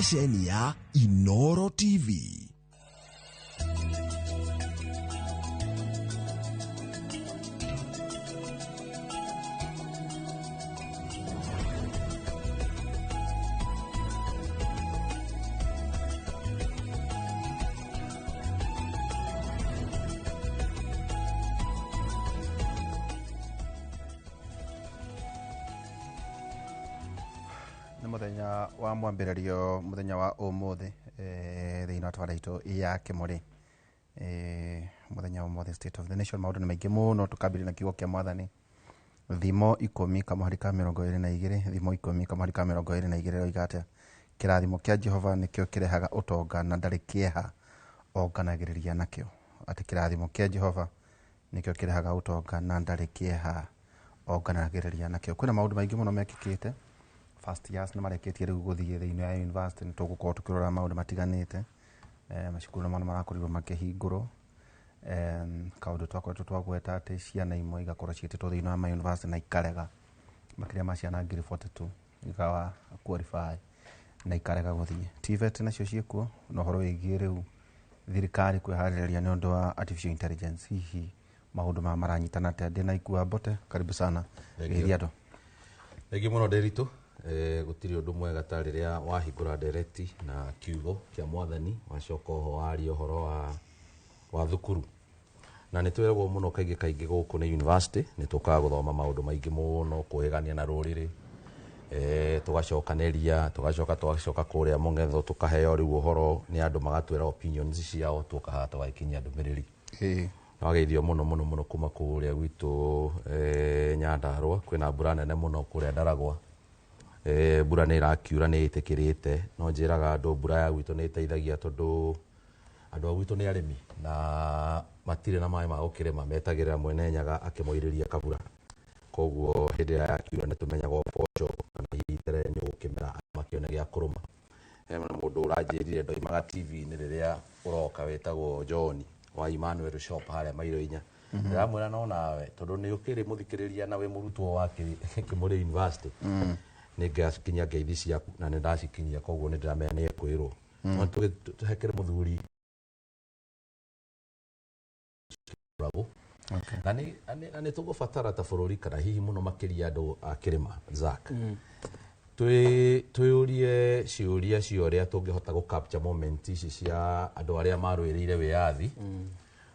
ceceni ya Inooro TV. Muthenya wa mwambĩrĩrio muthenya wa ũmũthĩ thĩinĩ wa twara itũ ya Kĩmũrĩ muthenya wa ũmũthĩ State of the Nation maũndũ nĩ maingĩ mũno tũkambĩrĩria na kiugo kĩa Mwathani thimo 10:22 thimo 10:22 roiga atĩa kĩrathimo kĩa Jehova nĩkĩo kĩrehaga ũtonga na ndarĩ kĩeha onganagĩrĩria nakĩo atĩ kĩrathimo kĩa Jehova nĩkĩo kĩrehaga ũtonga na ndarĩ kĩeha onganagĩrĩria nakĩo. Kwĩna maũndũ maingĩ mũno mekĩkĩte. First years nĩ mareketie rĩu gũthiĩ thĩinĩ ya university nĩ tũgũkorwo tũkĩrora maũndũ matiganĩte macukuru namo marakorirwo makĩhingũrwo kaũndũ twakoretwo twagweta atĩ ciana imwe igakorwo ciĩtĩtwo thĩinĩ wa university na ikarega makĩria ma ciana 42 ikawa qualify na ikarega gũthiĩ. TVET nacio ciĩkuo na ũhoro wĩgiĩ rĩu thirikari kwĩharĩrĩria nĩ ũndũ wa artificial intelligence hihi maũndũ maya maranyitana atĩa. Ndĩna Ikua Mbote, karibu sana geithia andũ. Thengiũ mũno Nderitu. Gũtirĩ ũndũ mwega ta rĩrĩa wahingũra ndereti na kiugo kĩa Mwathani wacoka oho waria ũhoro wa thukuru na nĩ twĩragwo mũno kaingĩ gũkũ nĩ university nĩ tũkaga gũthoma maũndũ maingĩ mũno kũhĩgania na rũrĩrĩ tũgacokanĩria tũgacoka kũrĩa mũng'etho tũkaheo rĩu ũhoro nĩ andũ magatwĩra opinions ciao tũkahaga tũgaikinyia ndũmĩrĩri. Wageithio mũno kuma kũrĩa gwitũ Nyandarũa kwĩna mbura nene mũno kũrĩa Ndaragwa. Mbura nĩ ĩrakiura nĩ ĩtĩkĩrĩte no njĩraga andũ mbura ya gwitũ nĩ ĩteithagia tondũ andũ a gwitũ nĩ arĩmi na matirĩ na maĩ ma gũkĩrĩma metagĩrĩra mwene Nyaga akĩmoirĩria kabura koguo hĩndĩ ĩrĩa yakiura nĩ tũmenyaga ũboco kana hihi terere nĩ ũgũkĩmera makĩone gĩa kũrũma. Hena mũndũ ũranjĩrire ndoimaga TV-inĩ rĩrĩa ũroka wĩtagwo John wa Emmanuel Shop harĩa Mairũ-inya ndĩramwĩra no nawe tondũ nĩ ũkĩrĩ mũthikĩrĩria na wĩ mũrutwo wa Kĩmũrĩ University nĩngacikinyia ngeithi ciaku na nĩ ndacikinyia koguo nĩ ndĩramenya nĩ ekwĩrwo no tũhekere mũthuri na nĩ tũgũbatara ta bũrũri kana hihi mũno makĩria andũ a kĩrĩma Zak twĩyũrie ciũria cia ũrĩa tũngĩhota gũ-capture moment ici cia andũ arĩa marũĩrĩire wĩyathi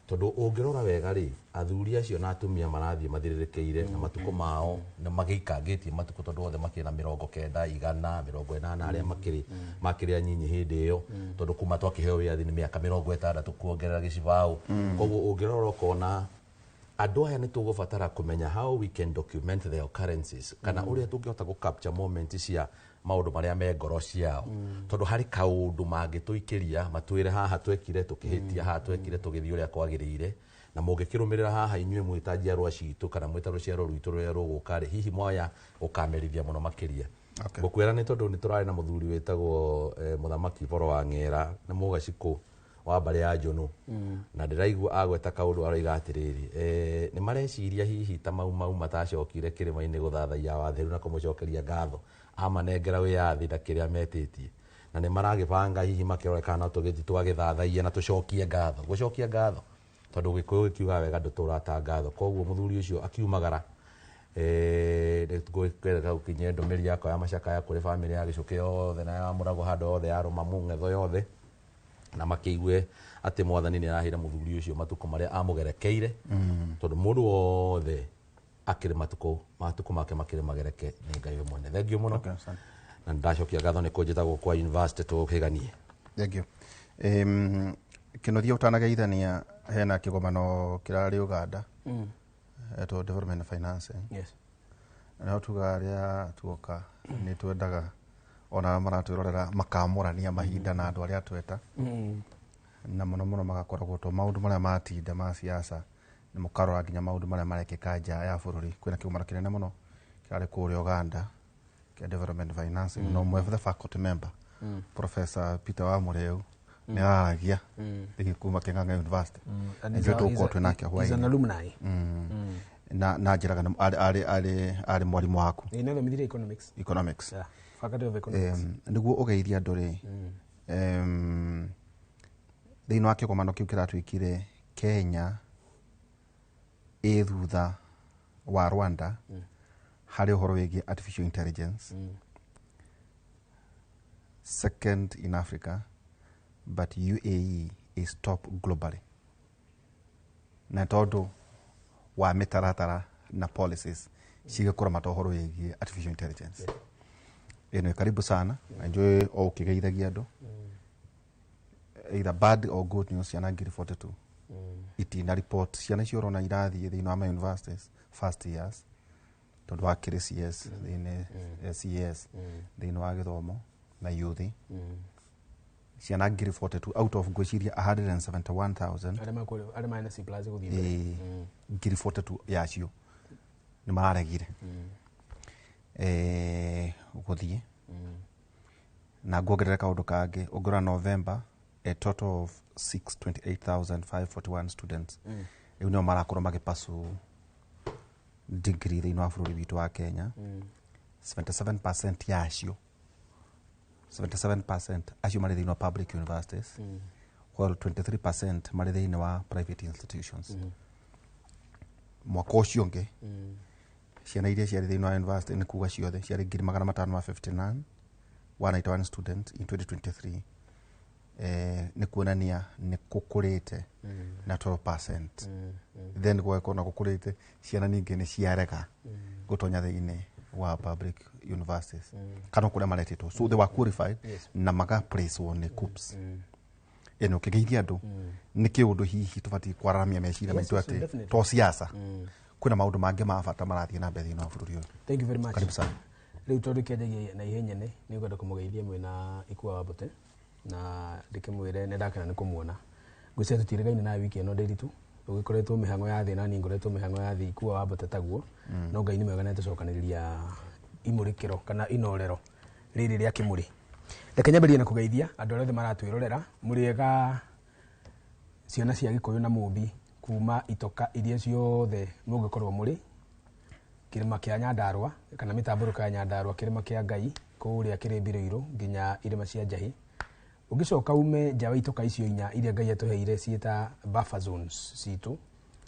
tondũ ũngĩrora wega rĩ athuri acio na atumia marathiĩ mathirĩrĩkĩire na matukũ mao na magĩikangĩtie matukũ tondũ othe makĩrĩ na 90 100 80 arĩa makĩrĩ anyinyi hĩndĩ ĩyo tondũ kuma twakĩheo wĩyathi nĩ mĩaka 60 kuongerera gĩcibaũ koguo ũngĩrora ũkona andũ aya nĩ tũgũbatara kũmenya how we can document their occurrences kana ũrĩa tũngĩhota gũ-capture moment cia maũndũ marĩa me ngoro ciao tondũ harĩ kaũndũ mangĩtũikĩria matwĩre haha twekire tũkĩhĩtia haha twekire tũgĩthiĩ ũrĩa kwagĩrĩire na mũngĩkĩrũmĩrĩra haha inyuĩ mwĩta njiarwa citũ kana mwĩta rũciaro rwitũ rũrĩa rũgũka rĩ hihi moya ũkamerithia mũno makĩria. Ngũkwĩra nĩ tondũ nĩ tũrarĩ na mũthuri wĩtagwo mũthamaki Boro wa Ng'era nĩ mũgacikũ wa mbarĩ ya Njũnũ na ndĩraigua agweta kaũndũ aroiga atĩrĩrĩ nĩ mareciria hihi ta mau matacokire kĩrĩma-inĩ gũthathaia Watheru na kũmũcokeria ngatho amanengera wĩyathi na kĩrĩa metĩtie na nĩ maragĩbanga hihi makĩroreka na tũgĩthi twagĩthathaia na tũcokie ngatho gũcokia ngatho tondũ Gĩkũyũ gĩkiuga wega ndũtũrata ngatho koguo mũthuri ũcio akiumagara kwenda gũkinyia ndũmĩrĩri yakwa ya macakaya kũrĩ bamĩrĩ ya Gĩcũkĩ yothe na ya Mũragũ handũ yothe yarũma mũng'etho yothe na makĩigue atĩ Mwathani nĩ araheire mũthuri ũcio matukũ marĩa amũgerekeire tondũ mũndũ wothe akĩrĩ matukũ make makĩrĩ magereke nĩ Ngai we mwene. Thengiũ mũno na ndacokia ngatho nĩ kũnjĩtagwo kwa university tũkĩganie. Thengiũ. Kĩnothia ũtanageithania hena kĩgomano kĩrarĩ Uganda to development finance na tuga arĩa tuoka nĩ twendaga ona maratwĩrorera makamũrania mahinda na andũ arĩa tweta na mũno magakoragwo to maũndũ marĩa matinda ma siasa nĩ mũkarora nginya maũndũ marĩa marekĩka nja ya bũrũri. Kwĩna kĩgomano kĩnene mũno kĩarĩ kũrĩa Uganda kĩa development finance no mwe the faculty member Professor Peter wa Mũrĩu nĩ aragia kuma Kĩng'ang'a University nĩguo tũkorwo twĩnake hwaĩ na njĩraga arĩ mwarimũ waku economics faculty of economics niguo ugeithia andu ri thiini wa kikomano kiu kiratwikire Kenya thutha wa Rwanda hari uhoro wigi artificial intelligence second in Africa, but UAE is top globally na tondu wa mitaratara na policies cigakora matohoro wigi artificial intelligence ino karibu sana enjoy o kigeithagia andu either bad or good news ciana ngiri 42 itina report ciana ciorona irathi thiini wa my universities first years tondu wa CS thiini CS thiini wa githomo na youth ciana ngiri 42 out of gwiciria 171,000 arä maä na C+ gå ngiri 42 yacio nä mararegire guthie na nguongerera kaundu kangi ungora November a total of 628,541 students riu nio marakorwo magipasu degree thiini wa bururi witu wa Kenya 77% yacio 77% acio mari thiini wa public universities while 23% mari thiini wa private institutions mwaka ucio ungi ciana iria ciari thiini wa university ni kuga ciothe ciari 559 191 students in 2023 ni kuonania ni kukurite na 12% then gwekona kukurite ciana ningi ni ciarega gutonya thiini wa public universities kana kuria maretitwo so they were qualified na maga place one CUPS eno kigeithia andu ni kiundu hihi tubati kwaramia meciria maitu ati to siasa kuna maundu mangi ma bata marathie na mbere thiini wa bururi uyu. Thank you very much. Karibu sana. Riu tondu kiendagia na ihenya ni ngwenda kumugeithia mwina Ikua wa Bote na ndikimwire ndakena ni kumuona ngwicira tutirigaine na wiki ino ndiritu ugikoretwo mihango ya thi na ni ngoretwo mihango ya thi Ikua wa Bote taguo no Ngai ni mwega na tucokaniriria imurikiro kana inorero riri ria kimuri reke nyambirie na kugeithia andu othe maratwirorera muriega ciana cia Gikuyu na Mumbi kuma itoka iria ciothe mugikorwo muri kirima kia Nyandarua kana mitamburuka ya Nyandarua kirima kia Ngai kuria Kirimbiro nginya irima cia Njahi ugicoka ume nja wa itoka icio inya iria Ngai atuheire cieta buffer zones citu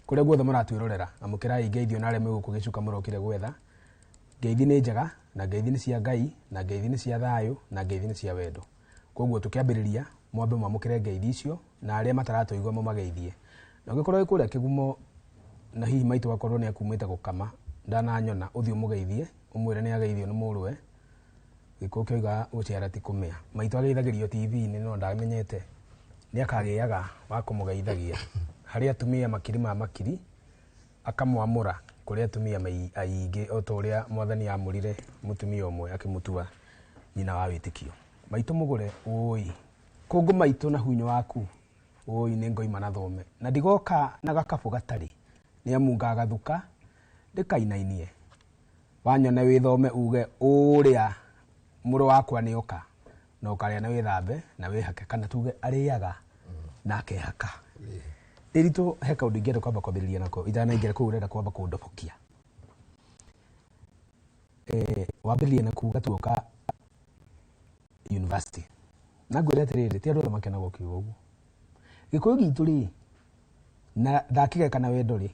kuria guothe muratwirorera amukirai ngeithio na aria megukugicuka murokire gwetha ngeithi ni njega na ngeithi ni cia Ngai na ngeithi ni cia thayo na ngeithi ni cia wendo koguo tukiambiriria mwambe mwamukire ngeithi icio na aria mataratoigwa mo mageithie na ugikorwo ikuria kigumo na hihi maitu gakorwo ni akumite gukama ndananyona uthio mugeithie umwire ni ageithio ni murwe gikuo kioiga uciara ti kumea maitu ageithagirio TV ni no ndamenyete ni akagiaga wa kumugeithagia hari atumia makiri akamwamura kuria atumia aingi otoria Mwathani amurire mutumia umwe akimutua nyina wa witikio maitu mugure oi kungu maitu na hunyo waku oi ni ngoima na thome na ndigoka na gakabu gatari ni amunga gathuka ndikainainie wanyone withome uge uria muru wakwa ni oka no karia na withambe na wihake kana tuge ariaga na akehaka Dirito heka undigero kwamba kwambiriria nako ithana ingere ku urenda kwamba kundobokia wambiririe na kuga tuoka university na ngwira atiriri ti andu makena gokiuga uguo Gikuyu gitu ri na thakige kana wendo ri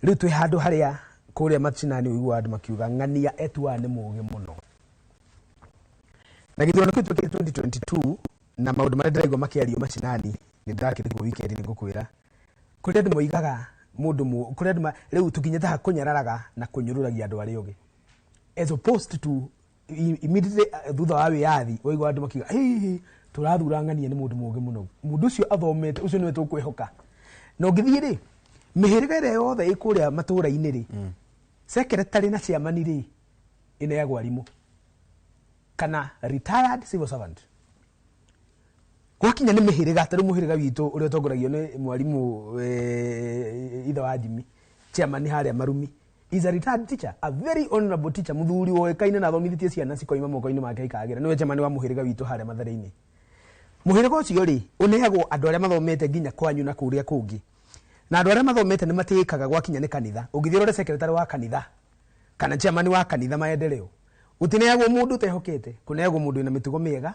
riu twi handu haria kuria macinani uigwa andu makiuga ng'ania etua ni mugi muno na githurano kitu 2022 na maundu maria ndiraigwa makiario macinani ni ndakire ku weekend ni ngukwira kuria andu moigaga mundu kuria andu riu tukinyete ha kunyararaga na kunyururagia andu ari ugi as opposed to immediately thutha wa wiathi oigwa andu makiuga hihi turathura ng'ania ni mundu mugi muno mundu ucio athomete ucio niwe tukwihoka no ngithie ri mihiriga ire yothe ikuria matura-ini ri secretary na chairman ri ineagwa rimu kana retired civil servant gwakinya ni mihiriga tari muhiriga witu uria tongoragio ni mwarimu itha wa Jimmy chairman haria Marumi is a retired teacher, a very honorable teacher muthuri woikaine na thomithĩtie ciana cikoima moko-inĩ make ikagira niwe chairman wa muhiriga witu haria Mathare-ini muhiriga ucio ri uneagwo andu aria mathomete nginya kwanyu na kuria kungi na andu aria mathomete ni matĩkaga gwakinya ni kanitha ungithie rore secretary wa kanitha kana chairman wa kanitha maendeleo utineagwo mundu tehokete kuneagwo mundu ina mitugo miega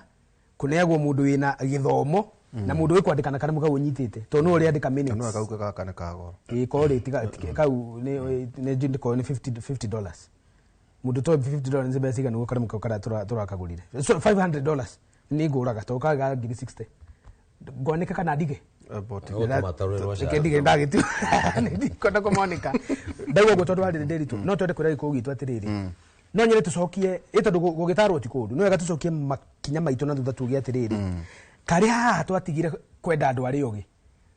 kuneagwo mundu ina githomo na mundu wi kwandika na karamu kau unyitite to no uri andika minutes no kau kaka ne kagoro ko ri kau ne jindi ko ni $50 mundu to $50 nze basiga no karamu kau kara turakagurire so $500 ni nguraga to kaga 60 goneka kana dige ndige ndagitu kona ko monica ndago gotodo ari nderitu no tode kura ikugitu atiriri no nyere tucokie ito gugitarwo ti kundu no wega tucokie makinya maitu na thutha tugie atiriri kari haha twatigire kwenda andu ari ogi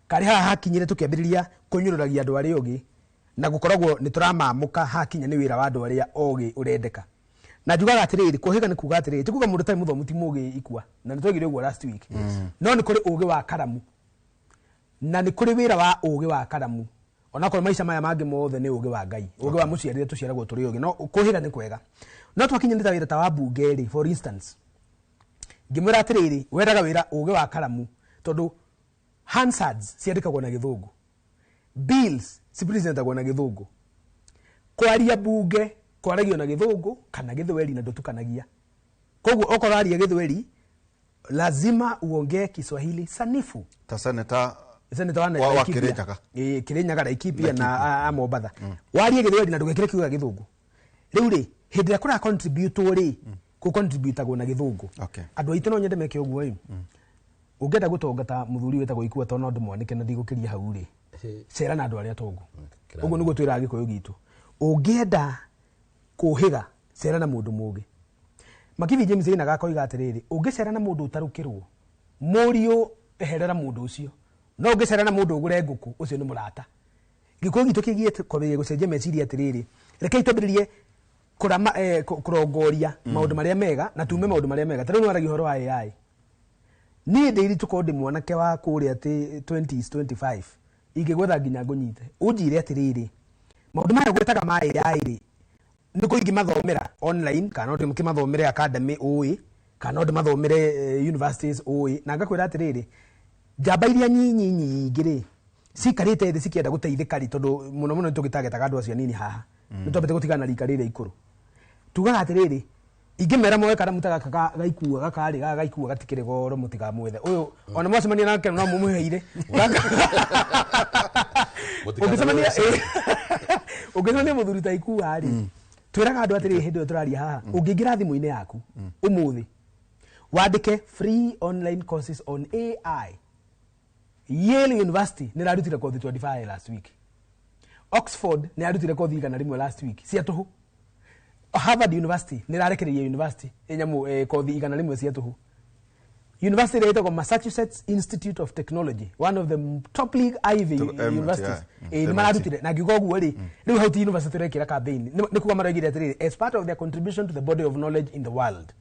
kari haha hakinyire tukiambiriria kunyururagia andu ari ogi na gukoragwo ni turamamuka hakinya ni wira wa andu ari ogi urendeka na njugaga atiriri kuhiga ni kuga atiriri tikuga mundu tai muthomu ti mugi ikua na nitwagire uguo last week no ni kuri ugi wa karamu na ni kuri wira wa ugi wa karamu ona ko maisha maya magi mothe ni ugi wa ngai ugi wa muciarire tuciaragwo turi ugi no kuhiga ni kwega no twakinya ndita wira ta wa bungeri for instance ngimura atiriri weraga wira ugi wa karamu tondu Hansards ciandikagwo na githungu bills cipresentagwo na githungu kwaria bunge kwaragio na githungu kana githweri na ndutukanagia koguo okoraria githweri lazima uongee Kiswahili sanifu ta senator wa Kirinyaga Laikipia na Mombatha warie githweri na ndugekire kiuga githungu riu ri hindi ya kura contribute ri ku contribute go na githungu andu aitu no nyende meke uguo ri ungenda gutongata muthuri wetagwo ikua to no ndimwanike na ndigukiria hau ri cera na andu aria tongu uguo niguo twira gikoyo gitu ungienda kuhiga cera na mundu mugi Makithi James ina gakoiga atiriri ungicera na mundu utarukirwo murio eherera mundu ucio no ungicera na mundu ugure nguku ucio ni murata gikoyo gitu kigie kwambia gucenjia meciri atiriri reke itambiririe kurama kurongoria maundu maria mega na tume maundu maria mega tari no aragi horo wa AI ni ndeiri tukodi mwanake wa kuri ati 2025 igegwetha nginya ngunyite unjire atiriri maundu maya gwetaga ma AI ri niko ingimathomera online kana ndo mukimathomere academy oi kana ndo mathomere universities oi na ngakwira atiriri jamba iria nyinyi ngiri sikarite thi sikienda guteithika ri tondu muno muno tugitagetaga andu acio nini haha nitwambete gutigana rika rire ikuru tugaga atiriri ingimera moe kana mutaga gaikua gakari gaikua gatikire goro mutiga mwethe uyu ona mwacemania nake no mumuheire ugicemania muthuri ta ikua ri twiraga andu atiri hindi turaria haha ungingira thimu-ini yaku umuthi wandike free online courses on AI Yale University ni rarutire kothi 25 last week Oxford ni rarutire kothi igana rimwe last week cia tuhu Harvard University ni rarekereria university enyamu kothi igana rimwe cia tuhu University rete ko Massachusetts Institute of Technology one of the top league Ivy universities ni mararutire na ngiuga guo ri riu hauti university rekira campaign ni kuga maragire atiri as part of their contribution to the body of knowledge in the world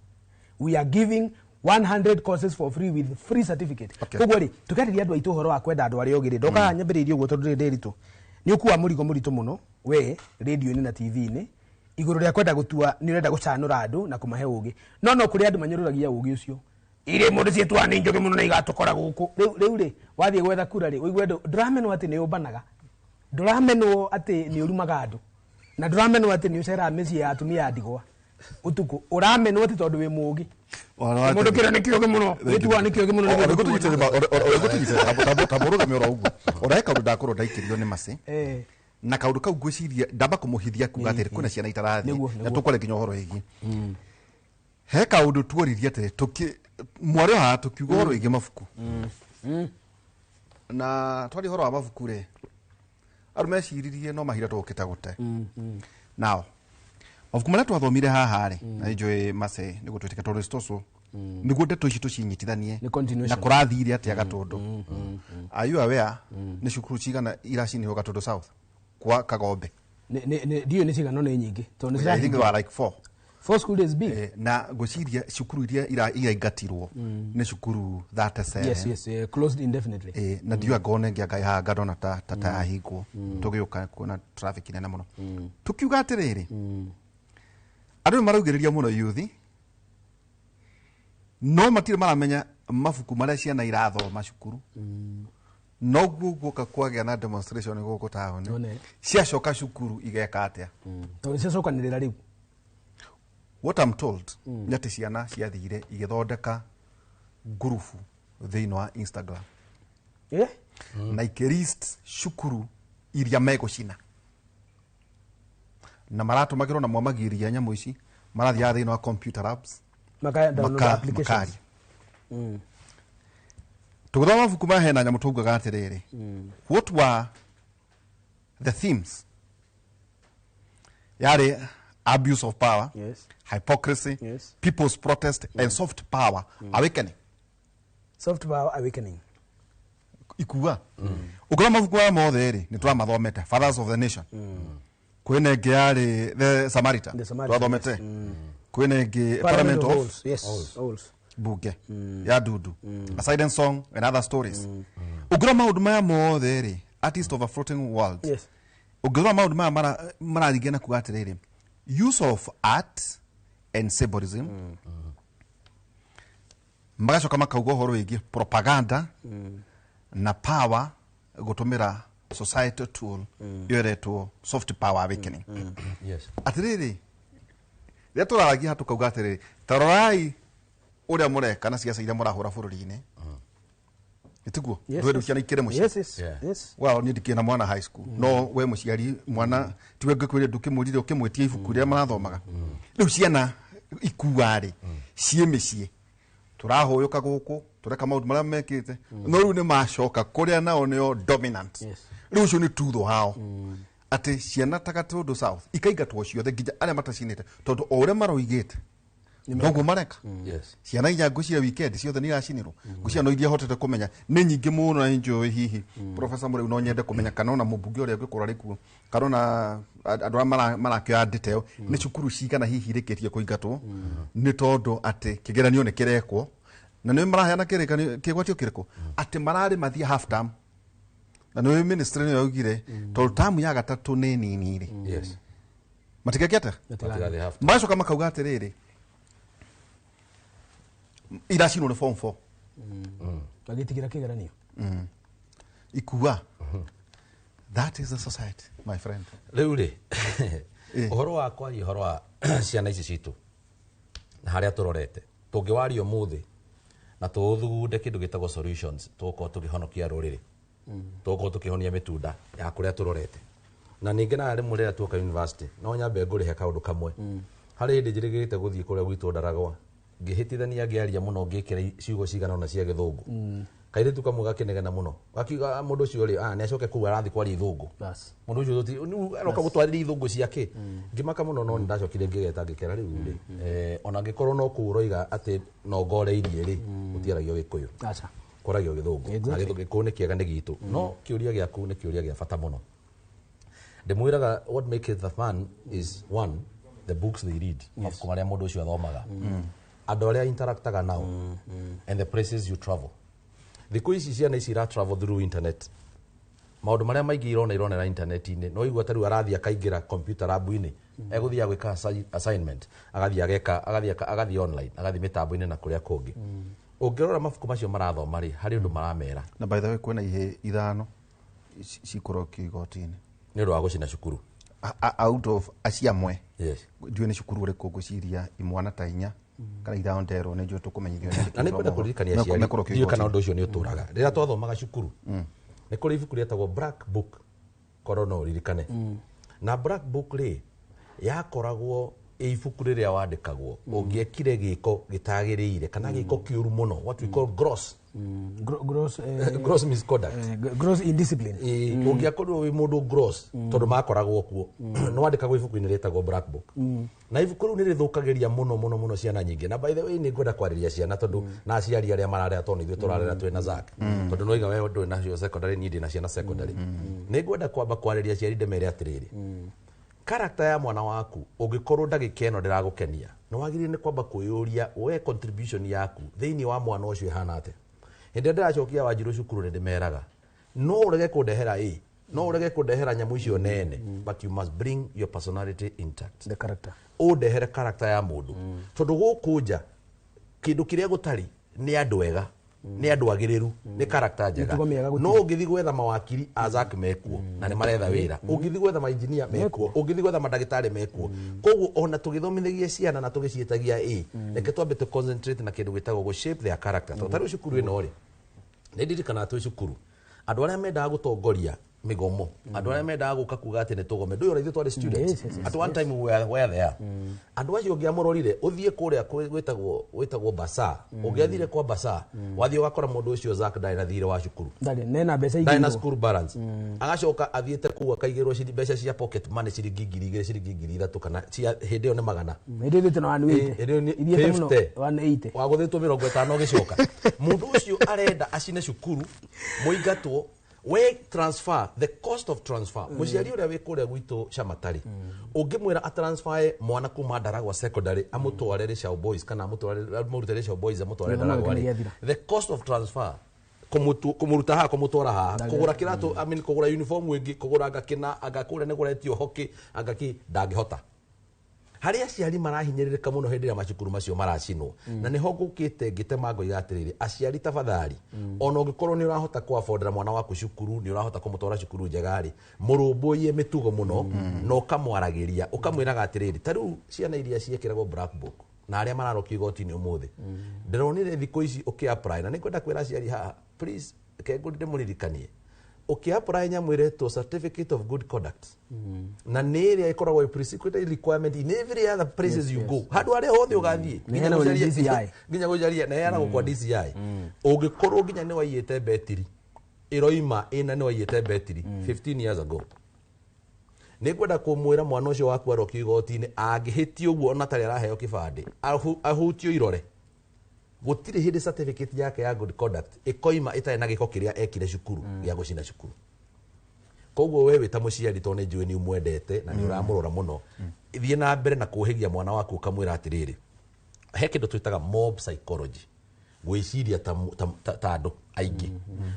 we are giving 100 courses for free with free certificate koguo ri tukariria andu aitu horo wa kwenda andu ari ogire ndoka nyambiririe uguo tondu ndiritu ni ukuwa murigo muritu muno we radio ni na TV ni iguru ria kwenda gutua ni urenda gucanura andu na kumahe ugi no kuri andu manyururagia ugi ucio ire mundu cietwa ni njoge muno na igatukora guku riu ri wathie gwetha kura ri uigwe ndurameno ati ni ubanaga ndurameno ati ni urumaga andu na ndurameno ati ni ucera meci ya atumia ndigwa utuku urameno ati tondu wi mugi mundu kira ni kioge muno wetwa ni kioge muno ni gutugitira taburuga mioro ugu oreka ndakoro ndaikirio ni mase na kaundu kau gwiciria ndamba kumuhithia kuga atiri kuna ciana itarathi na tukore nginya horo igi he kaundu tuoririe ati tuki mwari ha tukiuga horo igi mabuku na twari horo wa mabuku ri aru meciririe no mahira tukita gute nao mabuku maria twathomire haha ri na njui mase ni gutwiteka toristoso niguo ndeto ici tucinyitithanie na kurathire atia gatundu ayu aware ni cukuru cigana iracini ho gatundu south kwa Kagombe dio ni cigana ni nyingi tondu I think they are like 4 school days big na gociria cukuru iria iraingatirwo ni cukuru 37 yes closed indefinitely na ndio agone ngianga ngadona ta hingwo tugiuka kuona traffic nene muno tukiuga atiriri andu maraugiriria muno youth no matire maramenya mabuku maria ciana irathoma cukuru no guka kwagĩa na demonstration guku taoni ciacoka cukuru igeka atia to ciacokanirira riu what I'm told nĩ atĩ ciana ciathire igĩthondeka ngurubu thĩinĩ wa Instagram na ikĩlist cukuru iria megũcina na maratũmagĩrwo na mwamagiria nyamũ ici marathiaga thĩinĩ wa computer labs makari tũgũthoma mabuku maya hena nyamũ tũugaga atĩrĩrĩ what were the themes yarĩ abuse of power, hypocrisy, people's protest and soft power awakening. Soft power awakening. Ikua. Ukora mabuku ya mothe ri ni twamathomete fathers of the nation. Kwene ngi yari the Samaritan. Twathomete. Kwene ngi parliament of Halls. Buge. Ya dudu. A silent song and other stories. Ukora maundu maya mothe ri artist of a floating world. Yes. Ukora maundu maya marathigena kugatiriri. Use of art and symbolism. Magacoka makauga uhoro wigi propaganda na power gutumira society tool yoretwo soft power awakening. Yes. Atiriri ria turaragia hatu kauga atiriri tarorai uria mureka na ciaca iria murahura bururi-ini itiguo ndweru ciana ikire muci. Yes. Well ni ndikina mwana high school no we muciari mwana tiwe ngikwiria ndukimurire ukimwetia ibuku ria marathomaga riu ciana ikuari cie micie turahuyuka guku tureka maundu maria mekite no riu ni macoka kuria nao nio dominant riu cio ni tutho hao ati ciana tagatundu south ikaingatwo ciothe nginya aria matacinite tondu o uria maroigite ndogo mareka. Yes. Ciana ija ngucia weekend ciothe ni yacinirwo ngucia no iria hotete kumenya ni nyingi muno na enjoy hihi professor Mureu no nyende kumenya kana ona mubunge uria ngikura riku kana na andu marakio detail ni cukuru cigana hihi rikitie kuingatwo ni tondu ati kigeranio ni kirekwo na ni maraheana kigwatio kiriko ati marari mathia half term na no ministry ni yaugire tondu term ya gatatu ni nini ri. Yes. Matigakete macoka makauga atiriri iracino ni form 4 bagitigira kigeranio ikua. That is the society my friend. Riu ri uhoro wa kwaria uhoro wa ciana ici citu na haria turorete tungiwaria umuthi na tuthugunde kindu gitagwo solutions tuko tugihonokia ruriri tuko tukihonia mitunda ya kuria turorete na ningi na rimwe rira tuoka university no nyambe ngurihe kaundu kamwe hari ndi njirigite guthii kuria gwitu Ndaragwa ngihitithania ngiaria muno ngikira ciugo cigana ona cia githungu kaire tu kamwe gakinegena muno gakiuga mundu ucio ri ni acoke ku arathi kwaria ithungu bas mundu ucio ni aroka gutwarira ithungu ciake ngimaka muno no ndacokire ngigeta ngikera riu ri ona ngikorwo no kuroiga ati no ngoreirie ri utiaragio gikuyu acha koragio githungu na githungu ko ni kiega ni gitu no kiuria giaku ni kiuria gia bata muno ndimwiraga what makes it the fun is one the books they read of kumaria mundu ucio athomaga andu aria interactaga nao and the places you travel. Thiku ici ciana ici ra travel through internet maundu maria maingi ironera internet-ini no igua taru arathia kaingira computer lab-ini eguthia gwika assignment agathia online agathia mitambo-ini na kuria kungi ungirora mabuku macio marathoma ri hari undu maramera na by the way kwena ihe ithano cikurokio igoti-ini ni undu wa gucina cukuru out of aciamwe. Yes. Ndiwe ni cukuru uri kuguciria imwana ta inya kana ithao ndero ni njoo tukumenyithio na nikwenda kuririkania ciari ndio kana undu ucio ni uturaga rira twathomaga cukuru ni kuri ibuku rietagwo black book korona uririkane na black book ri yakoragwo ibuku riria wandikagwo ungiekire giko gitagiriire kana giko kiuru muno what we call gross gross misconduct gross indiscipline ungiakorwo wi mundu gross tondu makoragwo kuo no wandikagwo ibuku-ini rietagwo black book na ibuku riu ni rithukagiria muno ciana nyingi na by the way ni ngwenda kwariria ciana tondu na aciari aria mararera tondu ithuĩ turarera twina Zack tondu noiga we ndu na cio secondary ni ndi na ciana secondary ni ngwenda kwamba kwariria ciari ndemere atiriri character ya mwana waku ungikorwo ndagikeno ndiragukenia no wagirire ni kwamba kuyuria we contribution yaku thiini wa mwana ucio ihana ate hindi ndiracokia Wanjiru cukuru ni ndimeraga no urege kundehera no urege kundehera nyamu icio nene but you must bring your personality intact the character undehere character ya mundu tondu guku nja kindu kiria gutari ni andu ega nĩ andũ agĩrĩru nĩ character njega no ũngĩthi gwetha mawakiri Azak mekuo na nĩ maretha wĩra ũngĩthi gwetha mainjinia mekuo ũngĩthi gwetha mandagĩtarĩ mekuo koguo ona tũgĩthomithagia ciana na tũgĩciĩtagia reke twambe tũ concentrate na kĩndũ gĩtagwo go shape their character to tarĩ cukuru ĩno rĩ nĩ ndirikana twĩ cukuru andũ arĩa mendaga gũtongoria migomo andũ arĩa mendaga gũka kuga atĩ nĩ tũgome ndũĩ ũrĩa twarĩ students at one time were there andũ acio ũngĩamũrorire ũthiĩ kũrĩa gwĩtagwo basa ũngĩathire kwa basa wathiĩ ũgakora mũndũ ũcio Zack ndarĩ na thirĩ wa cukuru ndarĩ na school balance agacoka athiĩte kũu akaigĩrwo mbeca cia pocket money ciringi 2,000 ciringi 3,000 kana hĩndĩ ĩyo nĩ magana wagũthĩtwo 50 ũgĩcoka mũndũ ũcio arenda acine cukuru mũingatwo we transfer the cost of transfer muciari uria wi kuria gwitũ Shamatari ungimwira a transfer mwana kuma Ndaragwa secondary amutware Rishau Boys kana amutware Rishau Boys amutware Ndaragwa the cost of transfer kumuruta haha kumutwara haha kugura kiratu kugura uniform ingi kugura agakina agakuria ni guretio hockey agaki ndangihota haria aciari marahinyĩrĩrĩka mũno hĩndĩ ĩrĩa macukuru macio maracinwo na nĩho ngũkĩte ngĩtemanga igatĩrĩrĩ aciari tafadhali ona ũngĩkorwo nĩ ũrahota kũabondera mwana waku cukuru nĩ ũrahota kũmũtwara cukuru njega-rĩ mũrũmbũiye mĩtugo mũno na ũkamwaragĩria ũkamwĩraga atĩrĩrĩ ta rĩu ciana iria ciĩkĩragwo black book na arĩa mararokio igoti-inĩ ũmũthĩ ndĩronire thikũ ici ũkĩ-apply na nĩngwenda kwĩra aciari haha please kengũ ndĩmũririkanie uki-apply nyamũ iretwo certificate of good conduct na nĩ ĩrĩa ĩkoragwo precedent requirement in every other places you go handũ harĩa hothe ũgathiĩ nginya gũcaria na yana gũkwa DCI ũngĩkorwo nginya nĩ waiyĩte betiri ĩroima ĩna nĩ waiyĩte betiri 15 years ago nĩ ngwenda kũmwĩra mwana ũcio waku arokio igoti-inĩ angĩhĩtio ũguo ona tarĩ araheo kĩbandĩ ahutio irore gũtirĩ hĩndĩ certificate yake ya good conduct ĩkoima ĩtarĩ na gĩko kĩrĩa ekire cukuru gĩa gũcina cukuru koguo we wĩta mũciari to nĩ njũĩ nĩ umwendete na nĩ ũramũrora mũno thiĩ na mbere na kũhĩgia mwana waku ũkamwĩra atĩrĩrĩ he kĩndũ twĩtaga mob psychology gwĩciria ta andũ aingĩ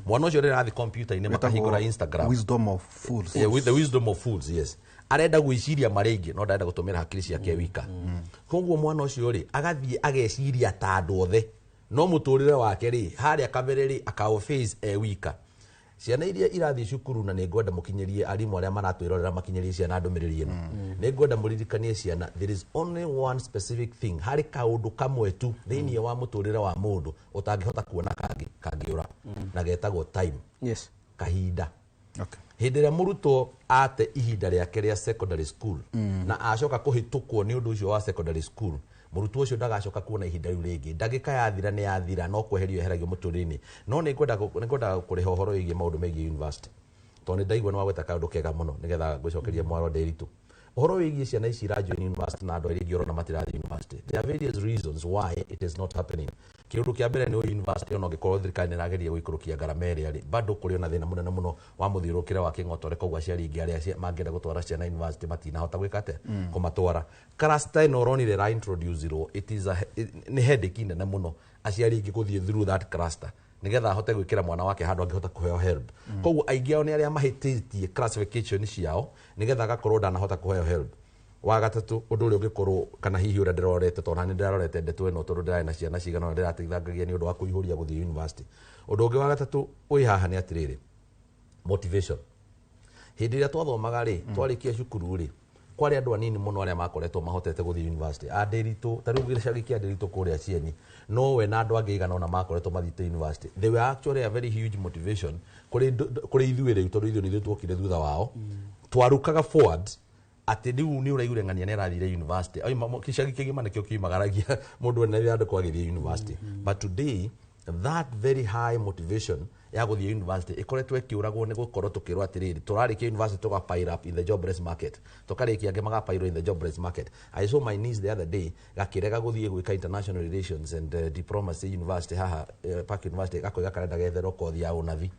mwana ũcio rĩrĩa athi computer-inĩ makahingũra Instagram wisdom of fools with the wisdom of fools yes arenda gwĩciria marĩngĩ no ndarenda gũtũmĩra hakiri ciake wika koguo mwana ũcio rĩ agathiĩ ageciria ta andũ othe no mũtũrĩre wake rĩ harĩa kamere rĩ akaũface wika ciana iria irathi cukuru na nĩ ngwenda mũkinyĩrie arimũ arĩa maratwĩrorera makinyĩrie ciana ndũmĩrĩri ĩno nĩ ngwenda mũririkanie ciana there is only one specific thing harĩ kaũndũ kamwe tu thĩinĩ wa mũtũrĩre wa mũndũ ũtangĩhota kuona kangĩũra na getagwo time kahinda hĩndĩ ĩrĩa mũrutwo ate ihinda rĩake rĩa secondary school na acoka kũhĩtũkwo nĩ ũndũ ũcio wa secondary school mũrutwo ũcio ndagacoka kuona ihinda rĩu rĩngĩ ndagĩka yathira nĩ yathira no kweherio eheragio mũtũrĩre-inĩ no nĩ ngwenda kũrĩha ũhoro wĩgiĩ maũndũ megiĩ university tondũ nĩ ndaigua nĩ wagweta kaũndũ kega mũno nĩgetha ngũcokerie mwaro Nderitu ũhoro wĩgiĩ ciana ici irajoin university na andũ aingĩ ũrona matirathi university there are various reasons why it is not happening kĩũndũ kĩa mbere nĩ university ona ũngĩkorwo thirikari nĩ ĩrageria gũikũrũkia ngarama ĩrĩa rĩ bado kũrĩ ona thĩna mũnene mũno wa mũthiũrũrũkĩre wa kĩng'otore koguo aciari aingĩ arĩa mangĩenda gũtwara ciana university matinahota gwĩka atĩa kũmatwara cluster ĩno ũronire ra introduce-irwo nĩ headache nene mũno aciari aingĩ gũthiĩ through that cluster nigetha ahote gwĩkĩra mwana wake handũ angĩhota kũheo help koguo aingĩ ao nĩ arĩa mahĩtĩtie classification ciao nigetha agakorwo ndanahota kũheo help wa gatatũ ũndũ ũrĩa ũngĩkorwo kana hihi ũrĩa ndĩrorete tondũ nĩ ndĩrarorete ndeto ĩno tondũ ndĩrarĩ na ciana cigana ndĩrateithagia nĩ ũndũ wa kũihũria gũthiĩ university ũndũ ũngĩ wa gatatũ wĩ haha nĩ atĩrĩrĩ motivation hĩndĩ ĩrĩa twathomaga rĩ twarĩkia cukuru rĩ kwarĩ andũ anini mũno arĩa makoretwo mahotete gũthiĩ university Nderitu ta rĩu gĩcagi kĩa Nderitu kũrĩa Cieni no we na andũ angĩ igana ona makoretwo mathiĩte university they were actually a very huge motivation kũrĩ ithuĩ rĩu tondũ ithuĩ nĩ tuokire thutha wao twarukaga forward atĩ rĩu nĩ ũraigũrengania nĩ arathire university gĩcagi kĩgima nĩkĩo kiumagaragia mũndũ ene andĩkwo agĩthiĩ university but today that very high motivation ya gũthiĩ university ĩkoretwo ĩkĩũragwo nĩ gũkorwo tũkĩrwo atĩrĩrĩ tũrarĩkia university tũga pile up in the jobless market tũkarĩkia angĩ magapile in the jobless market I saw my niece the other day gakĩrega gũthiĩ gwĩka international relations and diplomacy university haha Park University gakoiga karenda getherwo kothi ya ũnathi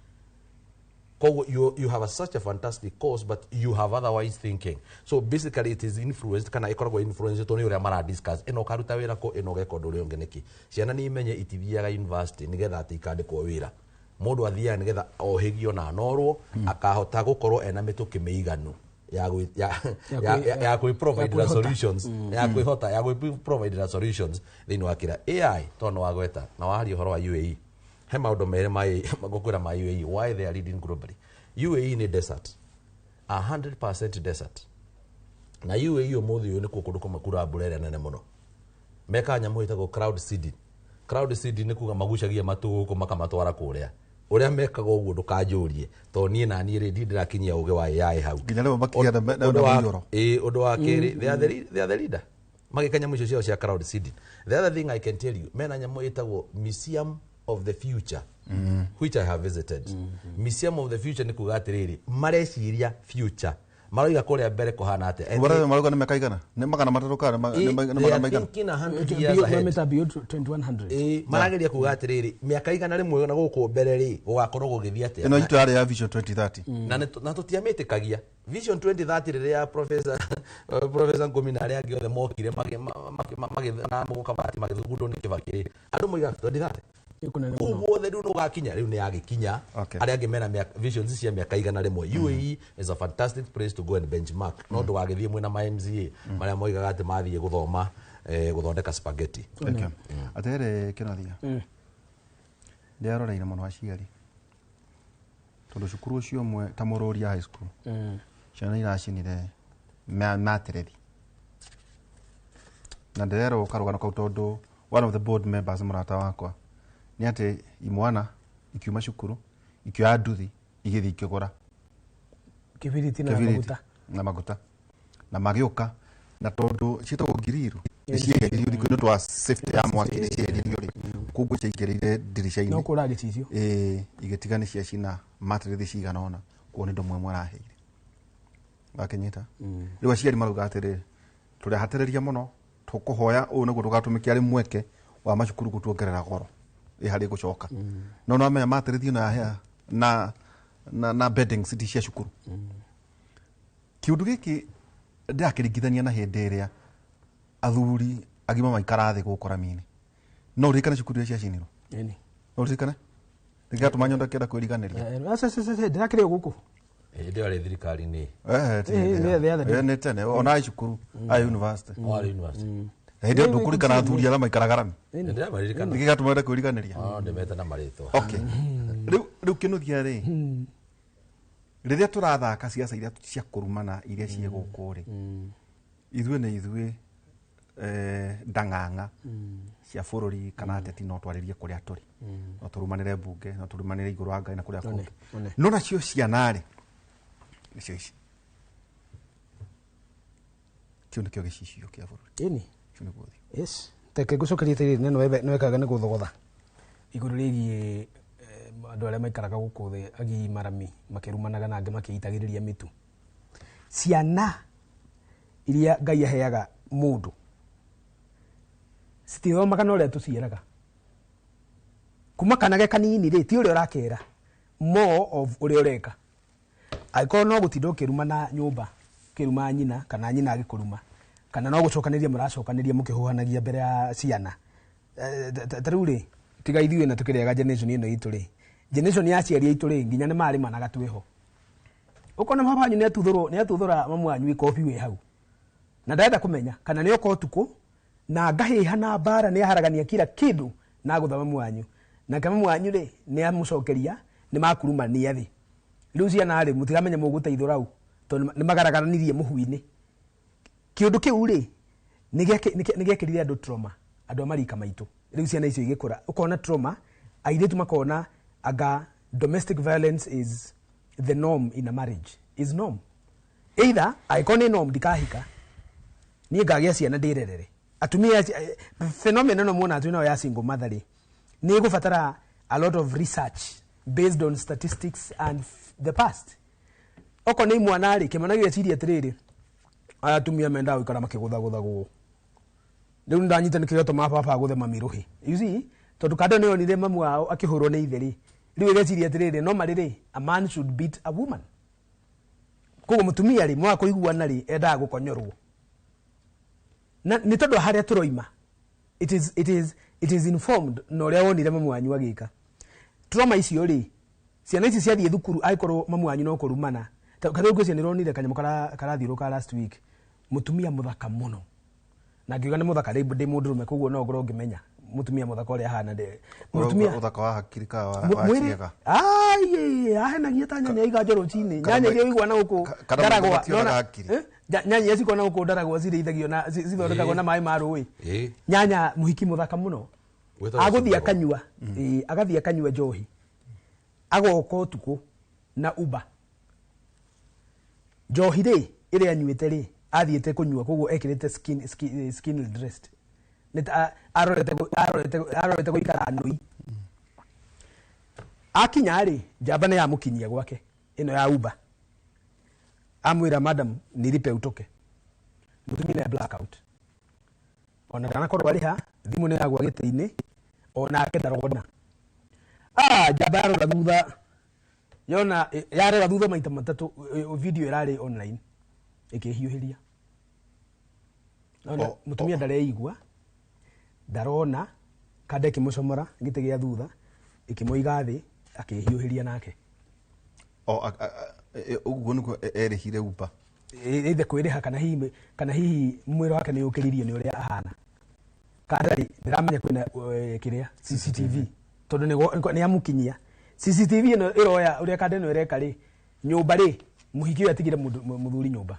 koguo you have such a fantastic course but you have otherwise thinking so basically it is influenced kana ikoragwo influenced to nĩ ũrĩa mara discuss ĩno karuta wĩra ko ĩno geka ũndũ ũrĩa ũngĩ nĩkĩ ciana nĩ imenye itithiaga university nĩgetha atĩ ikandĩkwo wĩra mũndũ athiaga nĩgetha ohĩgio na anorwo akahota gũkorwo ena mĩtũkĩ mĩiganu ya gwĩ provide the solutions ya gwĩ provide the solutions thĩinĩ wa kĩra AI tondũ wagweta na waharia ũhoro wa UAE he maundu mere magokwira ma UAE why they are leading globally. UAE ni desert, 100% desert, na UAE umuthi uyu ni kundu kumakura mbura nene muno. Meka nyamu itagwo cloud seeding. Cloud seeding ni kuga magucagia matu guku makamatwara kuria uria mekaga uguo ndukanjurie to nie na nie ri ndirakinyia uge wa AI hau nginya leo makigia na muyoro undu wa kiri they are the leader magikanya mwicio cio cia cloud seeding. The other thing I can tell you, mena nyamu itagwo Museum of the Future, which I have visited. Museum of the Future ni kuga atiriri mareciria future maroiga kuria mbere kuhana ate ubara maroga ni mekaigana ni magana matatu ni magana maigana kina 100 years ahead meta bio 2100 marageria kuga atiriri miaka igana rimwe na guku mbere ri ugakorwo gugithia ate ino itu ya Vision 2030 na tutiamitikagia Vision 2030 riria professor Ngomina aria angi othe mokire magithana mugukabati magithugundo ni kibakiri andu moiga 2030 uguothe riu nugakinya riu ni yagikinya aria angi mena visions cia miaka igana rimwe. UAE is a fantastic place to go and benchmark no ndugagithie mwena ma MCA maria moigaga ati mathie guthoma guthondeka spaghetti. Atere kinathia ndiaroreire muno aciari tondu cukuru ucio mwe ta Mururia high school ciana iracinire materethi na ndirero karugano kau tondu one of the board members murata wakwa ni ati imwana ikiuma cukuru ikioya nduthi igithi ikigura kibiriti na maguta na magioka na tondu citagwo ngiriru icigerio thikũ twa safety ya mwaki icigerio ri kugu cigereire dirisha-ini no kura gicicio igitigani cia cina materethi cigana ona kuone ndo mwe mwaraheire wakenyita riu aciari maruga atiri turihatereria muno tukuhoya u niguo tugatumike ari mweke wa macukuru gutuongerera goro ihari gucoka no no amenya materethi na bedding city cia cukuru kiundu giki ndakiringithania na hindi iria athuri agima maikara thi gukora mini no rikana cukuru cia ciniro no rikana ndigatuma nyonda kenda kwiriganiria ndirakire guku ndio ari thirikari ni ne tene ona cukuru a university ndio ndukurikana athuri ala maikaragarami ndio maririkana ndigatuma nda kwiriganiria ndimeta na maritwa okay riu kinuthia ri riria turathaka ciaca iria cia kurumana iria cie guku ri ithuĩ ndang'ang'a cia bururi kana ateti no twaririe kuria turi no turumanire mbunge no turumanire iguru anga na kuria kungi no nacio ciana ri nicio ici kiundu kio gicicio kia bururi kiundu guthi yes teke gucokeria tiri neno wekaga ni guthogotha iguru rigie andu aria maikaraga guku thi agi marami makirumanaga na angi makiitagiriria mitu ciana iria Ngai aheaga mundu citithomaga na uria tucieraga kuma kanage kanini ri ti uria urakera more of uria ureka aiko no gutinda ukirumana nyumba kiruma nyina kana nyina agikuruma kana no gucokaniria muracokaniria mukihuhanagia mbere ya ciana tariu ri tiga ithuĩ na tukiriaga generation ino itu ri generation ya ciari itu ri nginya ni mari managa tweho ukona mabanyu ni atuthura mamu anyu ikofi we hau na ndaenda kumenya kana ni oko tuko na ngahiha na bara ni aharagania kila kindu na guthama mwanyu na kama mwanyu ri ni amucokeria ni makurumania thi riu ciana ri mutigamenya muguteithura au to ni magaragaranirie muhuini kiundu kiu ri ni gekirire andu trauma andu amarika maitu riu ciana icio igikura ukona trauma airetu makona aga domestic violence is the norm in a marriage is norm either iconic norm dikahika ni ngagia ciana ndirerere atumia phenomenon no mona atuna ya single mother ni gufatara a lot of research based on statistics and the past oko ni mwana ri kimanagia ciria atiriri atumia menda gwikara makigutha guo riu ndanyita nikireto mapapa guthe mamiruhi you see tondu kado ni onire mamu wao akihurwo ni itheri riu igeciria atiriri no mariri a man should beat a woman kogo mutumia ri mwa kuiguana ri enda gukonyorwo na ni tondu haria turoima it is informed no ria wonire mamu wanyu agika trauma icio ri ciana ici ciathie thukuru aikorwo mamu wanyu no kurumana katho ngwiciria ni ronire kanyamo karathiruka last week mutumia muthaka muno na ngiuga ni muthaka ndi mundu rume koguo no ngoro ngimenya mutumia muthaka uria hana de mutumia uthaka wa hakiri ka wa ciega ahenagia ta nyanya iga njoro chini nyanya iria igwa na guku ndaragwa nyanya ici kona guku ndaragwa cirithagio na cithondekagwo na mai ma rũĩ nyanya muhiki muthaka muno aguthia kanyua agathia kanyua njohi agoka utuku na uba njohi ri iria anyuite ri athiete kunyua koguo ekirite skin dressed nita arorete guikara nui akinya ri njamba ya mukinyia gwake ino ya uba amwira madam nilipe utoke mutumia ya blackout ona kana korwa riha thimu ni yagwa giti-ini ona akendarogona njamba yarora thutha yona yarora thutha maita matatu video irari online ikihiuhiria ona mutumia ndareigua ndarona kande kimucomora ngite gia thutha ikimoiga thi akihiuhiria nake uguo niko erihire upa eithe kwiriha kana hihi mwiro wake ni ukiririo ni uria ahana kadari ndiramenya kwina kiria CCTV tondu ni amukinyia CCTV ino iroya uria kande no ireka ri nyumba ri muhiki atigire muthuri nyumba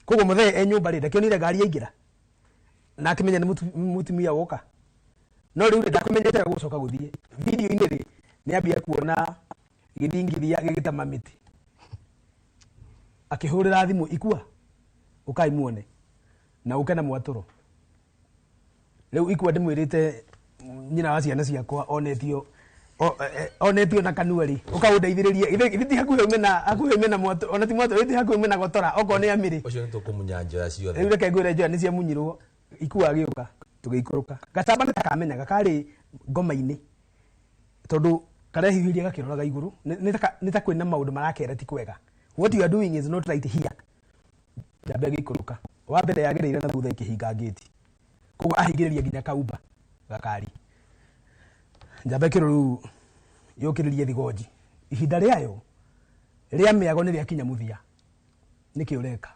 koguo muthe nyumba ri ndakionire ngari yaingira na akimenya ni mutumia woka no riu ndakumenyete gucoka guthie video ini ri ni ambia kuona githingithia gigitama miti akihurira thimu ikua ukai muone na ukena mwaturo riu ikua ndimwirite nyina wa ciana ciakwa onetio na kanua ri ukaundeithiririe ithi hakuhe mena mwato ona ti mwato ithi hakuhe mena gotora okone amiri ucio ni tukumunya njoya ciothe riu reke ngwire njoya ni cia munyirwo ikua agiuka tugiikuruka gacamba nitakamenya gakari ngoma-ini tondu karehihiria gakiroraga iguru nitakwina maundu marakera ti kwega what you are doing is not right here njamba agiikuruka wa mbere yagereire na thutha ikihinga gate koguo ahingiriria nginya kauba gakari njamba kiroru yukiririe thigoji ihinda riayo ria miago ni riakinya muthia niki ureka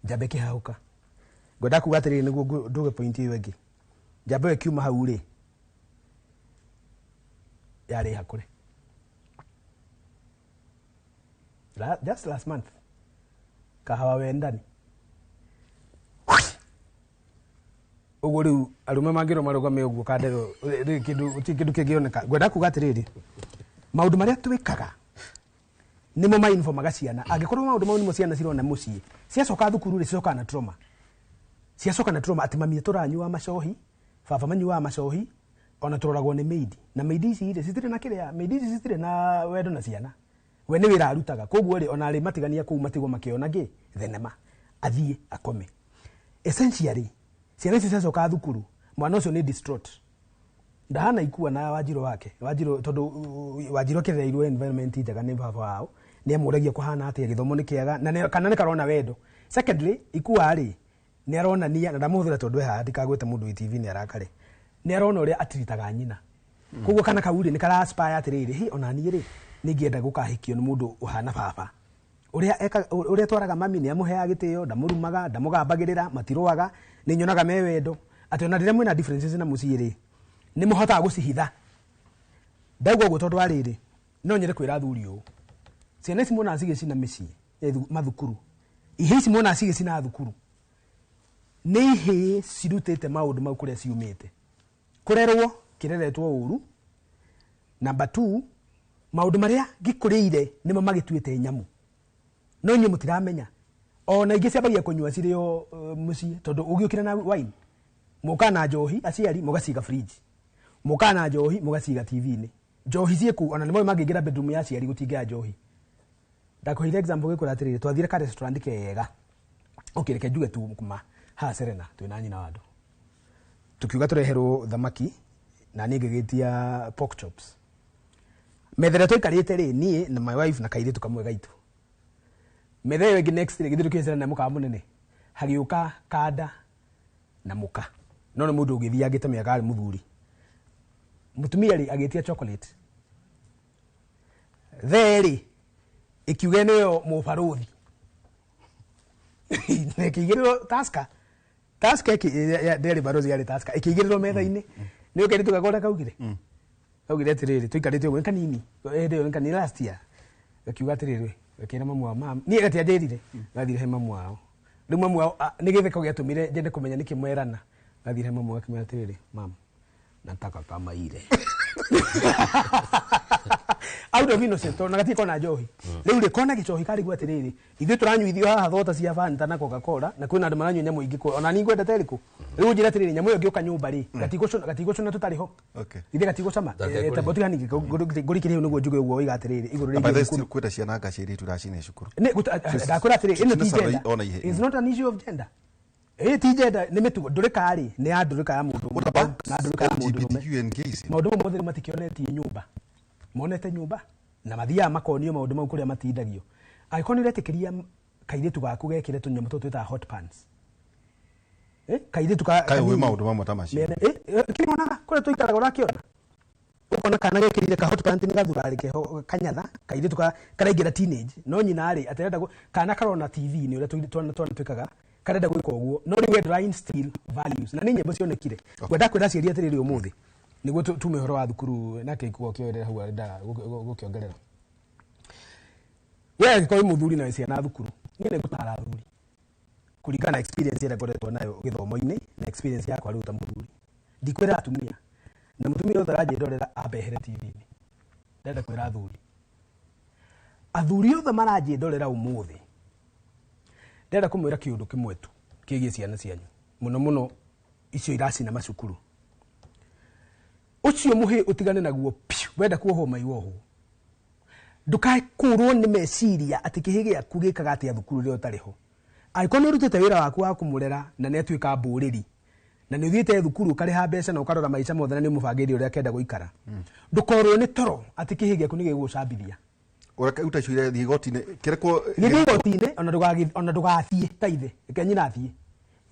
njamba kihauka ngoda kuga atiriri niguo nduge point iyo ingi njamba kiuma hau ri yari hakure just last month kahawa wendani uguo riu arume mangiro marugame uguo kandero kindu kingioneka ngoda kuga atiriri maundu maria twikaga nimo mainfo magaciana angikorwo maundu mau nimo ciana cirona mucii ciacoka thukuru ri cicoka na trauma ati mami turanyua macohi baba manyua macohi ona turoragwo ni maid na maid ici ri citire na kiria maid ici citire na wendo na ciana we ni wira arutaga koguo ri ona ri matigania kuu matigo makiona ngi thenema athie akome essentially ciana ici ciacoka thukuru mwana ucio ni distraught ndahana ikua na wajiro tondu wajiro kireirwo environment njega ni baba wao ni amuragia kuhana atia githomo ni kiega na kana ni karona wendo secondly ikua ri ni arona nia na ndamuthira tondu ha ndikagwete mundu TV ni arakare ni arona uria atiritaga nyina koguo kana kauri ni kara aspire atiriri hi ona ni ri ni ngienda gukahikio ni mundu uhana baba uria twaraga mami ni amuhea gitio ndamurumaga ndamugambagirira matiroaga ni nyonaga me wendo ati ona rira mwina differences na muciiri ni muhotaga gucihitha ndaugo guo tondu ariri no nyire kwira thuri u ciana ici mona cigicina micii mathukuru ihe ici mona cigicina thukuru ni ihe cirutite maundu mau kuria ciumite kurerwo kireretwo uru number 2 maundu maria gikuriire nimo magituite nyamu no nyu mutiramenya ona ingi ciambagia kunyua cirio mucii tondu ugiukira na wine muka na njohi aciari mugaciga fridge muka na njohi mugaciga TV-ini njohi cieku ona nimo mangingira bedroom ya aciari gutingia njohi ndakuhire example gikura atiriri twathire ka restaurant kega ukireke njuge tu kuma ha Serena twina nyina wadu tukiuga tureherwo thamaki na ningigitia pork chops methere twikarite ri nie na my wife na kaire tukamwe gaitu methere ngi next ri githiru kisera na muka munene hagiuka kada na muka no mundu ugithia agite miaka ari muthuri mutumia ri agitia chocolate theri ikiuge niyo mubaruthi nekigiriro taska task ya deli barozi yale task ikigiriro metha-ini ni ukeri tugakora kaugire kaugire atiriri tuikarite uguo kanini ndio kanini last year akiuga atiriri akira mamu wa mam ni gati ajerire gathire he mamu wao riu mamu wao ni githeko giatumire njende kumenya niki mwerana gathire mamu wake mwe atiriri mam nataka kama ile out of innocent na gati kona njohi riu ri kona gicohi kari gwa atiriri ithu turanyuithio haha thota cia Fanta na Coca-Cola na kwina andu maranyu nyamo ingi ko ona ni ngwenda teriko riu njira atiriri nyamo iyo ngioka nyumba ri gati gucuna tutariho ithe gati gucama taboti hani ngurikire hiyo niguo njuge uguo iga atiriri iguru ri but still kwenda ciana ngaciri turacine cukuru ni ndakora atiriri ino ti gender it's not an issue of gender ti gender ni mitugo ndurikari ni ya ndurika ya mundu na ndurika ya mundu maundu mothe matikionetie nyumba monete nyumba na mathia makonio maundu mau kuria matindagio aikonire tikiria kairitu gaku gekire tunyamu tutu ta hot pants kairitu kai we maundu mamwe ta macio kimona kuria tuikaraga urakiona ukona kana gekirire ka hot pants ni gathurari ke kanyatha kairitu karaingira teenage no nyina ari aterenda kana karona TV ni uria twikaga karenda gwika uguo no ni we line still values na ni nyembo cionekire gwenda kwira ciria atiriri umuthi niguo tume horo wa thukuru na keikuo kioerera hau nda gukiongerera wewe kwa muthuri na ciana thukuru ni ngutara thuri kuringana experience ira ngoretwo nayo githomo-ini na experience yakwa riu ta muthuri ndikwira atumia na mutumia othe aranjirorera abehere TV-ini ndenda kwira athuri othe maranjirorera umuthi ndenda kumwira kiundu kimwe tu kigie ciana cianyu muno icio iracina macukuru ucio muhe utigane naguo wenda kuohwo maiwohwo ndukai kurwo ni meciria ati kihige yaku gikaga ati thukuru rio tariho aikoni urutite wira waku wa kumurera na ne atwika mburiri na ni uthiite thukuru kariha mbeca na ukarora maica mothe na ni mubangiri uria kenda guikara ndukorwo ni toro ati kihige yaku ni gigucambithia uraka utacire thigoti-ini kireko ni thigoti-ini ona ndugathie taithe kenyina athie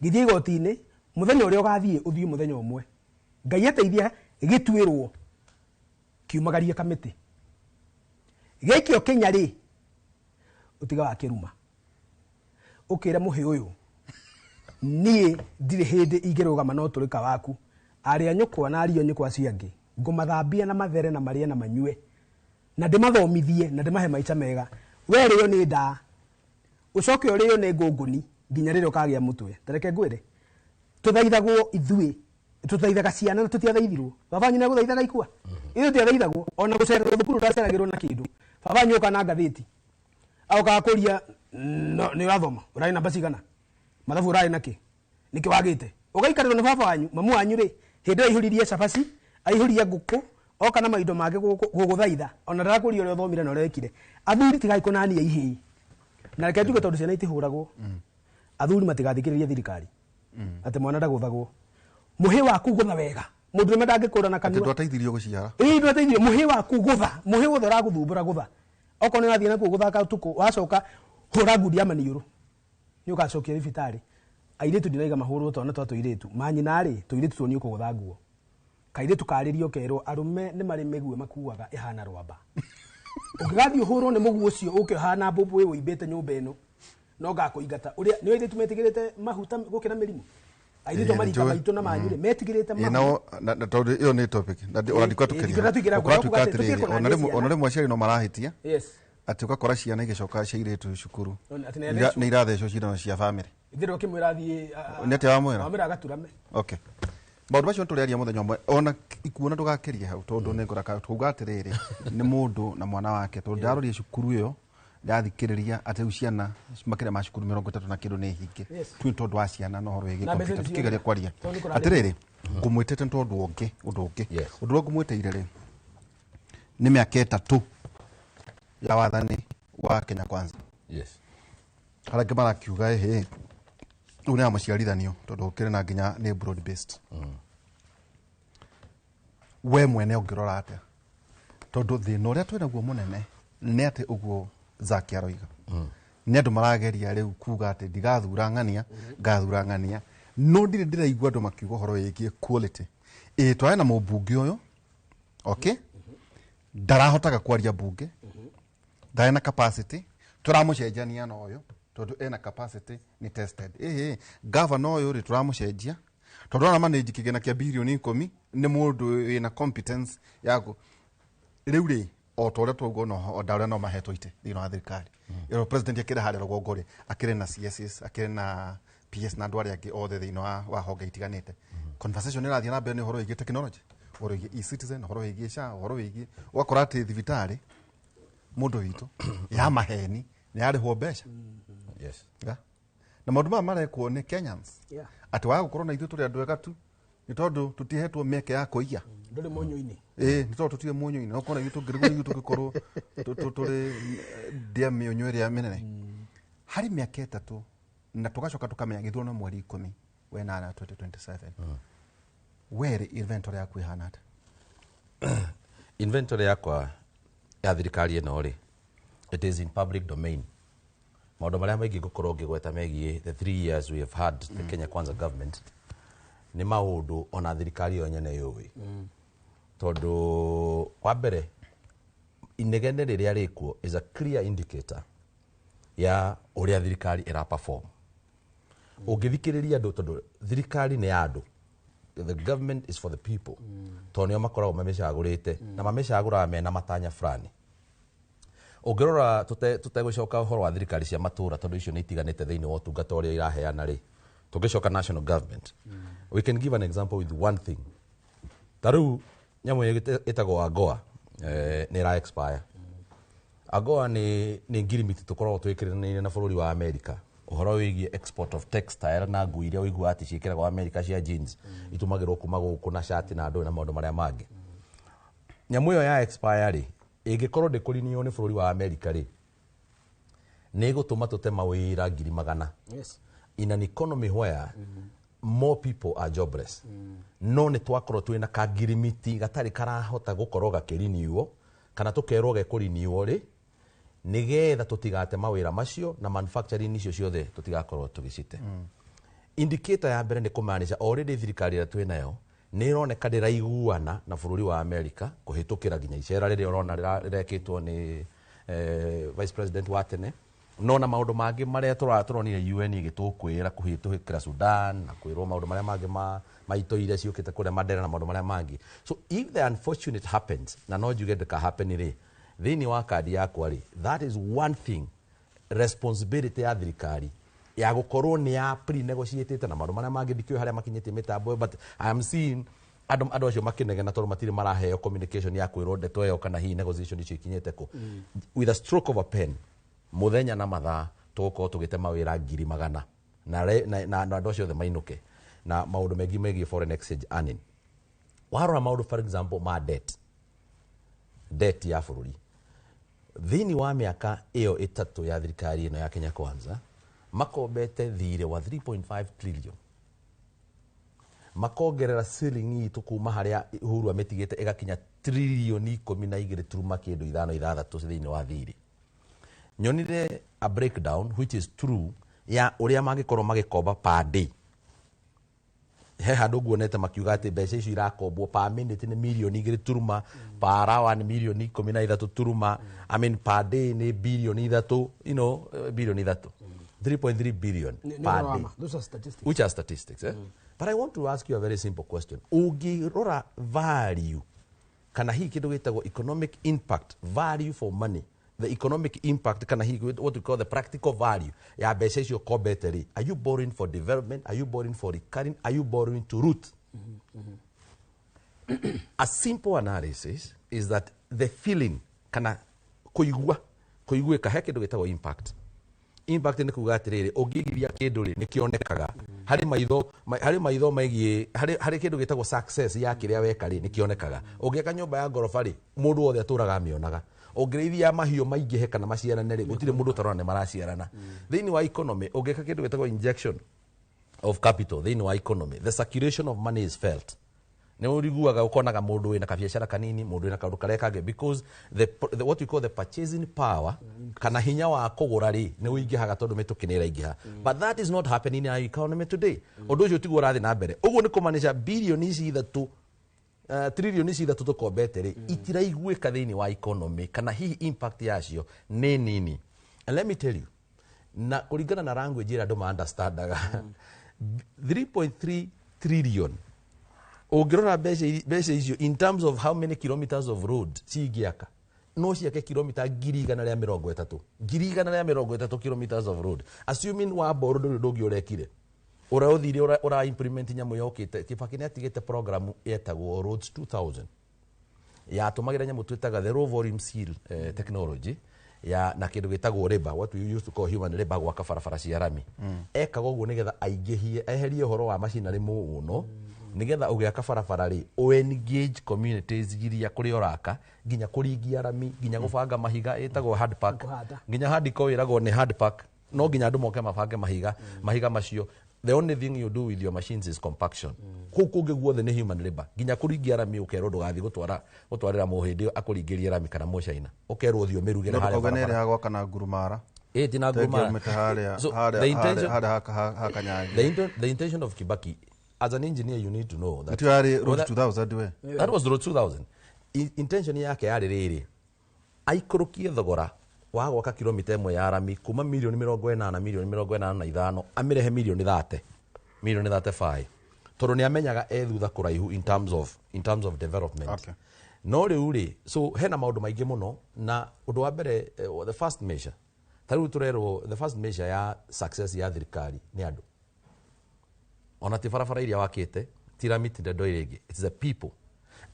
githie igoti-ini muthenya uria ugathie uthie muthenya umwe ngai ateithia gitwirwo kiumagaria kamiti gekio Kenya ri utiga wa kiruma ukira muhe uyu nie ndire hindi igirugama no turika waku aria nyukwa na ario nyukwa ciangi ngumathambia na mathere na marie na manyue na ndimathomithie na ndimahe maica mega we rio ni nda ucoke urio ni ngunguni nginya rire ukagia mutwe tereke ngwire tuthaithagwo ithui tuthaithaga ciana na tutiathaithirwo baba nyina guthaithaga ikua ithu tiathaithagwo ona gucererwo thukuru uraceragirwo na kindu baba nyoka na ngathiti au kakuria ni urathoma urai namba cigana mathabu urai naki niki wagite ugaikarwo ni baba wanyu mamu wanyu ri hindi aihuririe cabaci aihuririe nguku oka na maindo make guguthaitha ona ndarakuria uria uthomire na urekire athuri tigai kunania ihi na reke njuge tondu ciana itihuragwo athuri matigathikiririe thirikari ati mwana ndaguthagwo muhe waku gutha wega mundu ndangikura na kanua ndwateithirio guciara ndwateithirio muhe waku gutha muhe gutha uraguthumbura gutha oko ni athie nakuo guthaka utuku wacoka hura ngundi ya maniuru ni ugacokia thibitari airitu ndinaiga mahurwo twana twa tuiritu manyina ri tuiritu tuoni uko gutha nguo kairitu karirio kerwo arume ni mari megue makuaga ihana rwamba ukigathio hurwo ni muguo ucio ukihana mbubu we uimbete nyumba ino no gakuingata uria ni airitu metigirite mahuta gukira mirimu airitu marika maitu na manyure metigirite mahuta na tondu iyo ni topic na urandikwa tukiria ona rimwe aciari no marahitia ati ugakora ciana igicoka ciairitu cukuru ni irathecwo cindano cia family ithiro kimwira thie ni ati wamwira wamwira gaturame okay maundu macio turiaria muthenya umwe ona ikuona ndugakirie hau tondu ni ngoraka tuga atiriri ni mundu na mwana wake tondu ndaroria cukuru iyo ndathikiriria ati ciana makire ma cukuru 30 na kindu ni hingi twi tondu wa ciana no horo igi kompyuta tukigeria kwaria atiriri ngumwitete tondu ungi undu ngumwiteire ri ni miaka 3 ya wathani wa Kenya Kwanza harake marakiuga ehe une amaciarithanio tondu ukire na nginya ni broad based we mwene ungirora atia tondu thina uria twinaguo munene ni ati uguo Zaki aroiga ni andu marageria riu kuga ati ndigathura ng'ania ngathura ng'ania no ndire ndiraigua andu makiuga horo yigie quality twae na mubunge uyu okay ndarahotaga kwaria bunge ndae na capacity turamucenjania na uyu tondu ena capacity ni tested governor uyu ri turamucenjia tondu ona manage kigena kia bilioni 10 ni mundu ina competence yako riu ri o tore twogo no ndaure no mahetwo ite thino wa thirikari iro president akire hare rogongo ri akire na CSS akire na PS na ndwari yake othe thino wa honge itiganite conversation irathia na mbere ni horo igi technology horo igi e-citizen horo igi SHA horo igi wakora ati thibitari mundu witu ya maheni ni arihwo mbeca yes na maundu maya marekwo ni Kenyans ati wa gukorwo na ithu turi andu ega tu ni tondu tutihetwo mieke ya kuiya nduri monyo-ini ni tondu tutie monyo-ini okona gitu ngirigo gitu gikorwo turi dia mionyo ria minene hari miaka 3 na tugacoka tukamenya githurano mweri 10 wenana 2027 where inventory yaku ihana ata inventory yakwa ya thirikari ino ri it is in public domain maundu maria maingi gukorwo ngigweta megie the 3 years we have had the Kenya Kwanza government ni maundu ona thirikari yo nyene yui tondu kwa mbere inegene riria rikuo is a clear indicator ya uria thirikari ira perform ungithikiriria andu tondu thirikari ni andu the government is for the people tondu nio makoragwo mamecagurite na mamecagura mena matanya fulani ungirora tutegucoka uhoro wa thirikari cia matura tondu icio ni itiganite thiini wa utungata uria iraheana ri tugicoka national government we can give an example with one thing taru nyamu itagwo AGOA ni ra expire AGOA ni ngirimiti tukoragwo twikiranaine na bururi wa America uhoro wigie export of textile na ngui iria uigua ati ciikiragwo America cia jeans itumagirwo kuma guku na shati na ndo na maundu maria mangi nyamu iyo ya expire ri ingikorwo ndikurinio ni bururi wa America ri ni gutuma tute mawira 100,000 yes in an economy where more people are jobless no ni twakorwo twina kagirimiti gatari karahota gukorwo gakiriniwo kana tukerwo gekuriniwo ri nigetha tutigate mawira macio na manufacturing icio ciothe tutigakorwo tugicite indicator ya mbere ni kumanisha already thirikari ira twinayo ni ironeka ndiraiguana na bururi wa America kuhitukira ginya icera riria urona rirekitwo ni vice president wa tene no na maundu mangi maria turonire UN igitukwira kuhitukira Sudan na kwirwo maundu maria mangi maito iria ciukite kuria Mandera na maundu maria mangi so if the unfortunate happens na no juge ndika happen ri thini wa kadi yakwa ri that is one thing responsibility ya thirikari ya gukorwo ni ya pre-negotiated na maundu maria mangi ndikio haria makinyete mitambo but I am seeing ando acio makinegena tondu matiri maraheo communication ya kwirwo ndeto eo kana hi negotiation icio ikinyete ku with a stroke of a pen muthenya na mathaa tugukorwo tugite mawira 100,000 na ando acio the mainuke na maundu mengi megie foreign exchange earning warora maundu for example ma debt ya bururi thini wa miaka iyo 3 ya thirikari ino ya Kenya Kwanza makombete thire wa 3.5 trillion makongerera ceiling itu kuma haria Uhuru ametigite igakinya trilioni 12 turuma kindu 5.6 thini wa thiri nyonire a breakdown which is true ya uria mangikorwo magikomba per day he handu guonete makiuga ati mbeca icio irakombwo per minute ni milioni 2 turuma per hour ni milioni 13 turuma I mean per day ni bilioni 3 you know bilioni 3 3.3 billion per day those are statistics which are statistics but I want to ask you a very simple question ungirora value kana hii kidu gitagwo economic impact value for money the economic impact kana hii what we call the practical value ya mbeca icio kombeteri are you borrowing for development are you borrowing for recurring are you borrowing to root a simple analysis is that the feeling kana kuiguika he kindu gitagwo impact ni kuga atiriri ungigiria kindu ri nikionekaga hari maitho maigie hari kindu gitagwo success ya kiria weka ri nikionekaga ungiaka nyumba ya ngorofa ri mundu wothe aturaga mionaga ongereithia mahio maingihe kana maciarane ri gutire mundu utarona ni maraciarana thini wa economy ungeka kindu gitagwo injection of capital thini wa economy the circulation of money is felt ne uriguaga ukonaga mundu wina kabiashara kanini mundu wina kaundu karia kage because the what we call the purchasing power kana hinya wa kugura ri ne uingihaga tondu mitukinira ingiha but that is not happening in our economy today undu ucio tigo rathi na mbere uguo ni kumanisha bilioni ici ithatu trilioni ici ithatu tukombete ri itiraiguika thini wa economy kana hihi impact yacio ni nini and let me tell you na kuringana na language ira andu ma understandaga 3.3 trillion ungirora mbeca icio in terms of how many kilometers of road cingiaka no ciake kilomita 130 kilometers of road assuming wa boru ndungi urekire urathire ura implement nyamu yokite Kibaki atigite program yetagwo roads 2000 ya tumagira nyamu twitaga the low volume seal technology ya na kindu gitagwo riba what we used to call human riba gwaka barabara cia rami ekaga uguo nigetha aingihie eherie horo wa macinari muno nigetha ugiaka barabara ri engage communities iria kuri oraka nginya kuringia rami nginya gubanga mahiga etagwo hard pack nginya hard ko iragwo ni hard pack no nginya andu moke mabange mahiga macio. The only thing you do with your machines is compaction. Kungi guothe ni human labor. Nginya kuringia rami ukero ndugathi gutwarira muhindi akuringiria rami kana mucaina. Ukerwo uthio mirugire haria barabara. Ndio gwa kana ngurumara. Tina ngurumara. So the intention of Kibaki as an engineer you need to know that. That road 2000 we. That was road 2000. Intention yake yari riri. Aikurukie thogora wa gwaka kilomita imwe ya rami kuma milioni 40 milioni 45 amirehe milioni 35 tondu ni amenyaga thutha kuraihu in terms of development. Okay. No riu ri so hena maundu maingi muno na undu wa mbere the first measure tariu turerwo the first measure ya success ya thirikari ni andu ona ti barabara iria wakite tiramiti ndo iringi it's the people.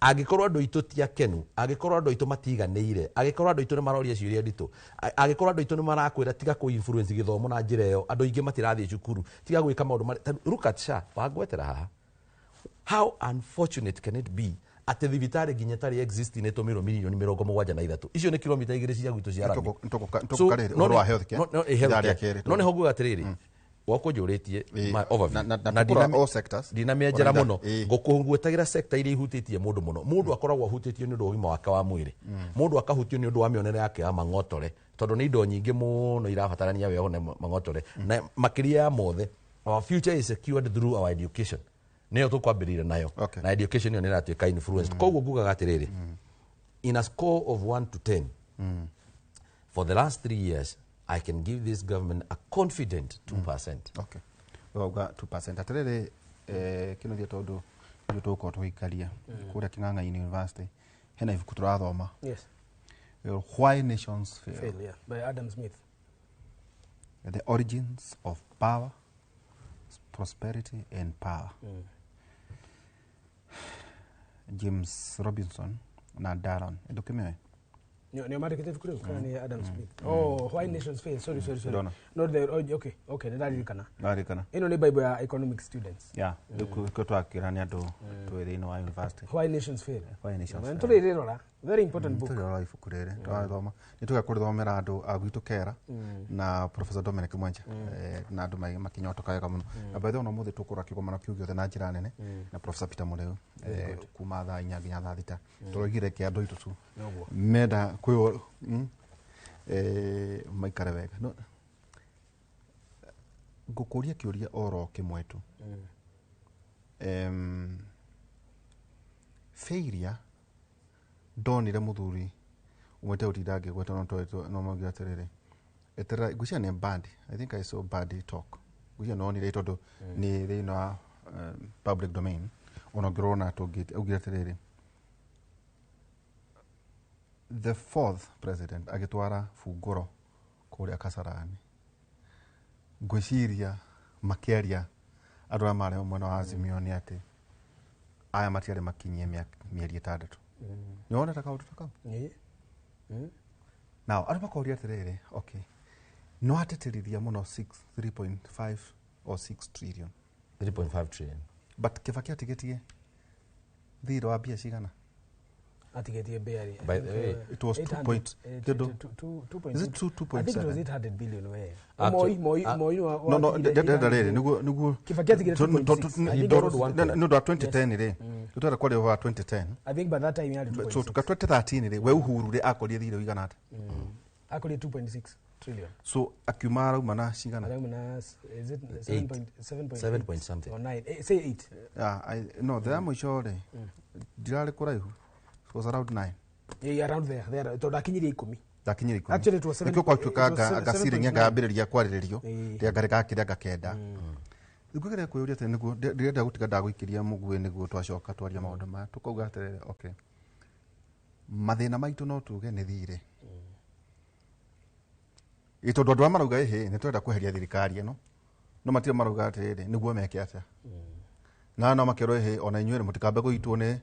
Agikorwo andu itu ti akenu agikorwo andu itu matiganĩire agikorwo andu itu ni maroria ciuria nditu agikorwo andu itu ni marakwira tiga ku influence githomo na njira iyo andu ingi matirathie cukuru tiga gwika maundu look at sha wangwetera haha how unfortunate can it be ati thibitari nginya tari exist ni tumiro milioni 73 icio ni kilomita 2 cia gwitu cia rami ntukukarire oro wa health care no ni hogu gatiriri wako njuritie my overview na all sectors dinamejera muno ngukungwetagira sector iria ihutitie mundu akoragwo ahutitio ni undu ugima wake wa mwiri mundu akahutio ni undu wa mionere yake ya mang'otore tondu ni indo nyingi muno irabatarania we one mang'otore na makiria ya mothe our future is secured through our education niyo tukwambirira nayo na education ni iratuika influenced koguo ngugaga atiriri in a score of 1 to 10 for the last 3 years I can give this government a confident 2%. Okay. Well, got 2%. Atirere kino dia tondu tuko twikaria kuria King'ang'a University hena ibuku turathoma. Yes. Why nations fail. Fail, yeah, by Adam Smith. The origins of power, prosperity and power. James Robinson na Darren Edukime. Ni marketed kule ni Adam Smith. Oh, why nations fail? Sorry. Not the okay, ndarikana. Ino ni Bible ya economic students. Yeah, ko twakirani andu twirine wa university. Why nations fail? Why nations fail? Turirora. Very important book. Turirora ibuku riri twathoma. Ni tugakurithomera andu agwitu kera na Professor Dominic Mwenja na andu makinyotoka wega muno. Na by the way no muthi tukura kigomano kiu giothe na njira nene na Professor Peter Mureu kuma thaa 4 nginya thaa 6 turogire ki andu itu tu meda kwi maikare wega no ngukuria kiuria oro kimwe tu failure donire muthuri umwete utindange gweta no maugira atiriri etera gucia ne bad I think I saw bad talk gucia no ni tondu ni they know public domain ona grona to get ugira atiriri the fourth president agitwara funguro kuria Kasarani gwiciria makiaria andu a mare mwena wa Azimio ni ati aya matiare makinyie mieri 6 ni wona takaundu takau now andu makoria atiriri okay no ateterithia muno 3.5 or 6 trillion 3.5 trillion but Kibaki atigetie thiro wa bia cigana atigetie beari. By the way, it was 2 point. Is it 2.7? I think it was 800 billion. Where? No. Nugu. Kibaki atigetie 2.6. No, 2010 ile. Tutara kwa leo 2010. I think by that time he had 2.6. So tuka 2013 ile we Uhuru ile akolie thiro igana ati. Akolie 2.6 trillion. So akumara umana cigana. Akumara is it 7 point something or 9? Say 8. No, there mwisho dirare kuraihu. It was around 9. Yeah, around there. Todakinyirie 10. ndakinyira ikumi Actually, it was nikio kwa tuka 7.9. agaciriria ngambiriria kwaririo ria ngarika kiria ngakenda ngugire kuyuria tene niguo ndirenda gutiga ndaguikiria mugwe niguo twacoka twaria maundu ma tukauga atiriri okay mathina maitu no tuge ni thire itondu andu marauga ehe ni twenda kweheria thirikari ino no matire marauga atiriri niguo meke atia na makero ehe ona inyuire mutikambe guitwo ni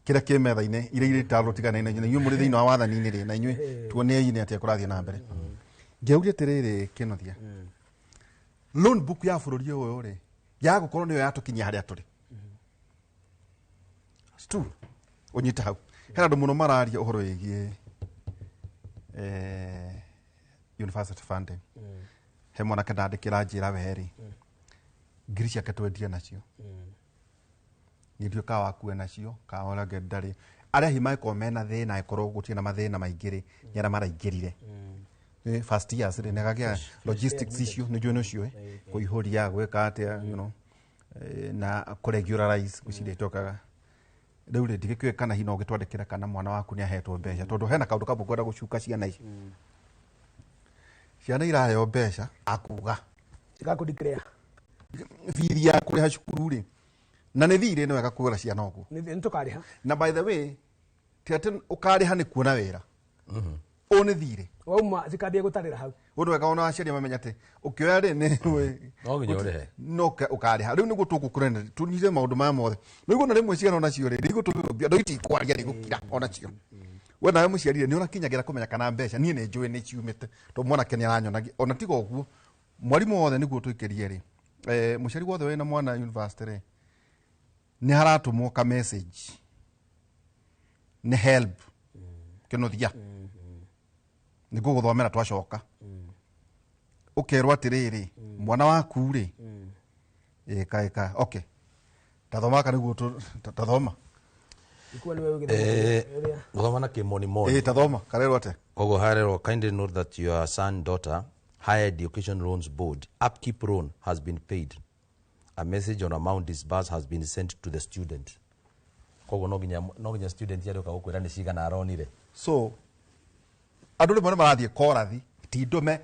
kira kä metha-inä iria irä tarwo tigana-inä inyuä må rä thä-inä wa wathani-inä rä na inyuä tuonei-inä atä kå rathiä na mbere ngeuria atä rä rä kä nothia loan book ya bå rå ri å yå rä ya gå korwo nä yo yatå kinyia harä a tå rä å nyite hau hena andå må no mararia å horo ä giä university funding he mwanake ndandä kä ra njä ra werä ngiri ciake twendire nacio nĩndio ka wakue nacio ka orage ndarĩ arĩa hi maĩkorwo mena thĩna aikorwo gũtirĩ na mathĩna maingĩ-rĩ nĩ arĩa maraingĩrire first years rĩ nĩgagĩa logistics issue nĩnjũĩ nĩcio kũihũria gwĩka atĩa you know na kũregularize gũcirĩ tokaga rĩu rĩ ndigĩkĩũĩ kana hi no ũgĩtwandĩkĩre kana mwana waku nĩ ahetwo mbeca tondũ hena kaũndũ kamwe ngwenda gũcuka ciana ici ciana iraheo mbeca akuga Igakũdeclare bithi ya kũrĩha cukuru rĩ na nĩ thirĩ nĩ wega kũgũra ciana ũguo nĩ tũkarĩha na by the way ti atĩ ũkarĩha nĩ kuona wĩra ũũ nĩ thirĩ wauma zikambia gũtarĩra hau ũndũ wega ona aciari mamenya atĩ ũkĩoya rĩ no nginya ũrĩhe no ũkarĩha rĩu nĩguo tũgũkũrene tũnyite maũndũ maya mothe nĩguo na rĩmwe ciana onacio rĩ nĩguo tũgũkũmbia andũ itikwaria nĩ gũkira onacio we nawe mũciari nĩ ũrakinyagĩra kũmenya kana mbeca niĩ nĩ njũĩ nĩ ciumĩte tondũ mwanake nĩ aranyonagia ona tiga ũguo mwarimũ wothe nĩguo tũikĩrie rĩ mũciari wothe wĩna mwana university rĩ nĩ haratũmwo ka message nĩ help kĩnothia nĩguo gũthomera twacoka ũkerwo atĩrĩrĩ mwana waku rĩ ĩka okay tathoma ka nĩguo tathoma gũthoma na kĩmonimoni tathoma karerwo atĩ koguo harerwo kindly note that your son daughter Higher Education Loans Board upkeep loan has been paid. A message on amount disbursed has been sent to the student. Koguo no ginya student yari ka gukwira ni cigana aronire. So andu rimwe marathie korathi ti ndume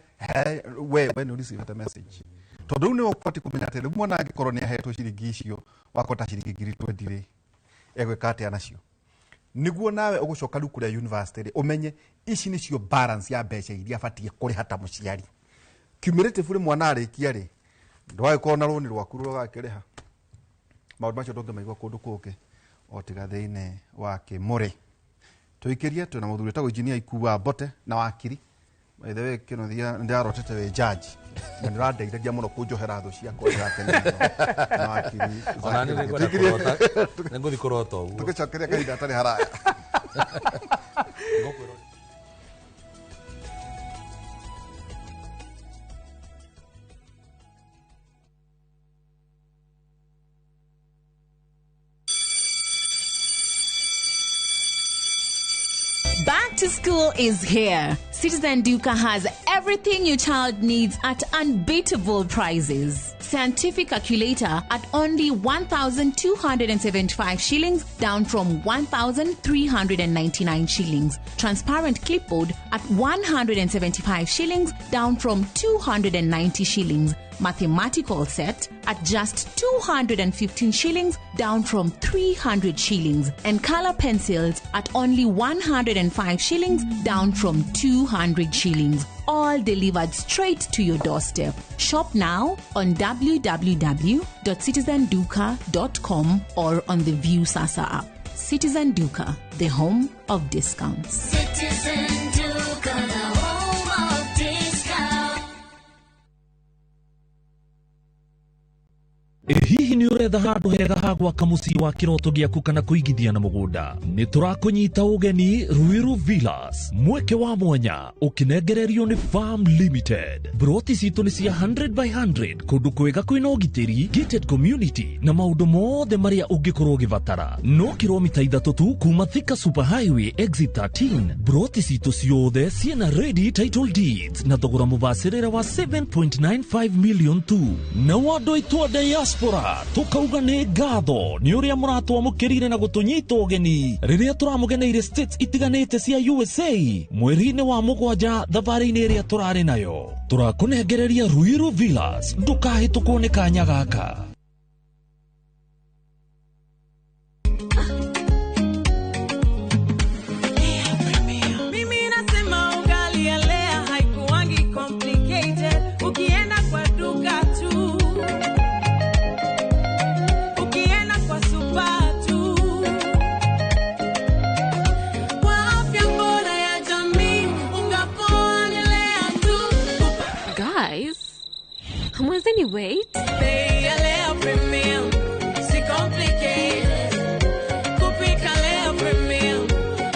we nä receive message tondu nä ũkwati kũmenya atĩ rĩu mwana angĩkorwo nĩ ahetwo ciringi icio wakota ciringi ngiri 20 rĩ egwĩka atĩa nacio nĩguo nawe ũgũcoka rĩu kũrĩa university rĩ ũmenye ici nĩcio balance ya mbeca iria abatiĩ kũrĩha ta mũciari cumulative rĩ mwana arĩkia rĩ ndwagĩkorwo na rũni rwaku rũgakĩrĩha maũndũ macio ndũngĩmaigua kũndũ kũngĩ o tiga thĩinĩ wa Kĩmũrĩ tũikĩrie twĩna mũthuri wĩtagwo engineer Ikuwa Mbote na wakiri by the way kĩnothia nĩndarotete wĩ judge na nĩũrandeithagia mũno kũnjohera thũ ciakwa ndĩrakena na wakiri ona nĩngũthiĩ kũrota ũguo tũgĩcokeria kahinda atarĩ haraya Back to school is here. Citizen Duka has everything your child needs at unbeatable prices. Scientific calculator at only 1,275 shillings, down from 1,399 shillings. Transparent clipboard at 175 shillings, down from 290 shillings. Mathematical set at just 215 shillings, down from 300 shillings. And color pencils at only 105 shillings, down from 200 shillings. All delivered straight to your doorstep. Shop now on www.citizenduka.com or on the View Sasa app. Citizen Duka, the home of discounts. Citizen Duka, the home of discounts. Hihi nĩ ũretha handũ hega ha gwaka mũciĩ wa kĩroto gĩaku kana kũigithia na mũgũnda? Nĩ tũrakũnyita ũgeni Ruiru Villas, mweke wa mwanya ũkĩnengererio nĩ Farm Limited. Broti citũ nĩ cia 100 by 100 kũndũ kwega kwĩna ũgitĩri, gated community na maũndũ mothe marĩa ũngĩkorwo ũgĩbatara. No kilomita 3 tu kuma Thika Super Highway exit 13. Broti citũ ciothe ciena ready title deeds na thogora mũbacĩrĩre wa 7.95 million tu. Na wandũ itwa diaspora tũrora tũkauga nĩ ngatho nĩ ũrĩa mũratwamũkĩrire na gũtũnyita ũgeni rĩrĩa tũramũgeneire states itiganĩte cia USA mweri-inĩ wa 7 thabarĩ-inĩ ĩrĩa tũrarĩ nayo. Tũrakũnengereria Ruiru Villas, ndũkahĩtũkwo nĩ kanya gaka. Mwenzeni wait. Lea premium, si complicated. Kupika lea premium,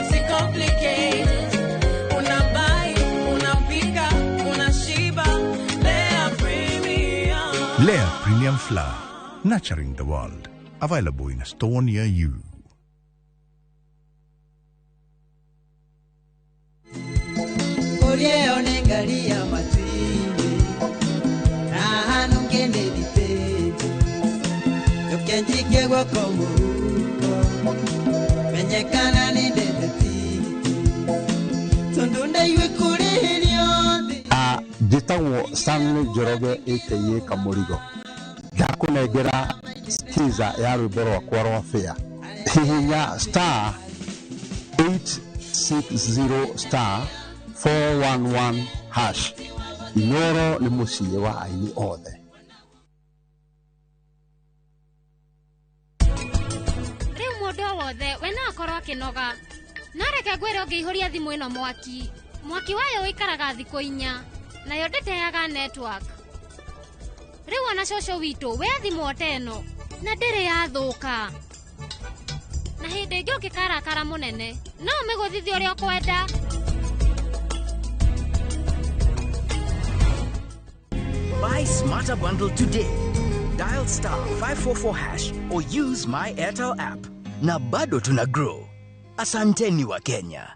si complicated. Unabai, unapika, unashiba. Lea premium. Lea Premium Flour, nurturing the world. Available in a store near you. Jitangwo Stanley Joroge aka Kamurigo ndakunengera skiza ya rwimbo rwakwa rwa fair hihinya star 860 star 411 hash. Inoro nĩ mũciĩ wa aini othe. Rĩu mũndũ wothe we no akorwo akĩnoga no reke ngwĩre ũngĩihũria thimũ ĩno mwaki wayo wĩikaraga thikũ 4 nayo ndĩteaga network. Rĩu ona cũcũ witũ we thimũ ĩno na ndĩrĩ yathũka na hĩndĩ ĩngĩ ũngĩkarakara mũnene no ũmĩgũthithie ũrĩa ũkwenda. Buy Smarter Bundle today. Dial star 544 hash or use my Airtel app. Na bado tuna grow. Asanteni wa Kenya.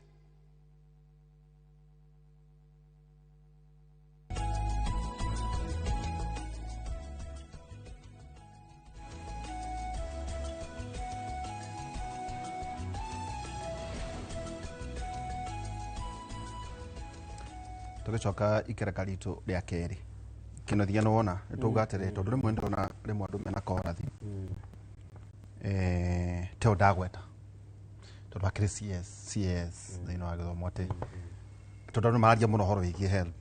Tugicoka ikereka ritũ rĩa kerĩ kĩnothia nĩ wona nĩ tũuga atĩrĩ tondũ rĩmwe ndona rĩmwe andũ mena korathi teo ndagweta tondũ akĩrĩ CS thĩinĩ wa gĩthomo atĩ tondũ andũ mararia mũno ũhoro wĩgiĩ health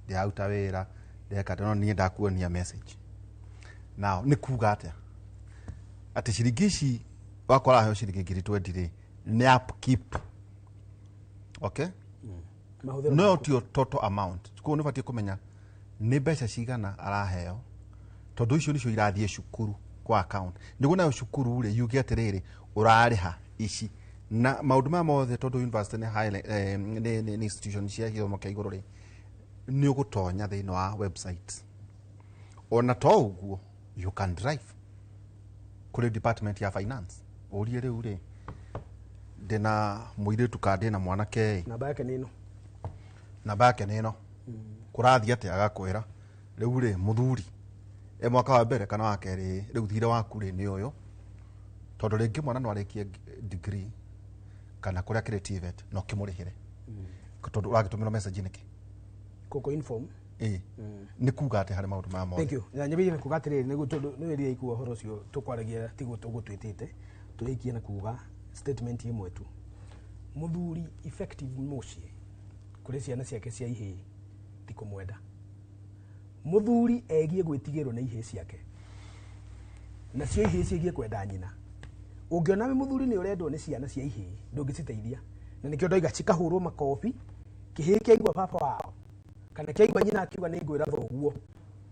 ndĩraruta wĩra ndeka no niĩ ndakuonia message now nĩ kuuga atĩ ciringi ici wakora heo ciringi ngiri 20 rĩ nĩ upkeep okay no tio total amount kwa nĩ batie kũmenya nĩ mbeca cigana araheo tondũ icio nĩcio irathiĩ cukuru kwa account nĩguo nayo cukuru rĩ yuge atĩrĩrĩ ũrarĩha ici na maũndũ ma mothe tondũ university nĩ institution cia gĩthomo kĩa igũrũ rĩ nĩ ũgũtonya thĩinĩ wa website ona to ũguo you can drive kũrĩ department ya finance ũrie rĩu rĩ ndĩna mũirĩtu ka ndĩna mwanake namba yake nĩ ĩno kũrathiĩ atĩ agakwĩra rĩu rĩ mũthuri mwaka wa mbere kana wa kerĩ rĩu thirĩ waku rĩ nĩ ũyũ tondũ rĩngĩ mwana no arĩkie degree kana kũrĩa kĩrĩ TVET no kĩmũrĩhĩre tondũ ũragĩtũmĩrwo message nĩkĩ koko inform nĩ kuuga atĩ harĩ maũndũ ma mothe. Thank you. Na nyambĩrĩrie kuuga atĩrĩrĩ nĩguo tondũ nĩ wĩria ikuo ũhoro ũcio tũkwaragia tiguo tũgũtwĩtĩte tũrĩkie na kuuga statement ĩmwe tu mũthuri effective mũciĩ kũrĩ ciana ciake cia ihĩĩ ti kũmwenda mũthuri egie gwĩtigĩrwo na ihĩĩ ciake nacio ihĩĩ ciĩgie kwenda nyina ũngĩona we mũthuri nĩ ũrendwo nĩ ciana cia ihĩĩ ndũngĩciteithia na nĩkĩo ndoiga cikahũrwo makobi kĩhĩĩ kĩaigua papa wao kana kĩaigua nyina akiuga nĩ ngwĩra thoguo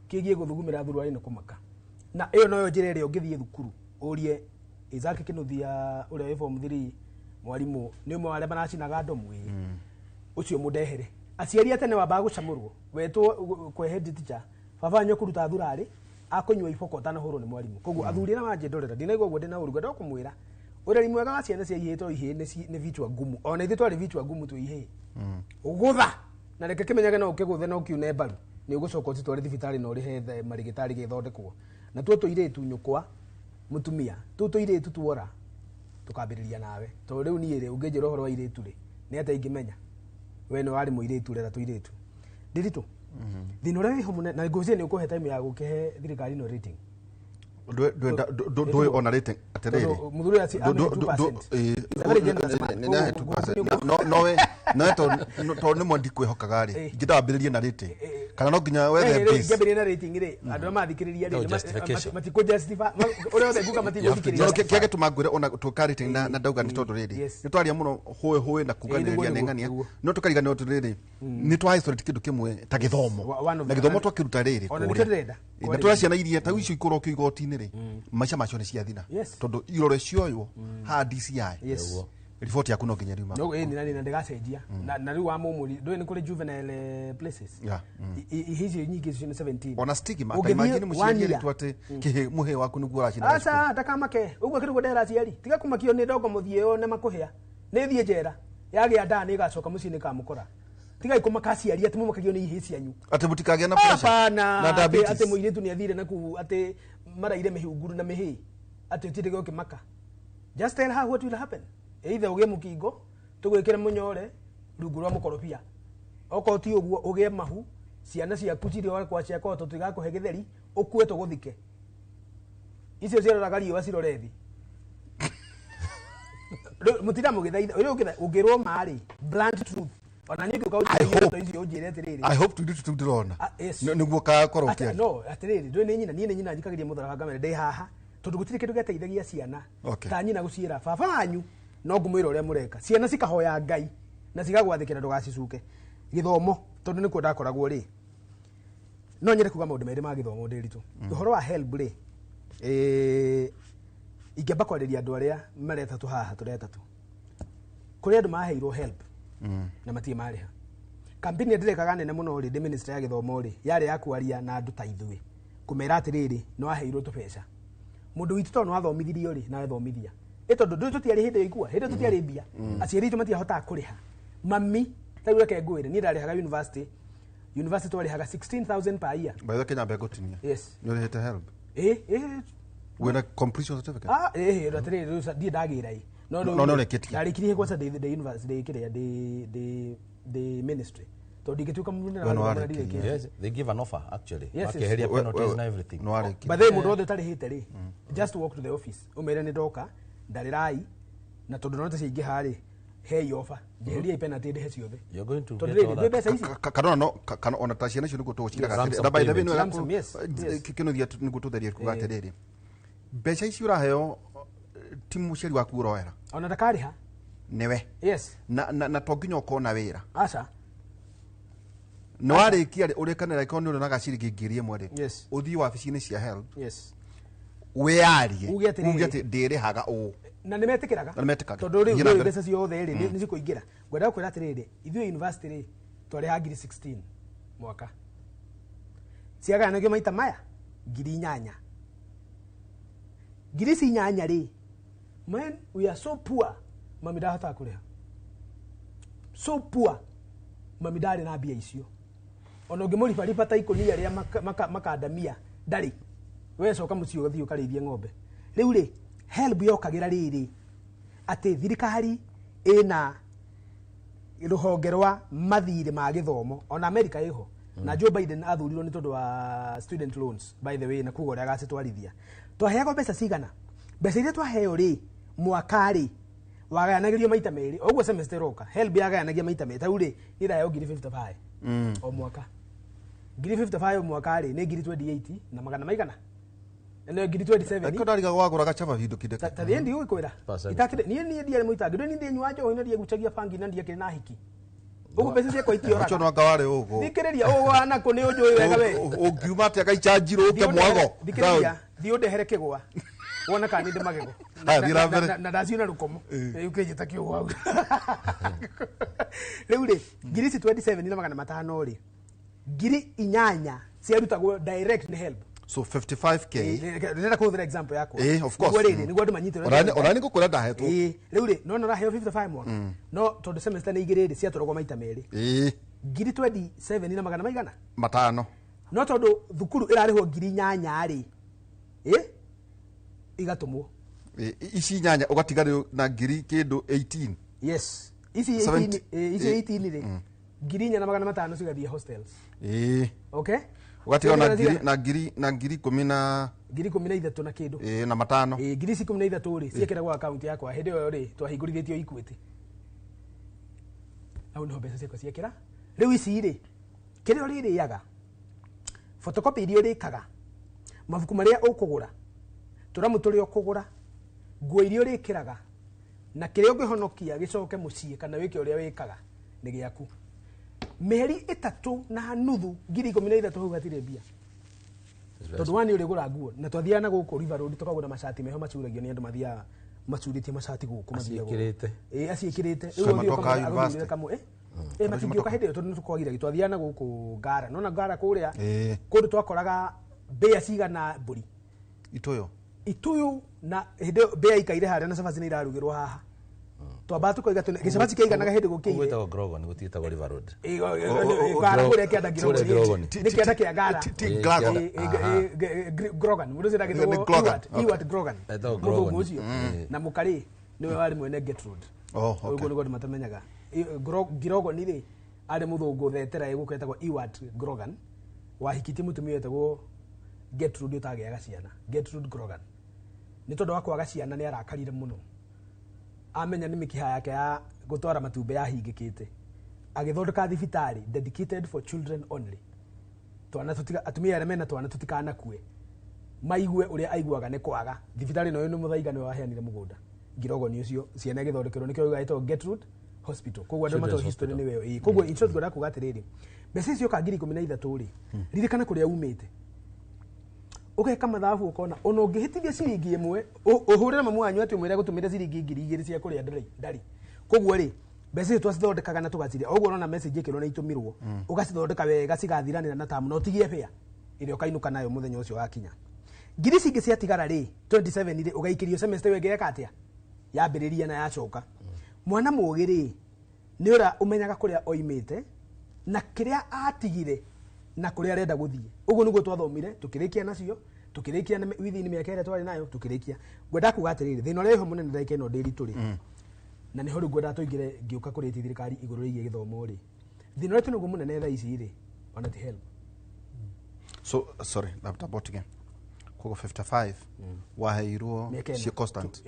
kĩgie gũthugumĩra thurwarĩ nĩ kũmaka na ĩyo noyo njĩra ĩrĩa ũngĩthiĩ thukuru ũrie Isaac Kĩnuthia ũrĩa wĩ form 3 mwarimũ nĩ ũmwe wa arĩa maracinaga ndomu ucio mudehere aciari atene wambaga gucamurwo wetwo kwe head teacher baba nyo kuruta thurari akunywa iboko tana horo ni mwarimu koguo athuri na wanje ndorera ndinaigwa gwo ndina urugwa ndokumwira ureri mwega wa ciana cia ihĩto ihĩ ni vichwa ngumu ona ithe twari vichwa ngumu tu ihĩ ugutha na reke kimenyage no ukiguthe no kiune mbaru ni ugucoka utitware thibitari no rihe marigitari githondekwo na tuo tuiretu nyukwa mutumia tuiretu tuora tukambiriria nawe to riu ni ire ungenjira horo wa iretu ri ni ata ingimenya we no wari muiretu rera tuiretu ndiritu thino ri homune na nguzie ni ukuhe time ya gukihe thirikari no rating do on rating atiriri muthuri ati 2% no ni mondi kwihokaga ri ngidambiririe na rating kana no nginya wethe base ngambiririe na rating ri andu mathikiriria ri matiko justify uri othe kuga matiko thikiriria kiage tumangwire ona tuka rating na ndauga ni tondu riri ni twaria muno hoye na kuganiria nengania no tukariganio turiri ni twa isolate kindu kimwe ta githomo na githomo twakiruta riri na twaciana iria ta icio ikoro kigoti-ini ri maica macio ni ciathina tondu irore cioyo ha DCI report yaku no nginya riuma no ni ndigacenjia na riu wa mumuri ndoi ni kuri juvenile places hizi nyingi cio 17 ona stigma kaimagine muciari tu ati kihe muhe waku niguo aracina asa takamake uguo kirugo ndera ciari tiga kumakio ni ndogo muthie ne makuhia ni thie njera yagi anda ni gacoka muci ni kamukora tiga ikumaka ciari ati mumakagio ni ihi cianyu ati mutikage na pressure na diabetes ati muiretu ni athire na ku ati maraire mihunguru na mihi ati utirige ukimaka just tell her what will happen either ugie mukingo tugwikira munyore rungu rwa mukorofia oko ti uguo ugie mahu ciana ciaku ciri ora kwa cia koto tigakuhe githeri ukue tuguthike icio ciroraga riwa cirorethi mutira mugithaitha uyu ugirwo mari blunt truth ona nyingi ukauti icio ujire atiriri I hope to ndirona niguo ka korokia no atiriri ndwe ni nyina njikagiria muthara ngamere ndi haha tondu gutire kindu geteithagia ciana ta nyina guciira baba wanyu no ngumwira uria mureka ciana cikahoya Ngai na cigagwathikira ndugacicuke githomo tondu ni kwenda koragwo ri no nyere kuga maundu meri ma githomo ndiritu uhoro wa help ri ingeba kwariria andu aria mareta tu haha tureta tu kuri andu maheirwo help na matie mariha kampeni ndirekaga nene muno ri ndi minister ya githomo ri yari yakwaria na andu ta ithui kumera atiriri no aheirwo tu pesa mundu witu to no athomithirio ri na athomithia itondo ndu tutiari hindi ikua hindi tutiari mbia aciari tu matia hota kuriha mami tayu reke ngwire ni ndarihaga university twarihaga 16,000 per year by the Kenya begotinia yes you hit help with a completion certificate ratiri ndi ndagira i no leketia ndarikirie kwa sa the university kiria the ministry to digituka mundu na yes they give an offer actually makeheria penalties and everything but they mundu othe tarihite ri just walk to the office umere ni ndoka ndarirai na tondu no tacingi hari hey offer jeheria penalty de ciothe you're going to get all that kana ona ta ciana cio niguo tuguciraga da by the way no kino thia niguo tutheria kuga atiriri mbeca ici uraheo timu ciari waku uroera ona ndakariha niwe yes na to nginya ukona wira aca no arikia urikanira ikoni uri na gaciringi ngiri imwe ri yes uthii wabici-ini cia help yes wearie uge ati ndirihaga u na nimetikiraga tondu ri mbeca ciothe ri ni cikuingira ngwenda kwira atiriri ithuĩ university ri twariha ngiri 16 mwaka ciaganagio maita maya ngiri 8 ngiri 8 ri man we are so poor mami ndahota kuriha so poor mami ndari na mbia icio ona ungimuripa ta ikonia ria makandamia ndari we coka muciĩ ugathii ukarĩithie ng'ombe rĩu rĩ help yokagira rĩrĩ atĩ thirikari ĩna rũhonge rwa mathirĩ ma gĩthomo ona America ĩho na Joe Biden athurirwo nĩ tondũ wa student loans by the way na kuga ũrĩa agacitwarithia twaheagwo mbeca cigana mbeca iria twaheo rĩ mwaka rĩ wagayanagĩrio maita merĩ ũguo semester roka help yagayanagia maita merĩ ta rĩ nĩ ndaheo ngiri 55 o mwaka ngiri 55 o mwaka rĩ nĩ ngiri 28 na magana maigana ene ngiri 27 eko ndariga gwagura gachava vindu kideka ta ndi ukwira itakire ni ndiye muitangi ndo ni ndi nywa njo ino ndiye guchagia pangi na ndiye kire na hiki ugu pesa cia kwa itio acho no ngaware ugu thikiriria ugu ana ko ni unjui wega we ungiuma ate gaichanjiro uke mwago thikiriria thio ndehere kigwa wona ka ni ndi magego na ndaciona rukomo ukejeta kiu wau riu ri ngiri 27 ni magana matano ri ngiri 8 ciarutagwo direct ni help so 55k nenda kuthira example yako of course ni gwadu manyite orani gukura ndahetwo riu ri no raheo 55 mwaka no tondu semester ni igiriri cia torogwa maita meri ngiri 27 na magana maigana matano no tondu thukuru irarihwo 8,000 ri igatumwo ici 8 ugatiga na ngiri kindu 18. Yes, ici 18 ri 4,500 cigathie hostels. Okay, ugatiga na ngiri 10 ngiri 13 na kindu na matano ngiri 13 ri ciekera account yakwa hindi yo ri twahingurithitio Equity. Au no mbeca ciakwa ciekera riu ici ri kirio ririaga photocopy irio rikaga mabuku maria ukugura turamu turi ukugura nguo irio rikiraga na kirio ngihonokia gicoke mucii kana wiki uria wikaga ni giaku meri 3 na nuthu ngiri 13 hau gatire mbia tondu wani uri gura nguo na twathiana guku River Road tukagura mashati meho macuragio ni andu mathia macuritie mashati guku mathia acikirite acikirite riu thio kamwe matingioka hindi tondu tukwagire twathiana guku Ngara nona Ngara kuria kundu twakoraga mbea cigana mburi ituyu na hindi mbea ikaire haria na cabaci ni irarugirwo haha twamba tukoiga gicabaci kiiganaga hindi gukiire gwitagwo Grogon gutiitagwo River Road Ngara kuria kianda Grogon ni kianda kia Ngara Grogon mundu cira githwo Iwat Grogon muthungu ucio na mukari niwe wari mwene Gertrude uguo nigo matamenyaga Grogon ri ari muthungu thetera iguketagwo Iwat Grogon wahikitie mutumia wetagwo Gertrude utagiaga ciana Gertrude Grogon ni tondu wa kwaga ciana ni arakarire muno amenya ni mikiha yake ya gutwara matumbe yahingikite agithondeka thibitari dedicated for children only twana tutika atumia arĩa mena twana tutikana kue maigue uria aiguaga ni kwaga thibitari no ni muthaiga ni waheanire mugunda Grogon ucio ciana githondekerwo nikio gaitwo Gertrude Hospital kogwa ndo mato history ni wewe kogwa inshort goda kuga atiriri mbeca icio ka ngiri 13 ri ririkana kuria umite ugeka mathabu ukona ona ungihitithia ciringi imwe uhurira mamu wanyu ati umwire gutumira ciringi 2,000 cia kuria ndari kogwa ri mbeca icio twacithondekaga na tugaciria uguo urona message ikirwo na itumirwo ugacithondeka wega cigathiranira na tamu no tigie fea iria ukainuka nayo muthenya ucio wakinya ngiri cingi cia tigara ri 27 ri ugaikirio semester wegeka atia yambiriria na yacoka mwana mugiri ni ura umenyaga kuria oimite na kiria atigire na kuria arenda guthie uguo niguo twathomire tukirikia nacio tukirikia na within miaka ire twari nayo tukirikia gwenda kuga atiriri thina uri ho munene ndaike no ndiri turi na ni horu gwenda tuigire ngiuka kuri thirikari iguru rigie githomo ri thina uri tunugo munene tha ici ri ona ti help so sorry about again kugo 55 waheirwo cia constant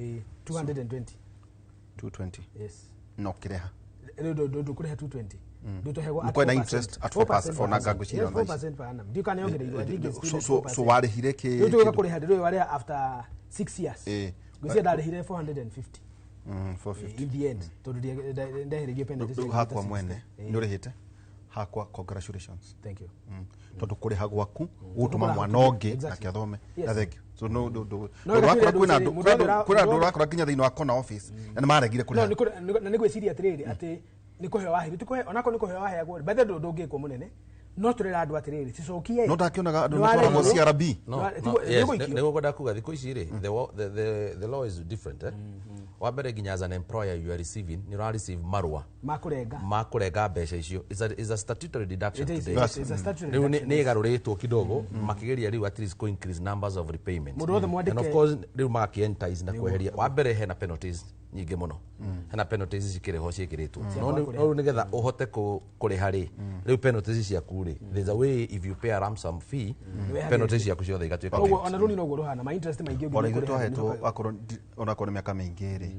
220 yes no kireha ndo kureha 220 ndo tohego at 4% interest at 4% for nagango chira 4% per annum ndio kana yongereirwo so warihire ki ndio kureha ndio wale after 6 years gusia darihire 450 450 in the end to ndahirigio penalty hakwa mwene ndio rehite hakwa congratulations thank you tondu kuriha gwaku gutuma mwana ongi na kiathome na thank you so no wakora kwina ndu rakora kinya thiini wa kona office na maregire kuriha na nigwiciria atiriri ati nikuheo wahiru tikuhe onako nikuheo waheagwo bethe ndungikwo munene no turira andu atiriri cicokie no ndakionaga andu makoragwo CRB niguo gwenda kuga thiku ici ri the law is different wa mbere nginya as an employer you are receiving ni ra receive marua makurenga mbeca icio is a statutory deduction today ni garuritwo kidogo makigeria riu at least co increase numbers of repayment and of course riu makientize na kweheria wa mbere hena penalties nyingi muno hena penalties cikiriho cikiritwo no nigetha uhote kuriha ri riu penalties ciaku ri there's a way if you pay a ransom fee penalties ciaku ciothe igatuika ona runi no guruhana my interest maingi ona itwahetwo akoro ona kone miaka mingi ri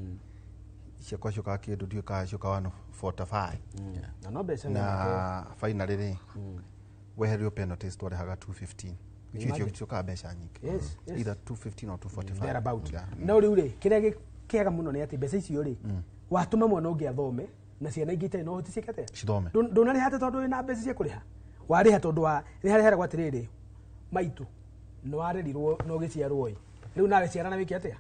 ciakwa cioka kindu ndiuka cioka 145 na finally ri weherio penalties twarehaga 215 icio cioka mbeca nyingi either 215 or 245 there about no riu ri kiria kiaga muno ni ati mbeca icio ri watuma mwana ungi athome na ciana ingi itari no hoti cikate cithome ndunari hate tondu wina mbeca cia kuriha wariha tondu wa ni hari heragwa atiriri maitu no warerirwo no giciarwo riu nawe ciarana wiki atia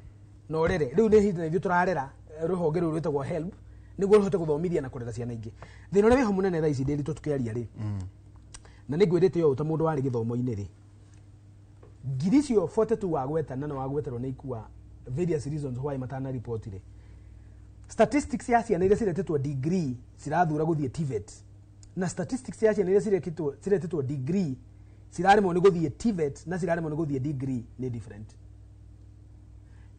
no rere riu ni hindi ithu turarera ruhonge ruru rwitagwo help niguo ruhote guthomithia na kurera ciana ingi thina uria wiho munene tha ici ndiri tukiaria ri na nigwirite yo ta mundu wari githomo-ini ri ngiri cio 42 wagwetana na wagweterwo ni ikua various reasons why matana report ri statistics ya ciana iria ciretetwo degree cirathura guthie TVET na statistics ya ciana iria ciretetwo degree ciraremwo nĩ gũthiĩ TVET na ciraremwo nĩ gũthiĩ degree nĩ different.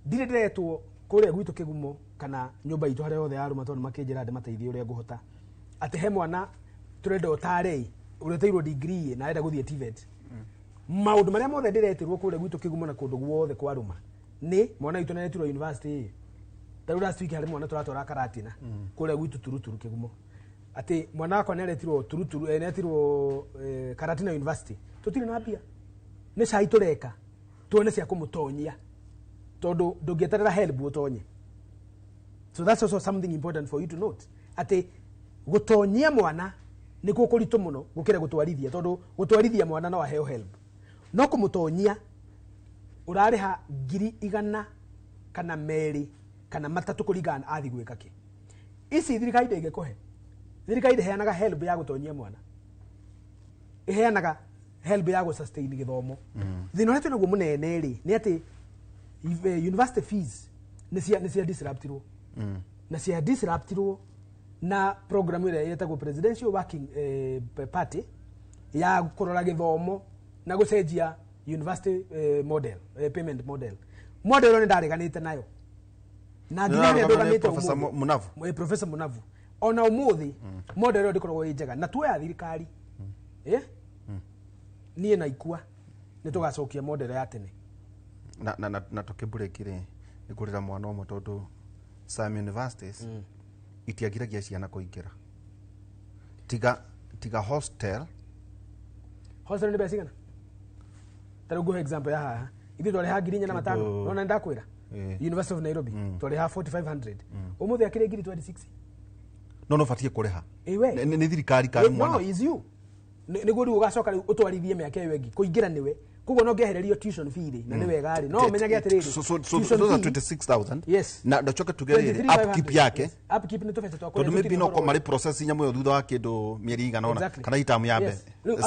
Ndirĩ ndĩretwo kũrĩa gwitũ Kĩgumo kana nyũmba itũ harĩa othe arũma tondũ makĩnjĩra ndĩmateithie ũrĩa ngũhota atĩ he mwana tũrenda ũtare ũrĩa ũteirwo degree na enda gũthiĩ TVET. Maũndũ marĩa mothe ndĩretirwo kũrĩa gwitũ Kĩgumo na kũndũ guothe kwa arũma nĩ mwana witũ nĩetirwo university. Tarũ last week harĩ mwana tũratwara Karatina kũrĩa gwitũ Turuturu Kĩgumo atĩ mwana wakwa nĩaretirwo Turuturu nĩaretirwo Karatina University. Tũtirĩ na mbia nĩ cai tũreka tuone cia kũmũtonyia tondũ ndũngĩeterera help ũtonye. So that's also something important for you to note atĩ gũtonyia mwana nĩ kũkũritũ mũno gũkĩra gũtwarithia tondũ gũtwarithia mwana no aheo help no kũmũtonyia ũrarĩha 100 kana 2 kana 3 kũringana athi gwĩka kĩ. Ici thirikari ndĩngĩkũhe. Thirikari ndĩheanaga help ya gũtonyia mwana, ĩheanaga help ya gũsustain gĩthomo. Thĩna ũrĩa twĩnaguo mũnene rĩ nĩ atĩ university fees nĩ cia disruptirwo na cia disruptirwo na program ĩrĩa ĩtagwo presidential working party ya kũrora gĩthomo na gũcenjia university model payment model nĩ ndareganĩte nayo na nginya nĩ ndoganĩte Professor Munavu ona ũmũthĩ model ĩyo ndĩkoragwo ĩ njega na tuoya thirikari niĩ na ikua nĩ tũgacokia model ya tene na tũkĩmburĩkire ĩkũrĩra mwana ũmwe tondũ some universities itiagiragia ciana kũingĩra tiga hostel nĩ mbeca cigana. Tarũ nguhe example ya haha ithuĩ twarĩha 4,500 nona ndakwĩra University of Nairobi twarĩha 4,500 ũmũthĩ akĩrĩ 26 no batie kũrĩha nĩ thirikari kana mwana. No is you nĩguo rĩu ũgacoka rĩu ũtwarithie mĩaka ĩyo ĩngĩ kũingĩra nĩwe koguo no ngĩehererio tuition fee rĩ na nĩ wega rĩ no menyage atĩrĩrĩ so 26,000 na ndacoka tugerere upkeep yake upkeep nĩ tũbeca twakũrĩa tondũ maybe no komari process nyamũ yo thutha wa kĩndũ mĩeri igana ona kana itamu ya mbere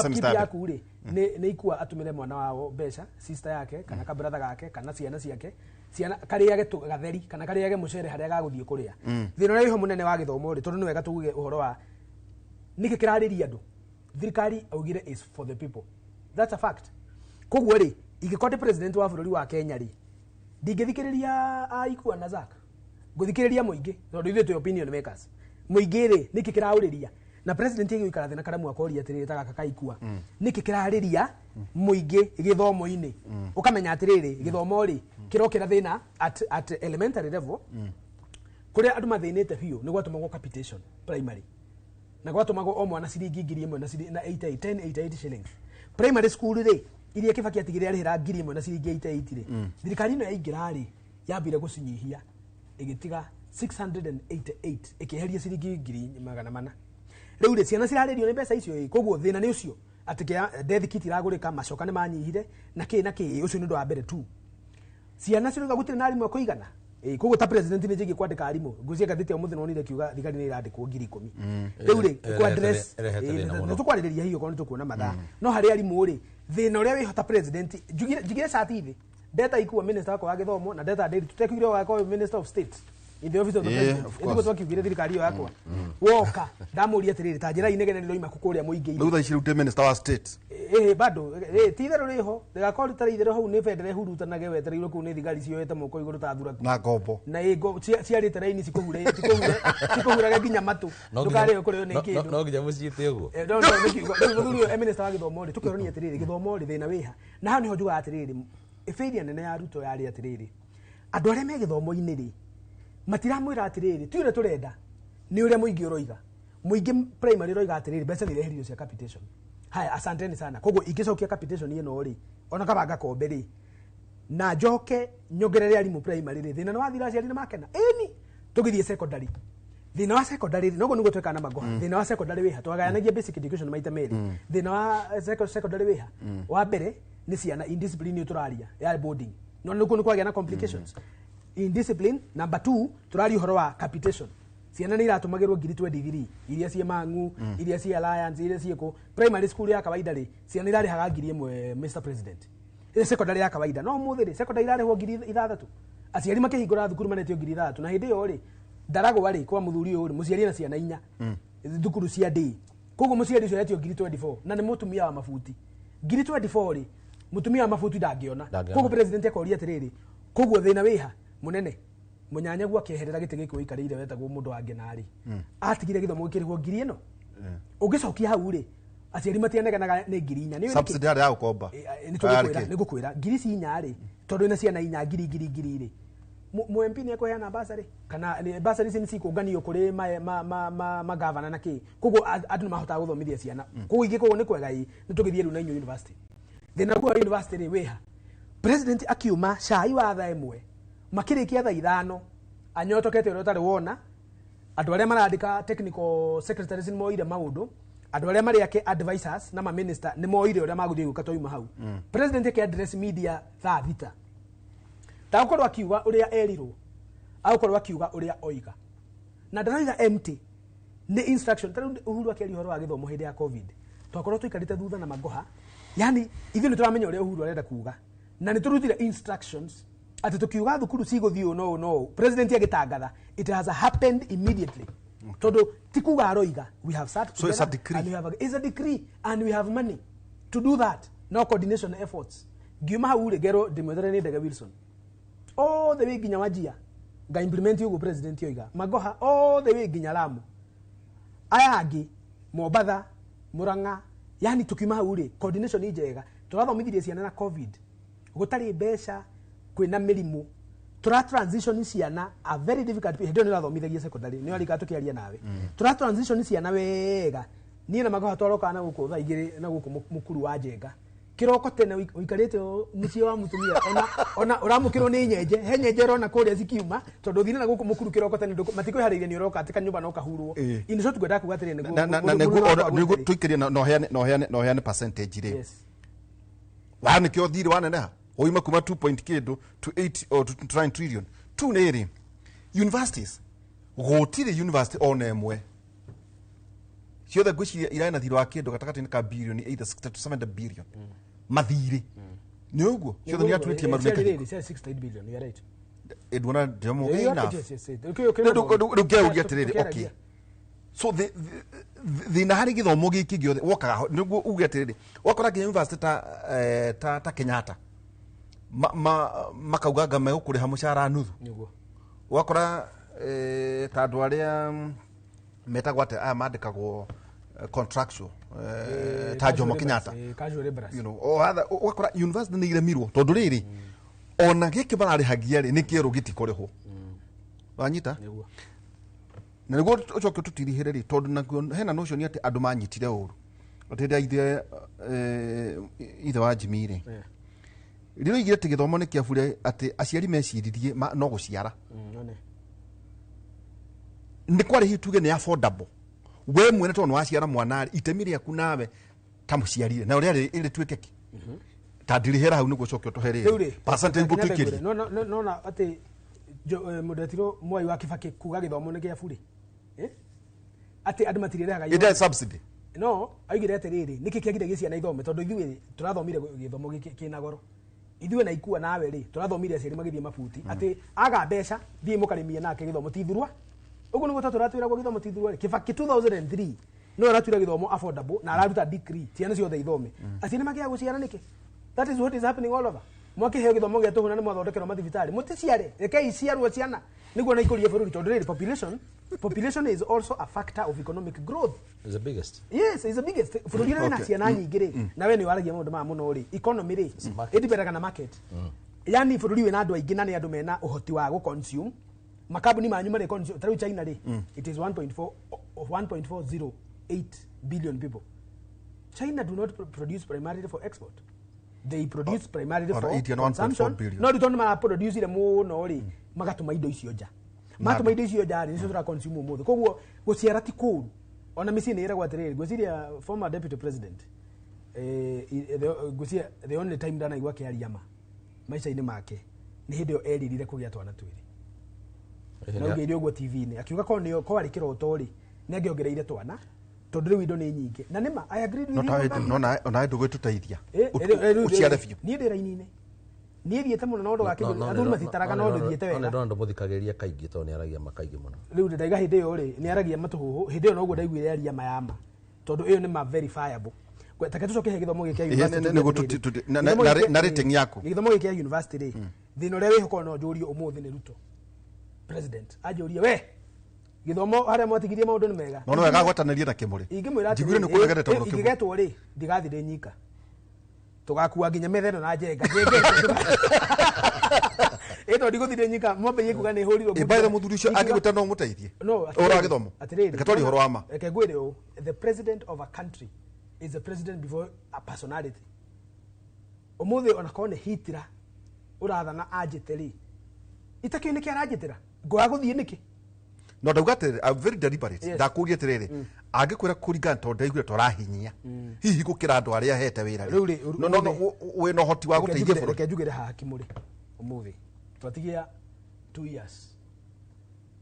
semester yaku rĩ nĩ ikua atumire mwana wao mbeca sister yake kana ka brother gake kana ciana ciake ciana karĩage gatheri kana karĩage mũcere harĩa gagũthiĩ kũrĩa. Thĩna ũrĩa wĩho mũnene wa gĩthomo rĩ tondũ nĩ wega tuge ũhoro wa nĩkĩ kĩrarĩria andũ. Thirikari augire is for the people, that's a fact. Koguo rĩ ingĩkorwo president wa bũrũri wa Kenya rĩ ndingĩthikĩrĩria aikua na Zak ngũthikĩrĩria mũingĩ tondũ ithuĩ twĩ opinion makers. Mũingĩ rĩ nĩkĩ kĩraũrĩria na president ĩgĩikara thĩ na karamu akoria atĩrĩrĩ ta gaka kaikua nĩkĩ kĩrarĩria mũingĩ gĩthomo-inĩ ũkamenya atĩrĩrĩ gĩthomo rĩ kĩrokĩra thĩna at elementary level kũrĩa andũ mathĩnĩte biũ nĩ gwatũmagwo capitation primary na gwatũmagwo o mwana ciringi 1,000 na 1088 shillings. Primary school rĩ iria Kibaki atigire arĩhĩra 1,000 na ciringi 88 rĩ thirikari ĩno yaingĩra rĩ yambire gũcinyihia ĩgĩtiga 688 ĩkĩeheria ciringi 400. Rĩu rĩ ciana cirarĩrio nĩ mbeca icio koguo thĩna nĩ ũcio atĩ death kit iragũrĩka macoka nĩ manyihire na kĩ ũcio nĩ ũndũ wa mbere tu. Ciana ciroiga gũtirĩ na arimũ kũigana koguo ta president nĩ njĩgie kwandĩka arimũ ngũcie gathĩte ũmũthĩ nonire kiuga thigari nĩ irandĩkwo 10,000. Rĩu rĩ kwa address nĩ tũkwarĩrĩria hiyo kono tũkuona mathaa no harĩ arimũ rĩ thĩna ũrĩa wĩhota president njigire cati thĩ data ikuwa minister wako wa gĩthomo na data daily tutekire wako minister of state in the office of the president ĩtuko twakigire thirikari yo yakwa woka ndamũria atĩrĩrĩ ta njĩra inegene nĩ roima kũkũrĩa mũingĩ rĩu tha icirute minister wa state bado titherũ rĩho ndĩgakorwo tarĩ itherũ hau nĩ federal hurutanage wetereirwo kũu nĩ thigari cioete moko igũrũ ta thura na ngombo na ciarĩte raini cikũhurage nginya matũ ndũkarĩo kũrĩo nĩ kĩndũ no nginya mũciĩte ũguo mũthuri minister wa gĩthomo rĩ tũkĩrania atĩrĩrĩ gĩthomo rĩ thĩna wĩha na hau nĩho njugaga atĩrĩrĩ failure nene ya Ruto yarĩ atĩrĩrĩ andũ arĩa me gĩthomo-inĩ rĩ matiramwĩra atĩrĩrĩ tiũrĩa tũrenda nĩ ũrĩa mũingĩ ũroiga mũingĩ primary ũroiga atĩrĩrĩ mbeca nĩ ireheririo cia capitation. Haya asanteni sana koguo ingĩcokia capitation ĩno rĩ ona kabanga kombe rĩ na njoke nyongerere arimũ primary rĩ thĩna nĩ wathira aciari nĩ makena ĩni tũgĩthiĩ secondary thĩna wa secondary noguo nĩguo twĩkaga na magoha thĩna wa secondary wĩha twagayanagia basic education maita merĩ thĩna wa secondary wĩha wa mbere nĩ ciana indiscipline tũraria ya boarding no nĩkuo nĩ kwagĩa na complications indiscipline. Number 2 tũraria ũhoro wa capitation ciana nĩ iratũmagĩrwo 23 iria ciĩ Mang'u iria ciĩ Alliance iria ciĩ primary school ya kawaida rĩ ciana irarĩhaga 1,000 Mr President secondary ya kawaida no mũthĩ rĩ secondary irarĩhwo 6,000 aciari makĩhingũra thukuru manetio 6,000 na hĩndĩ ĩyo rĩ ndaragwa rĩ kwa mũthuri ũyũ rĩ mũciari na ciana 4 thukuru cia day koguo mũciari ũcio yetio 24 na nĩ mũtumia wa mabuti ngiri 24 ri mutumia mafutu ndangiona koguo president akoria atiriri koguo thina wiha munene munyanyagu akeherera gite giki wikarire wetagwo mundu wange nari atigire githomo gikirihwo ngiri ino ugicokia hau ri aciari matianeganaga ni ngiri 4 ni subsidy ya gukomba ni gukwira ngiri ci 4 ri tondu ina ciana 4 ngiri ri mu MP ni ekoheana basari kana ni basari ci kuganio kuri ma governor na ki koguo andu mahota guthomithia ciana koguo ingi koguo ni kwega ni tugithie riu na inyo university thina kwa university ri wiha president akiuma cai wa thaa imwe makirikia thaa 5 anyotokete uri utari wona andu aria marandika technical secretaries ni moire maundu andu aria mari ake advisors na ma minister ni moire uria maguthie guka toima hau president ke address media thaa 6 takorwo akiuga uria erirwo akorwo akiuga uria oiga na ndaraga empty ni instruction taru Uhuru akeri horo wa githomo hindi ya covid twakorwo tuikarite thutha na magoha yani ithu ni turamenya uria Uhuru arenda kuuga na ni turutire instructions ati tukiuga thukuru ciguthio no president agitangatha it has happened immediately todo tikuga aroiga we have sat so it's a decree and we have a decree and we have money to do that no coordination efforts giuma haure gero dimwethere ni Ndege Wilson all the way ginya wajia ga implement yugo president yoiga magoha all the way ginya Lamu aya angi Mobatha Muranga yani tukima haure coordination ijega turathomithirie ciana na covid gutari mbeca kwina mirimu tura transition ciana a very difficult ndio nirathomithagia secondary ni alika tukiaria nawe tura transition ciana wega ni na magoha toroka na guku tha igiri na guku mukuru wa Njenga kiroko tene uikarite mucie wa mutumia ona uramukirwo ni nyenje he nyenje rona kuria zikiuma tondu thina na guku mukuru kiroko tene matiko hariire ni uroka atika nyumba no kahurwo ini so tugwenda kuga tene niguo tuikirie no heane percentage ri yes wana kio thiri wana na oima kuma 2.k to 8 or to 9 trillion tu neri universities gotire university ona emwe ciothe ngwiciria iraina thiro wa kindu gatakati ni ka billion either 60 to 70 billion mathiri ni uguo ciothe ni atuitie maruneka 68 billion you are right edwana demo ina rugeugia tiriri okay so the nahari githomo giki giothe wokaga niguo uge tiriri wakora ke university ta Kenyatta makauga game ukuriha mushara nuthu niguo wakora ta andu aria metagwate aya mandikagwo contractual ta Jomo Kenyatta you know wakora university ni iremirwo tondu riri ona giki bararihagia ri ni kieru gitikoriho wanyita na niguo ucoke tutirihire ri tondu na hena notion ati andu manyitire uru oteria ithe wa Jimiri riro igire te githomo ni kiabure ati aciari meciririe no guciara ni kwari hituge ni affordable we mwene tondu waciara mwana itemi riaku nawe ta muciarire na uria iri twikeki ta ndirihera hau niguo coke tuherire percentage butukirie no na ati mudatiro Mwai wa Kibaki kuga githomo ni kiabure ati andu matiriraga ida subsidy no aigire atiriri niki kiagire gisia na ithome tondu ithuĩ turathomire githomo kina goro ithuĩ na ikua nawe ri turathomire aciari magithie mabuti ati aga mbeca thie mukarimie nake githomo tithurwa uguo niguo turatwira go githomo tithurwa Kibaki 2003 no aratwira githomo affordable na araruta decree ciana ciothe ithome aciari magia guciara niki that is what is happening all over mwake he githomo gia tuhuna ni mwathondekero mathibitari muticiare rekei ciarwo ciana niguo na ikurie bururi tondu ri population is also a factor of economic growth is the biggest yes is the biggest bururi na ciana nyingi ri na we ni waragia mundu ma muno ri economy ri idiperaga na market yani bururi we na andu aingi na ni andu mena uhoti wa go consume makabuni manyu mari consume taru China ri it is 1.408 billion people. China do not produce primarily for export. They produce primarily for consumption. No return ma produce ile muno ri magatuma indo icio nja. Matuma indo icio nja ri tura consume mothe. Koguo guciara ti kuru. Ona misi ni ira gwatiriri. Gwiciria former deputy president gwiciria the only time dana igwa kiaria ma. Maisha-ini make ni hindi yo eririre kugia twana twiri. Na ngeire ogwo TV ni akiuga ko ni ko ari kiroto ri ni angiongereire twana tondu riu indo ni nyingi na nima I agree with you ona ndu gwituteithia uciare biu ni ndira inine ni thiete muno no ndo gakiru andu matitaraga no ndo thiete wega ndo muthikagiria kaingi to ni aragia makaingi muno riu ndaiga hindi yo ri ni aragia matuhuhu hindi yo no gwo ndaiguire aria mayama tondu iyo ni ma verifiable Taka tucoke he githomo giki na rating yaku githomo giki ya university ri thino ria wihoko no njurio umuthi ni Ruto president ajurie we githomo haria mwatigirie maundu ni mega no wega gwataniria na kimuri ingimwira ati njiguire ni kuregerete muno kimuri igigetwo ri ndigathire nyika tugakuwa nginya metheno na njenga ito ndiguthire nyika mwambe yikuga ni hurirwo ibaire muthuri ucio angiguta no muteithie ora githomo rekatwari horo ama ekegwire o the president of a country is the president before a personality umuthi ona kone hitira urathana ajiteri itakio niki arajitira ngoa guthie niki no ndauga ati I'm very deliberate ndakuria tiriri angikwira kuringana to ndaigure to rahinyia hihi gukira andu aria hete wira no we no hoti wa guteithia buru reke njugire haha kimuri umuthi twatigia 2 years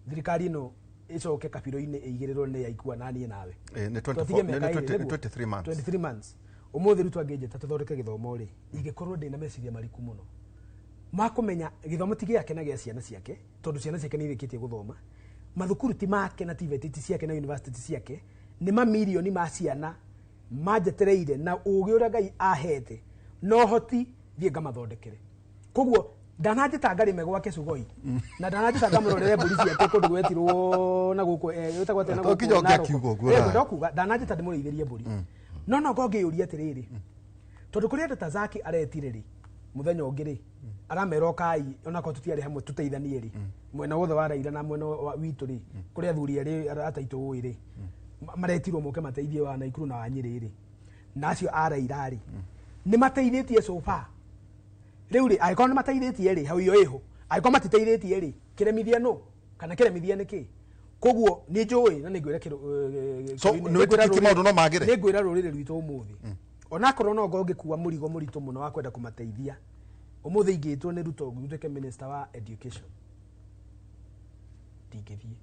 thirikari no icoke kabiro-ini igiriro ni yaikua nani nawe ni 23 months umuthi Ruto angejeta tuthondeke githomo ri ingikorwo ndina meciria mariku muno makumenya githomo tigi yake na gia ciana ciake tondu ciana ciake ni irikitie guthoma mathukuru ti make na TVET ciake na university ciake ni mamilioni ma ciana majetereire na ugi uria Ngai ahete no hoti thie ngamathondekere koguo ndanajita ngari megwake Sugoi na ndanajita ngamurorere mburi ciake kundu gwetirwo na guku wetagwo tena guku kijoke akiugo guo ndokuga ndanajita ndimureithirie mburi no ngongeyuria atiriri tondu kuria Tazaki aretire ri muthenya ungiri aramero kai ona ko tutiari hamwe tuteithanie ri mwena wothe wa Raila na mwena witu ri kuria thuri ri ataitu uri maretirwo muke mateithie wa Naikuru na Wanyiri ri nacio Raila ri ni mateithietie sofa riu ri aiko ni mateithietie ri hau yo iho aiko matiteithietie ri kiremithia no kana kiremithia niki koguo ni njui na ningwira so ni gwira maundu no magire ni gwira rurire rwitu umuthi ona korwo no ngongikuwa murigo muritu muno wa kwenda kumateithia umuthi ingitwo ni Ruto nguteke minister wa education tigithie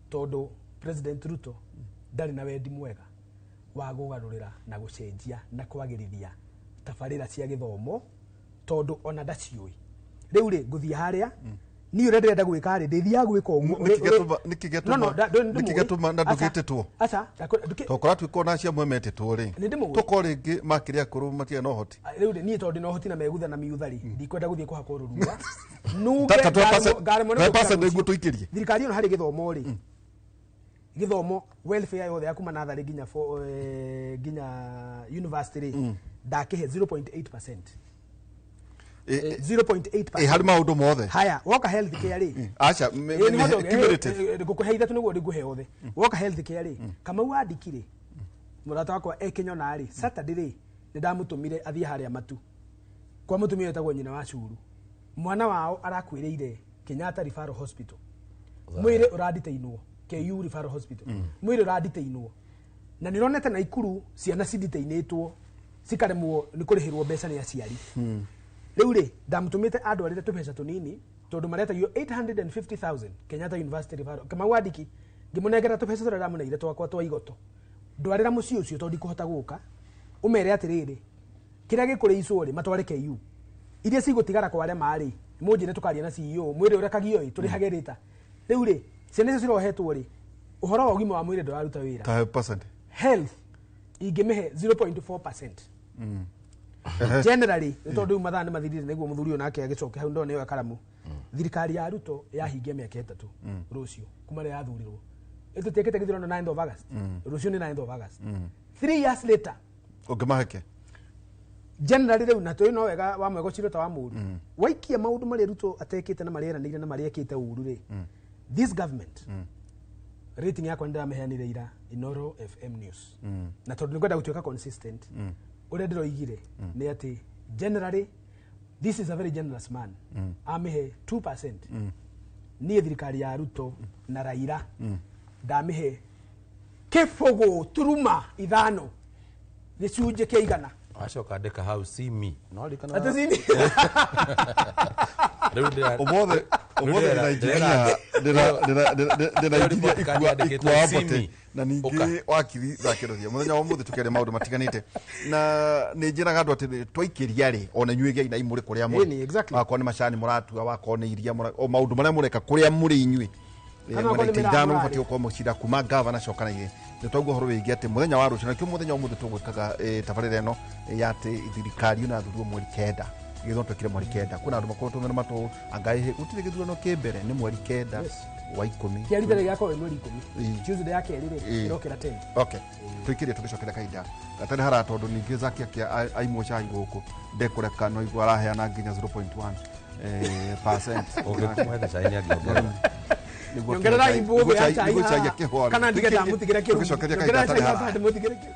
tondu president Ruto ndari na wendi mwega wa gugarurira na gucenjia na kwagirithia tabarira cia githomo tondu ona ndaciui riu ri nguthia haria ni urenda gwika ri ndithia gwika uguo nikigetuma na ndugitetwo acha tokora twiko na cia mwemetetwo ri tukori ngi makiria kuru matia no hoti riu ri ni tondu no hoti na megutha na miuthari ndikwenda guthie kuhakwo rurua pasa niguo tuikirie thirikari no hari githomo ri githomo welfare yothe yakuma nathari nginya university ri ndakihe 0.8%. 0.8%. Hari maundu mothe. Haya, woka health care ri. Acha, cumulative. Ngukuhe ithatu niguo ndiguhe othe. Woka health care ri. Kama uandikire. Murata wakwa Kenya na ri. Saturday ri ndamutumire athie haria matu. Kwa mutumia wetagwo nyina wa curu. Mwana wao arakwiriire Kenyatta Referral Hospital. Mwire uraditeinwo. KU Referral Hospital. Mwire uraditeinwo. Na nironete Naikuru ciana ciditeinitwo cikaremwo ni kurihirwo mbeca ni aciari. Riu ri ndamutumite andwarire tubeca tunini tondu maretagio 850,000 Kenyatta University Referral kama wadiki ngimunengera tubeca turia ndamuneire twakwa twa igoto ndwarira muci ucio tondu kuhota guka umere atiriri kiria gikureicwo ri matware KU iria cigotigara kwa aria mari munjire tukaria na CEO mwire uria kagio turihage rita riu ri ciana icio cirohetwo ri uhoro wa ugima wa mwire ndwaruta wira 5% health ingimihe 0.4%. Generally tondu mathaa ni mathirire niguo muthuri onake agicoke hau ndone yo karamu thirikari ya Ruto yahingia miaka 3 rucio kuma ria yathurirwo itutekete githurano 9th of August rucio ni 9th of August 3 years later ungimaheke generally riu na tui no wega wa mwego cirota wa muru waikia maundu mari Ruto atekete na marieranire na mariekite uru ri this government rating yakwa ndirameheanire ira Inoro FM News na tondu nikwenda gutuika consistent ure ndiroigire ni ati generally this is a very generous man amihe 2% ni thirikari ya Ruto na Raila ndamihe kifogo turuma ithano gicunje kia igana acoka andika how see me no rikana atazini omothe ndira ikwa na ningi wakiri thakiroria muthenya wa muthe tukere maundu matiganite na ni njiraga andu ati twaikiria ri ona inyuige ina imuri kuria muri wakwa ni macani muratua wakwa ni iria o maundu maria mureka kuria muri inyui mwena itaithano mubatie ukorwo mucira kuma gavana cokana ire nä twaigua horo wä ingä atä må thenya wa rå cio nakio må thenya å må thä tå gwä kaga tabarä no ya atä thirikari na thurio mweri kenda gä thon twekire mweri kenda kwä na andå makorwo tå mena matå angaä gå tirä gä thurano kä mbere nä mweri kenda wa 10 kiaritare gako mweri 10 Tuesday yake riri irokera 10 okay twikirie tugicokera kainda gatari hara tondu ningi zakia kia aimwo cai guku ndekureka no igwa raheana nginya 0.1% ugikumuhe cai ni angiongerera nyongerera imbugu ya cai kana ndigenda mutigire kiru tugicokeria kainda gatari hara mutigire kiru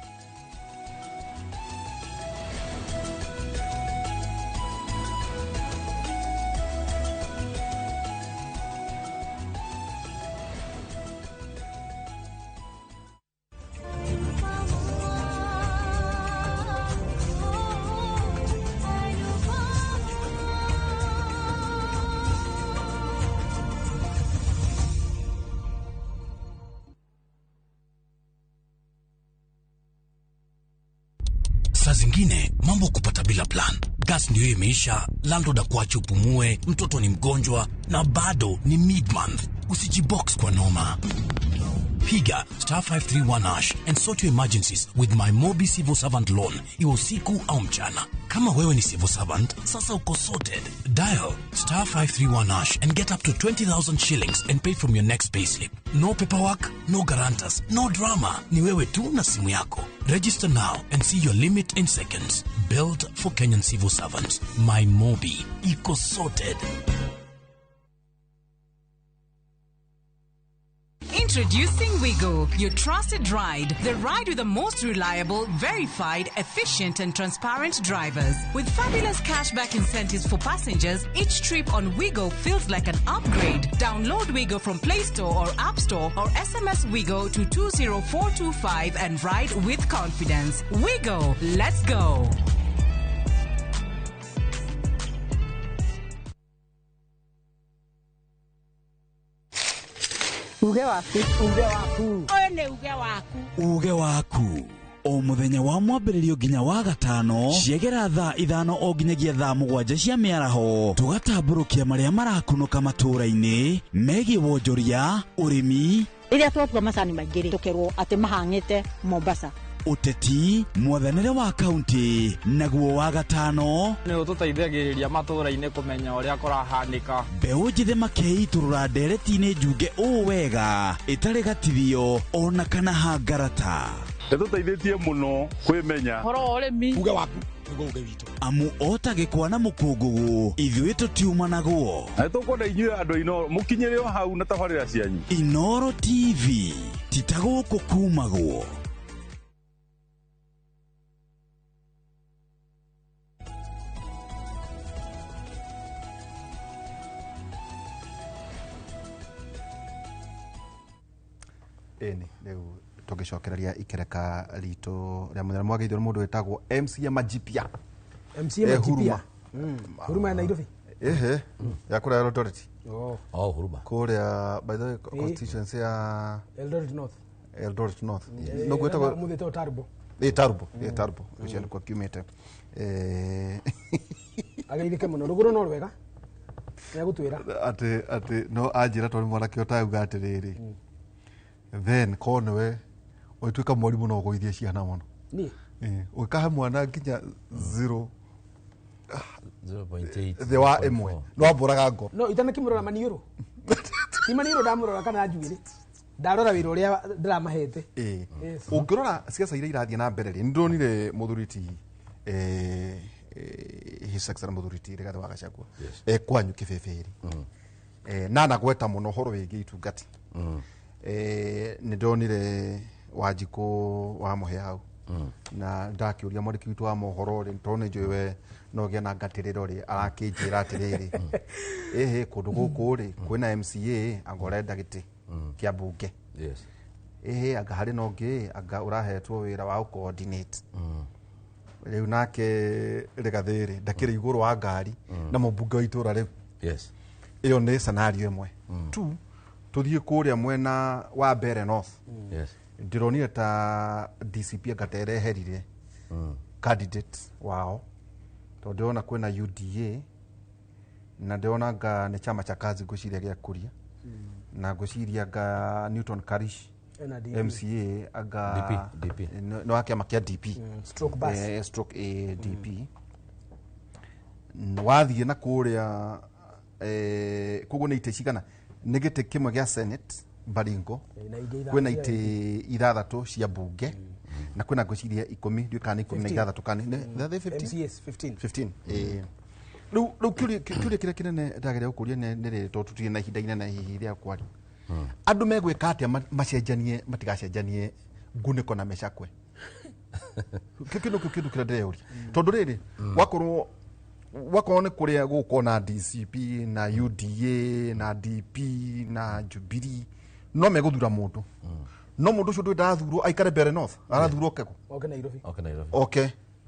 Saa zingine mambo kupata bila plan. Gas ndio imeisha, landlord akuache upumue, mtoto ni mgonjwa na bado ni mid-month. Usijibox kwa noma. Piga *531# and sort your emergencies with my Mobi Civil Servant Loan, iwe usiku au mchana. Kama wewe ni civil servant, sasa uko sorted. Dial *531# and get up to 20,000 shillings and pay from your next payslip. No paperwork, no guarantors, no drama. Ni wewe tu na simu yako. Register now and see your limit in seconds. Built for Kenyan civil servants. My Mobi. Iko sorted. Introducing Wigo, your trusted ride. The ride with the most reliable, verified, efficient and transparent drivers. With fabulous cashback incentives for passengers, each trip on Wigo feels like an upgrade. Download Wigo from Play Store or App Store or SMS Wigo to 20425 and ride with confidence. Wigo, let's go. Uge waku. Oyo nĩ uge waku. Uge waku. O muthenya wa mwambĩrĩrio nginya wa gatano ciegera thaa 5 o nginyagia thaa 7 cia mĩaraho tugatambũrũkia marĩa marakunũka matũũra-inĩ megiĩ wonjoria ũrĩmi rĩrĩa twatua macani maingĩ tũkerwo atĩ mahang'ĩte Mombasa uteti mwathanĩre wa kaunti naguo wa gatano nĩ ũtũteithagĩrĩria matũũra-inĩ kũmenya ũrĩa kũrahanĩka mbeũ njĩthĩ makeitũrũra ndereti-inĩ njunge ũũ wega ĩtarĩ gatithio ona kana hangarata nĩtũteithĩtie mũno kwĩmenya horo ũrĩmi uge waku nĩguo uge witũ amu otagĩkwa na mũkũngũgũ ithuĩ tũtiuma naguo na nĩtũkwenda inyuĩ andũ Inoro mũkinyĩre o hau na tabarĩra cianyu Inoro TV titagũkũ kumagwo. eni rĩu tũgĩcokereria ikereka ritũ rĩa mũthenya mwagĩithio nĩ mũndũ wĩtagwo MCA Majipia Huruma ya Nairobi ya kũrĩa Eldoret Huruma kũrĩa by the way constituency ya Eldoret North no gwĩtagwo mũthĩte Tarbo Tarbo ũcio nĩkuo kiumĩte ageithĩke mũno rũgũrũ no rwega nĩagũtwĩra atĩ no anjĩra tondũ mwanake ũtauga atĩrĩrĩ then konewe ũtuĩka mwarimũ no ũgũithie ciana mũno ũkahe mwana nginya 0.8 thĩ wa ĩmwe no ambũraga ngoro no itanakĩmũrora maniũrũ ti maniũrũ ndamũrora kana njuĩrĩ ndarora wĩra ũrĩa ndĩramahete ũngĩrora ciaca iria irathiĩ na mbere rĩ nĩndĩronire mũthuriti his excellent mũthuriti Rigathĩ wa Gachagua kwanyu Kĩbĩbĩri na nagweta mũno ũhoro wĩgiĩ itungati nĩndonire Wanjikũ wa mũhe hau na ndakĩũria mwandĩki witũ wa mohoro rĩ tondũ nĩnjũĩ we no gĩa na ngatĩrĩro rĩ arakĩnjĩra atĩrĩrĩ kũndũ gũkũ rĩ kwĩna MCA anga ũrenda gĩtĩ kĩa mbunge anga harĩ na ũngĩ anga ũrahetwo wĩra wa coordinate rĩu nake Rigathĩ rĩ ndakĩrĩ igũrũ wa ngari na mũmbunge wa itũra rĩu ĩyo nĩ scenario ĩmwe tu tuthiĩ kũrĩa mwena wa Mbere North ndĩronire ta DCP agatereherire candidate wao tondũ ndĩrona kwĩna UDA na ndĩrona anga nĩ chama cha kazi ngũciria gĩa Kuria na ngwĩciria anga Newton Karish MCA anga DP no wake makia DP stroke bus stroke DP wathiĩ na kũrĩa koguo nĩ itĩ cigana nĩ gĩtĩ kĩmwe gĩa Senate Baringo kwĩna itĩ ithathatũ cia mbunge na kwĩna ngwĩciria 10 ndiũ kana 16 kana MCAs 15 rĩu kĩũria kĩrĩa kĩnene ndageria gũkũria nĩ rĩrĩ tondũ tũtirĩ na ihinda inene hihi rĩa kwaria andũ megwĩka atĩa macenjanie matigacenjanie ngunĩko na mecakwe kĩndũ kĩrĩa ndĩreyũria tondũ rĩrĩ wakorwo nĩ kũrĩa gũkorwo na DCP na UDA na DP na Jubilee no megũthura mũndũ no mũndũ ũcio ndũĩ ndarathurwo aikare Mbeere North arathurwo Kegu okay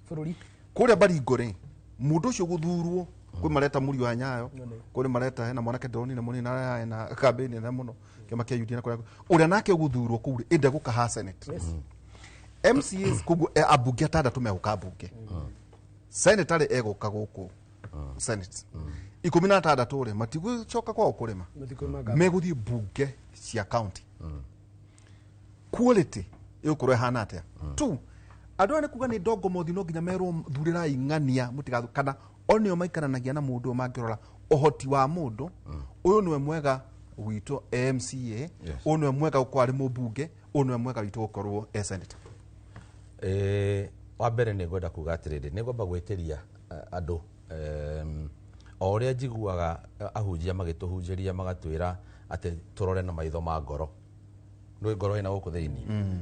bũrũri kũrĩa Baringo rĩ mũndũ ũcio gũthurwo kwĩ mareta mũri wa Nyayo kũrĩ mareta hena mwanake ndĩronire mũnini na kambĩini nene mũno kĩama kĩa UDA na kũrĩa ũrĩa nake gũthurwo kũu ĩnde gũkaha Senate MCAs kũguo ambunge atandatũ megũka mbunge Senate egũka gũkũ Senate 16 rĩ matigũcoka kwao kũrĩma megũthiĩ mbunge cia county quality ĩgũkorwo ĩhana atĩa tu andũ nĩ kuga nĩ ndongo mothi no nginya merwo thurĩrai ng'ania mũtigathu kana onio maikaranagia na mũndũ mangĩrora ũhoti wa mũndũ ũyũ nĩwe mwega witũ MCA ũyũ nĩwe mwega gũkorwo arĩ mũmbunge ũyũ nĩwe mwega witũ gũkorwo senator wa mbere nĩ ngwenda kuga atĩrĩrĩ nĩ ngwamba gwĩtĩria andũ o ũrĩa njiguaga ahunjia magĩtũhunjĩria magatwĩra atĩ tũrore na maitho ma ngoro nĩ ngoro ĩna gũkũ thĩinĩ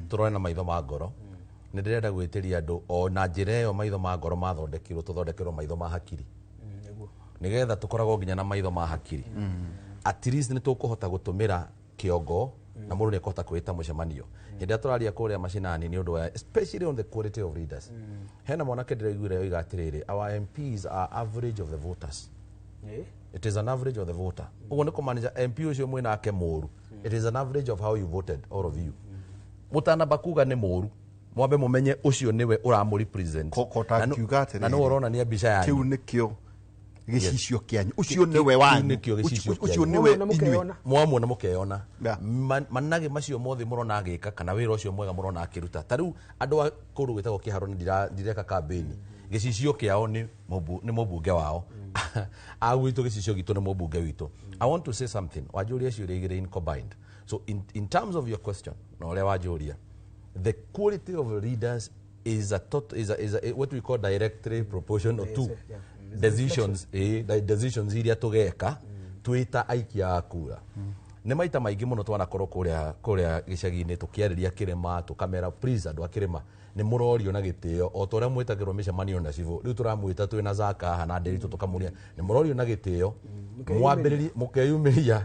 tũrore na maitho ma ngoro nĩ ndĩrenda gwĩtĩria andũ o na njĩra ĩyo maitho ma ngoro mathondekerwo tũthondekerwo maitho ma hakiri nĩgetha tũkoragwo nginya na maitho ma hakiri at least nĩ tũkũhota gũtũmĩra kĩongo na mũndũ nĩ akũhota kwĩta mũcemanio hĩndĩ ĩrĩa tũraria kũrĩa macinani nĩ ũndũ wa especially on the quality of leaders hena mwanake ndĩraiguire oiga atĩrĩrĩ our MPs are average of the voters it is an average of the voter ũguo nĩ kũmaanisha MP ũcio mwĩ nake mũũru it is an average of how you voted all of you mũtanamba kuga nĩ mũũru mwambe mũmenye ũcio nĩwe ũramũrepresent na nĩ ũronania mbica yanyu kĩu nĩkĩo gĩcicio kĩanyu ũcio nĩwe wanyu ũcio nĩwe inyuĩ mwamwona mũkeona manage macio mothe mũrona agĩka kana wĩra ũcio mwega mũrona akĩruta ta rĩu andũ a kũndũ gwĩtagwo Kĩharo ndireka kambĩni gĩcicio kĩao nĩ mũmbunge wao agwitũ gĩcicio gitũ nĩ mũmbunge witũ I want to say something wanjũria ciũria igĩrĩ in combined so in terms of your question na ũrĩa wanjũria the quality of leaders is what we call directly proportional to decisions decisions iria tugeka twita aikia akura nĩ maita maingĩ mũno twanakorwo kũrĩa gĩcagi-inĩ tũkĩarĩria kĩrĩma tũkamera please andũ a kĩrĩma nĩ mũrorio na gĩtĩo o ta ũrĩa mwĩtagĩrwo mĩcemanio na cibũ rĩu tũramwĩta twĩna Zaka haha na Nderitu tũkamũria nĩ mũrorio na gĩtĩo mwambĩrĩrie mũkeyumĩria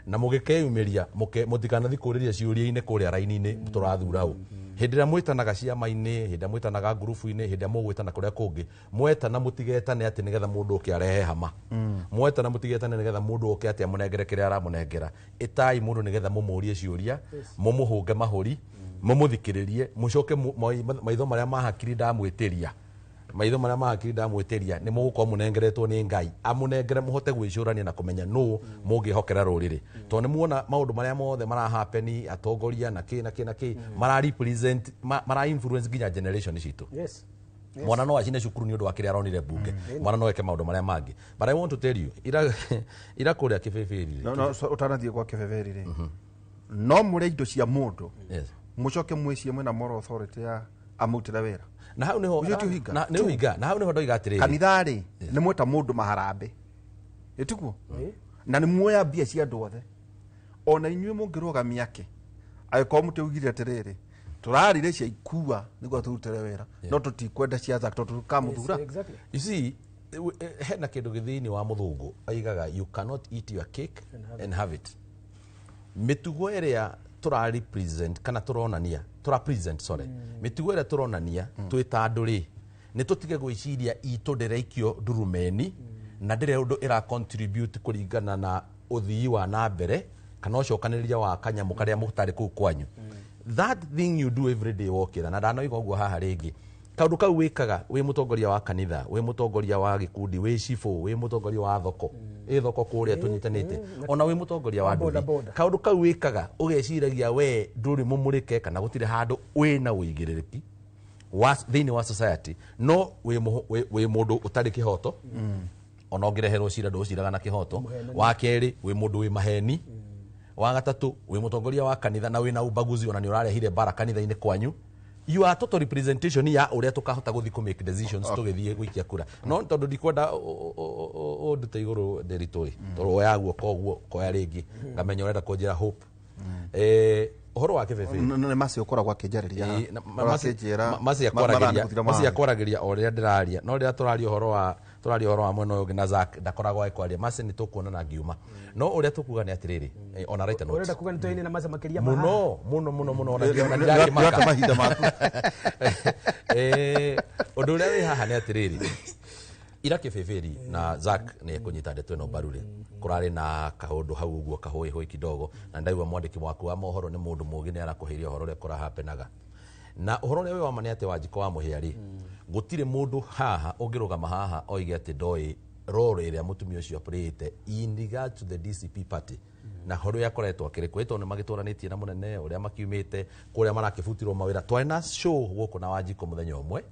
na mũgĩkeyumĩria mũtikanathi kũrĩria ciũria-inĩ kũrĩa raini-inĩ tũrathura ũ hĩndĩ ĩrĩa mwĩtanaga ciama-inĩ hĩndĩ ĩrĩa mwĩtanaga ngurubu-inĩ hĩndĩ ĩrĩa mũgwĩtana kũrĩa kũngĩ mwetana mũtigetane atĩ nĩgetha mũndũ ũke arehe hama mwetana mũtigetane nĩgetha mũndũ ũke atĩ amũnengere kĩrĩa aramũnengera ĩtai mũndũ nĩgetha mũmũrie ciũria mũmũhũnge mahũri mũmũthikĩrĩrie mũcoke maitho marĩa mahakiri ndamwĩtĩria maitho marĩa mahakiri ndamwĩtĩria nĩ mũgũkorwo mũnengeretwo nĩ Ngai amũnengere mũhote gwĩcũrania na kũmenya nũ mũngĩhokera rũrĩrĩ tondũ nĩ muona maũndũ marĩa mothe marahapeni atongoria na kĩ mara-represent mara-influence nginya generation citũ mwana no acine cukuru nĩ ũndũ wa kĩrĩa aronire mbunge mwana no eke maũndũ marĩa mangĩ but I want to tell you ira kũrĩa kĩbĩbĩri ũtanathiĩ gwa kĩbĩbĩri rĩ no mũrĩa indo cia mũndũ mũcoke mwĩcie mwĩna moral authority ya amũtĩra wĩra na hau niho na hau niho ndoiga atĩrĩrĩ kanitha rĩ nĩ mweta mũndũ maharambe ĩtiguo na nĩ muoya mbia cia andũ othe ona inyuĩ mũngĩrũga Mĩaka agĩkorwo mũtĩugire atĩrĩrĩ tũrarire cia ikua nĩguo tũrutĩre wĩra no tũtikwenda cia Zaka tondũ tũkamũthura you see hena kĩndũ gĩthĩinĩ wa mũthũngũ aigaga you cannot eat your cake and have it mĩtugo ĩrĩa tũra-represent kana tũronania mĩtugo ĩrĩa tũronania twĩta andũ rĩ nĩ tũtige gwĩciria itũ ndĩraikio ndurumeni na ndĩrĩ ũndũ ĩra-contribute kũringana na ũthii wa na mbere kana ũcokanĩrĩria wa kanyamũ karĩa mũtarĩ kũu kwanyu that thing you do every day wokĩra na ndanoiga ũguo haha rĩngĩ kaũndũ kau wĩkaga wĩ mũtongoria wa kanitha wĩ mũtongoria wa gĩkundi wĩ cibũ wĩ mũtongoria wa thoko thoko kuria tunyitanite ona wi mutongoria wa nduri kaundu kau wikaga ugeciragia we nduri mumurike kana gutire handu wina uigiririki thiini wa society no wi mundu utari kihoto ona ongireherwo cira nduciraga na kihoto wa keri wi mundu wi maheni wa gatatu wi mutongoria wa kanitha na wina ubaguzi ona ni urarehire bara kanitha-ini kwanyu. You are total representation ya uria tukahota guthi ku make decisions tugithie gwikia kura no tondu ndikwenda ndute iguru nderitoi tondu oyaguo koguo koya ringi ngamenya urenda kunjira hope uhoro wa kibebe none masi ukoragwo akinjariria masi akwaragiria o ria ndiraria no ria turaria uhoro wa mwena uyu na Zack ndakoragwo aikwaria masi ni tukuona na ngiuma no uria tukuga ni atiriri ona right note urenda kuga ni toini na masi makiria muno ona ndiraki maka mahinda maku undu uria wi haha ni atiriri ira kibeberi na Zack ni kunyita ndeto ino baruri kurari na kahundu hau uguo kahoi kidogo na ndaigwa mwandiki mwaku wa mohoro ni mundu mugi ni arakuhiria uhoro uria kura hapenaga na uhoro uria wi wa mane ati Wanjiko wa muhiari gutire mundu haha ungirugama haha oige ati ndoi role iria mutumia ucio playete in regard to the DCP party na horo ya koretwo akirikwetwo ni magitũranitie na munene uria makiumite kuria marakibutirwo mawira twana show guku na Wanjiko muthenya umwe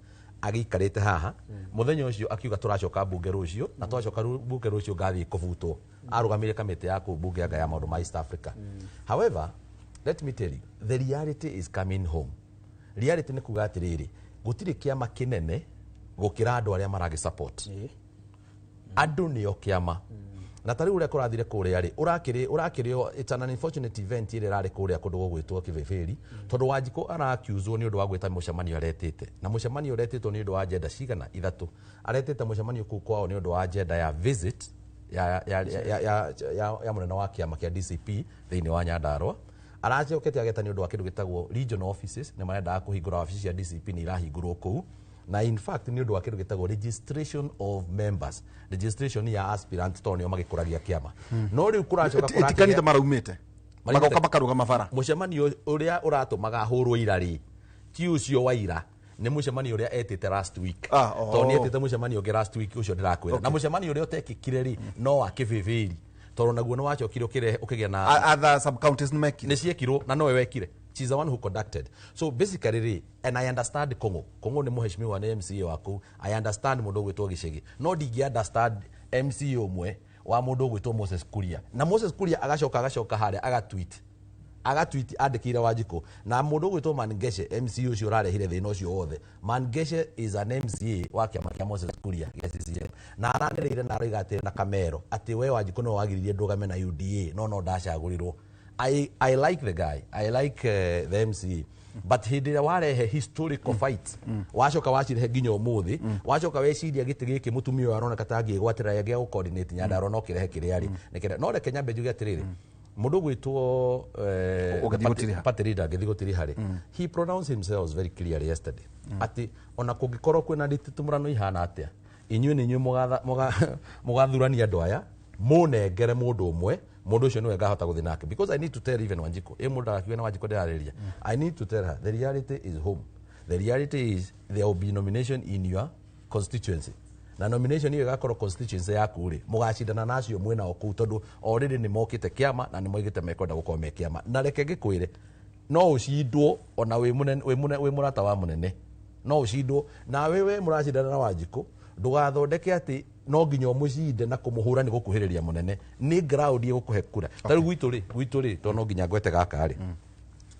agikarite haha muthenya ucio akiuga turacoka bunge rucio na twacoka bunge rucio ngathi kuvutwo arugamire kamite ya ku bunge ya maundu ma East Africa. However, let me tell you, the reality is coming home. Reality ni kuga atiriri gutire kiama kinene gukira andu aria maragi support andu nio kiama na tari uria kurathire kuria ri urakirio it's an unfortunate event ire rari kuria kundu gugwitwo kibeberi tondu Wanjiko arakiuzwo ni undu wa gwita mucemanio aretete na mucemanio aretete ni undu wa agenda cigana ithatu aretete mucemanio ku kwao ni undu wa agenda ya visit ya munene wa kiama kia DCP thiini wa Nyandarua aracokete ageta ni undu wa kindu gitagwo regional offices ni marenda kuhingura office ya DCP ni irahingurwo kuu na in fact ni undu wa kindu gitagwo registration of members registration ya aspirant tonio magikuragia kiama no riu kuracoka tikanita maraumite magoka makaruga mabara mucemanio uria uratumaga hurwo irari ti ucio wa ira ni mucemanio uria etete last week toni etete mucemanio ungi last week ucio ndirakwira na mucemanio uria utekikire ri no wa kibeberi tondu naguo ni wacokire ukigia na other sub counties ni ciekirwo na no we wekire. She's the one who conducted. So basically, and I understand Kongo ni muheshimiwa na MCA wako. I understand mundu gwitwo Gicegi. No digi understand MCA umwe wa mundu gwitwo Moses Kuria. Na Moses Kuria agacoka haria agatweet andikire Wanjiko. Na mundu gwitwo Mangeshe MCA ucio rarehire thina ucio wothe. Mangeshe is an MCA wa kiama kia Moses Kuria. Yes. Na aranirire na aroiga ati na kamero ati we Wanjiko no wagiririe ndugame na UDA no ndacagurirwo. I like the guy. I like the MCA. But he did a historical fight. Wacoka wacirehe nginya umuthi. Wacoka weciria giti giki mutumia uyu arona katangi gwatira yage go coordinate Nyandarua no kirehe kiria nikire no reke nyambe njuge atiriri mundu gwitwo party leader githigotiri hari he pronounced himself very clearly yesterday ati ona kungikorwo kwina ndititumurano ihana atia inyuĩ nĩ inyuĩ mugathurania andu aya munengere mundu umwe mundu ucio niwe ngahota guthi nake because I need to tell even Wanjiko mundu arakiwe na Wanjiko ndirariria I need to tell her the reality is home. The reality is there will be nomination in your constituency na nomination hiyo igakorwo constituency yaku ri mugacindana nacio mwena oku tondu already ni mokite kiama na ni moigite mekwenda gukorwo me kiama na reke gikwire no ucindwo ona wi murata wa munene no ucindwo na wewe muracindana na Wanjiko ndugathondeke ati no nginya umucinde na kumuhura ni gukuhiriria munene ni ground ye gukuhe kura tari gwitu ri to no nginya gwete gaka ri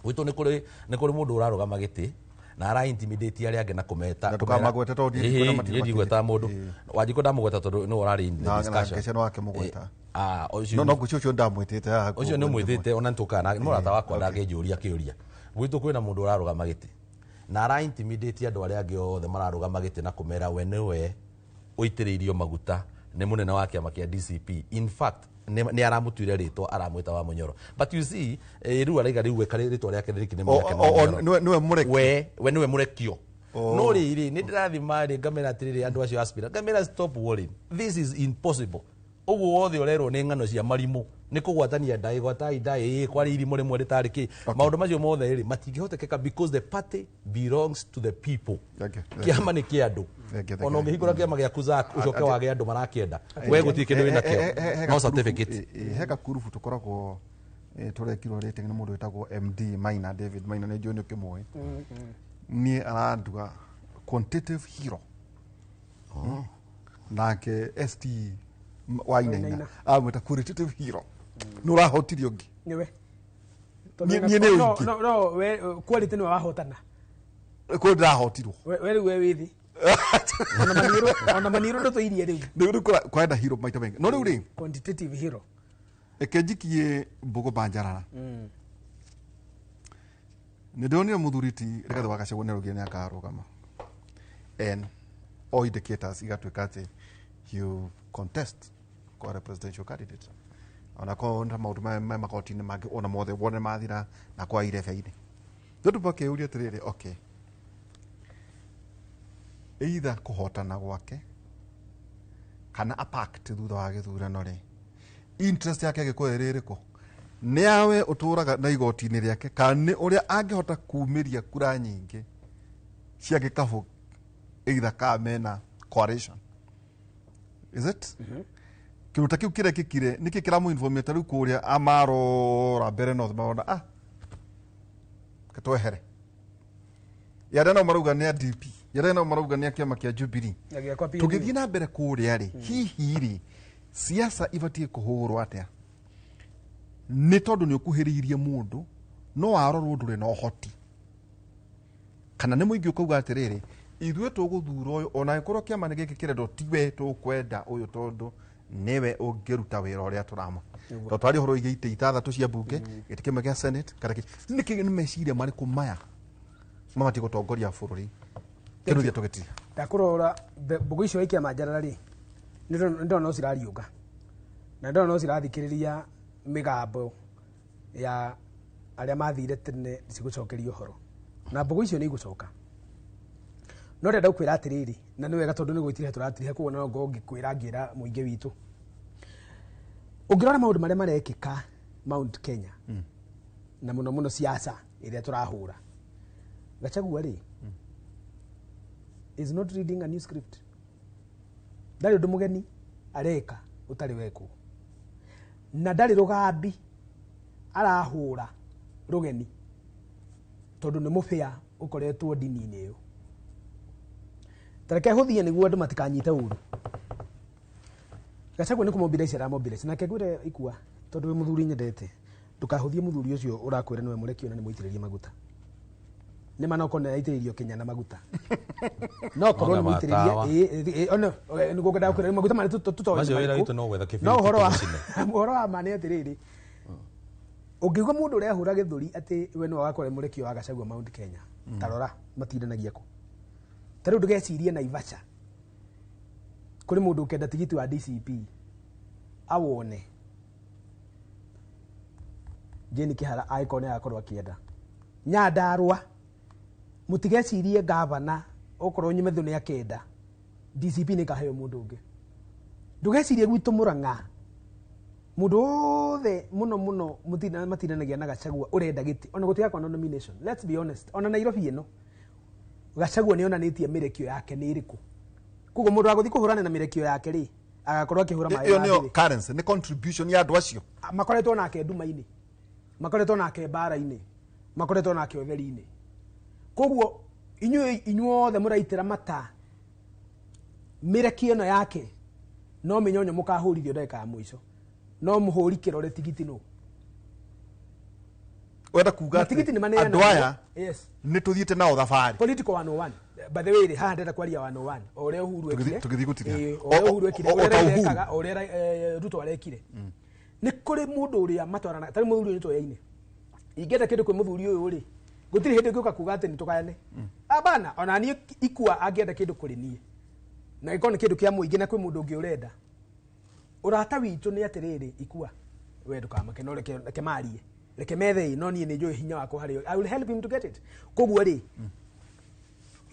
gwitu ni kuri mundu urarugama giti na ara intimidate aria ange na kumeta na tukamagweta to ndi gweta mundu Wanjiko ndamugweta tondu no urari discussion na kese wake mugweta no gucio ndamwitite haha ucio ni mwitite ona ntukana ni murata wakwa ndangejuria kiuria gwitu kwina mundu urarugama giti na ara intimidate andu aria ange othe mararugama giti na kumera we niwe uitiriirio maguta ni munene wa kiama kia DCP. In fact ni aramutuire ritwa aramwita wa munyoro but you see riu araiga riu wekare ritwa riake rikine niwe mureki we niwe murekio no riri ni ndirathima ri ngamera atiriri andu acio aspira ngamera stop worrying this is impossible Uguo wothe urerwo ni ng'ano cia marimu ni kugwatania ndai gwatai ndai kwari iri muri mwere tari ki maundu macio mothe ri matingĩhotekeka because the party belongs to the people. Kiama ni kia andu ona ungihingura kiama gia kuzak ucoke wage andu marakienda we gutirĩ kĩndũ wĩna kĩo no certificate heka kurubu tukoragwo turekirwo rating na mundu witagwo MD Maina David Maina ni njoni ukimwe ni aranduga quantitative hero nake ST wainaina amwita qualitative hero nurahotirio ngi niwe no we quality ni wahotana ko ndahotirwo we withi ona maniru ndo toirie riu ndu kwenda hero maita mengi no riu ri quantitative hero ekejikie mbugo banjarara ni ndonire muthuriti rega wakacagwo ne rugire ni akarugama and all indicators igatuika ati you contest kwa presidential candidate ona ko nda maundu ma makotini mangi ona mothe wone mathira na kwa irebe-ini ndu bakeuria tiriri okay either kuhotana gwake kana apact thutha wa githurano ri interest yake gikuwa ririko ni awe uturaga na igoti-ini riake kana ni uria angihota kuumiria kura nyingi cia gikabu either kamena coalition is it kiruta kiu kire kikire niki kiramu informate riu kuria amarora mbere no maona katwehere yada no maruga ni DP yada no maruga ni kiama kia Jubilee tugithii na mbere kuria ri hihi ri siasa ibatie kuhurwo atia ni tondu ni ukuhiriirie mundu no arorwo ndure no hoti kana ni muingi ukauga atiriri ithuĩ tũgũthura ũyũ ona ikorwo kiama nĩ gĩkĩ kĩrendwo tiwe tũkwenda ũyũ tondu niwe ũngĩruta wĩra ũrĩa tũrama to twari horo igĩ itĩ ithathatũ cia mbunge gĩtĩ kĩmwe gĩa senate kana nĩ meciria marĩkũ maya mamati gũtongoria bũrũri kĩrũthia tũgĩtira ndakũrora mbũgũ icio ikia manjarara rĩ nĩ no cirariũnga na ndona no cirathikĩrĩria mĩgambo ya arĩa mathire tene cigũcokeria ũhoro na mbũgũ icio nĩ igũcoka no renda gukwira atiriri na ni wega tondu ni gwitire turatirihe kuona no ngikwira ngira muingi witu ungirora maundu maria marekika Mount Kenya na muno siasa iria turahura Gachagua ri is not reading a new script ndari undu mugeni areka utari weko na ndari rugambi arahura rugeni tondu ni mufia ukoretwo dini-ini iyo tareke huthie niguo andu matikanyite uru Gachagua ni kumobilize ra mobilize na kegwire ikua tondu we muthuri nyendete tukahuthie muthuri ucio urakwira niwe murekio na ni muitiririe maguta ni manoko na itiririo Kenya na maguta no korwo ni muitiririe ono ni gukenda kwira maguta mane tutoe macio wira witu no gwetha kibiri horo wa mane atiriri ungiuga mundu uria hura githuri ati we no wagakore murekio wa Gachagua Mount Kenya tarora matindanagia ko tariu ndugecirie Naivasha kuri mundu ukenda tigiti wa DCP awone Jeni Kihara aikone akorwo akienda Nyandarua mutigecirie gavana okorwo nyimethu ni akenda DCP ni kaheo mundu ungi ndugecirie gwitu Murang'a mundu othe muno matinanagia na Gachagua urenda giti ona gutiga kwa nomination let's be honest ona Nairobi ino Gachagua ni onanitie mirekio yake ni iriku kugo mundu aguthi kuhurana na mirekio yake ri agakorwo akihura mai iyo ni currency ni contribution ya andu acio makoretwo nake nduma-ini makoretwo nake bara-ini makoretwo nake utheri-ini koguo inyuothe muraitira mata mirekio no yake no minyonyo mukahurithio ndeka ya mwico no muhuri kirore tigiti no wenda kuga tigiti ni maneana andu aya yes ni tuthiite nao thabari political 101 by the way ha ndenda kwaria 101 ore Uhuru ekire tugithi gutiria ore Uhuru ekire ore ekaga ore Ruto arekire ni kuri mundu uria matwarana tari muthuri ni toyaine ingenda kindu kwi muthuri uyu ri gutiri hindi ngiuka kuga ati ni tukayane abana ona ni ikua angienda kindu kuri nie na ikone kindu kia muingi na kwi mundu ungi urenda urata witu ni atiriri ikua we ndukamake no reke marie reke methe no nie ni njui hinya wako hari I will help him to get it koguo ri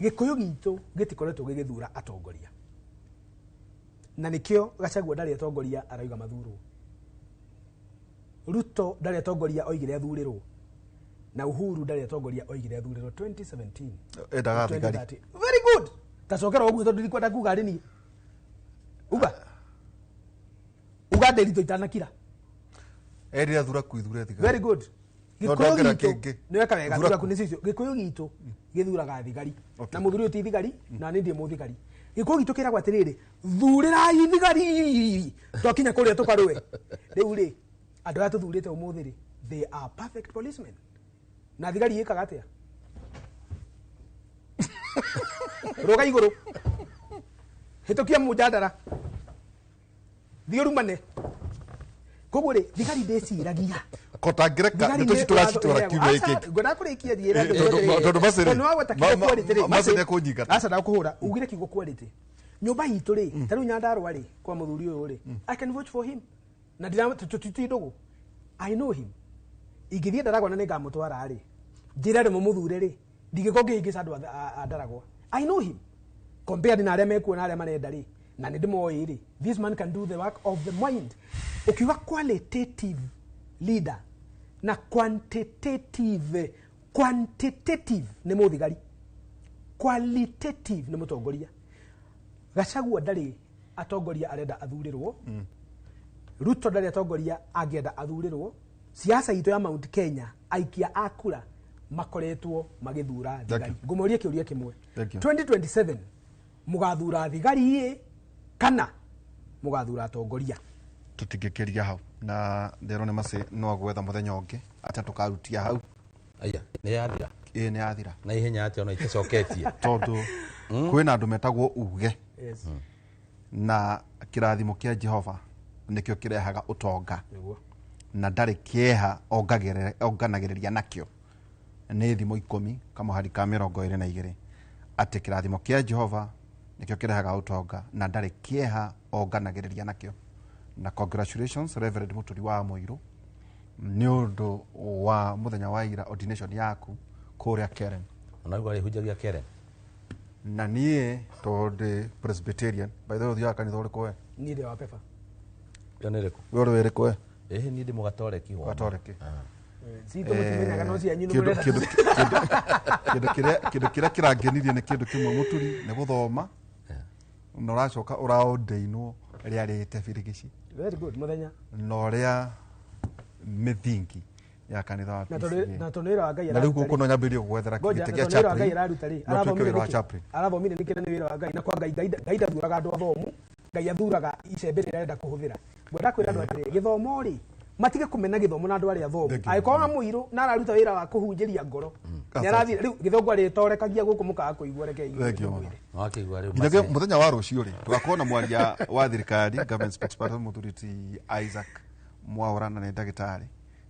gikuyu gitu gitikoretwo gigithura atongoria na nikio Gachagua ndari atongoria arauga mathurwo. Ruto ndari atongoria oigire athurirwo, na Uhuru ndari atongoria oigire athurirwo 2017. Endaga thigari. Very good. Tacokera oguo tondu ndikwenda kuga ari ni. Uga nderito itanakira. Erira thura kuithure thigari. Very good. Gikuyu gitu niwe kawega thura kunicicio. Gikuyu gitu githuraga thigari. Na muthuri ti thigari na ni ndie muthigari. Gikuyu gitu kiragwa atiriri thurirai thigari. Twakinya kuria tukarwe. Riu ri andu aya tuthurite umuthi ri they are perfect policemen. Na thigari ikaga atia? Roga iguru. Hitokia mujadara. Thiurumane. Koguo ri thigari ndeciragia. Kotangireka nituci turacitura kiumia iki. Ngona kurikia thiera tondu macere. Macere kunyingata. Asa ndakuhura ugire kigo quality. Nyumba itu ri taru Nyandarua ri kwa muthuri uyu ri I can vote for him. Na ndira tutindugu. I know him. Ingithie Ndaragwa na ningamutwara ri. Njira ri mumuthure ri. Ndigiko ngihingisa andu a Ndaragwa. I know him. Compared na aria mekuo na aria marenda ri. Na ndimoi ri. This man can do the work of the mind. Ukiwa qualitative leader na quantitative ni muthigari, qualitative ni mutongoria. Gachagua ndari atongoria arenda athurirwo. Ruto ndari atongoria angenda athurirwo. Siasa itu ya Mount Kenya aikia akura makoretwo magithura thigari. Ngumorie kiuria kimwe 2027 mugathura thigari kana mugathura atongoria. Tutigekeria hau na ndero ne mase no gwetha muthenya ungi acha tukarutia hau. Aya ni yathira. Ni yathira. Na ihenya ati ona itacoketie. Tondu kwina andu metagwo uge. Na kirathimo kia Jehova nikio kirehaga utonga. Na ndari kieha onganagiriria nakio. Ni thimo 10 kama hari ka 22 ati kirathimo kia Jehova nikio kirehaga utonga na ndari kieha onganagiriria nakio. Na congratulations Reverend Muturi wa Moiru ni undu wa muthenya wa ira ordination yaku kuria Keren. Onagwa ri hujagia Keren. Na nie tondu Presbyterian by the way thia kanitha uriku we ni de wa pefa yonereko wewe uriku we ni de mugatoreki ho gatoreki sito mutimenyaga no cia nyinu murenda kidu kira kirangenirie ni kindu kimwe Muturi ni guthoma no racoka uraondeino ria rite birigici. Very good muthenya no ria mithingi ya kanitha wa na tonera wa Ngai na riu guko no nyambirie gwethera kigite kia chaplain arathomire nikire ni wira wa Ngai na kwa Ngai ndathuraga andu athomu. Ngai athuraga icembe rira renda kuhuthira. Gwenda kwira andu atiri githomo ri matige kumena githomo na andu ari athomu. Aikorwa muiru na araruta wira wa kuhunjiria ngoro ni arathi riu githongwa ritorekagia guku mukaga kuigua reke wakigwa riu nige muthenya wa rucio ri tugakona mwaria wa thirikari government spokesperson Muthuri Isaac Mwaura na ndagitari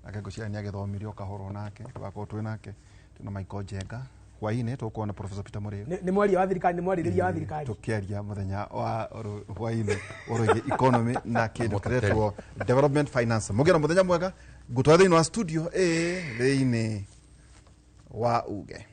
nake gucia ni agithomirio kahoro nake tugakora twi nake tuna Michael Jenga hwaini tukuona Professor Peter Murio ni mwaria wa thirikari ni mwaririria wa thirikari tukiaria muthenya wa hwaini oroge economy na kindu kiretwo development finance mugera muthenya mwega ngutwa thiini wa studio thiini wa uge.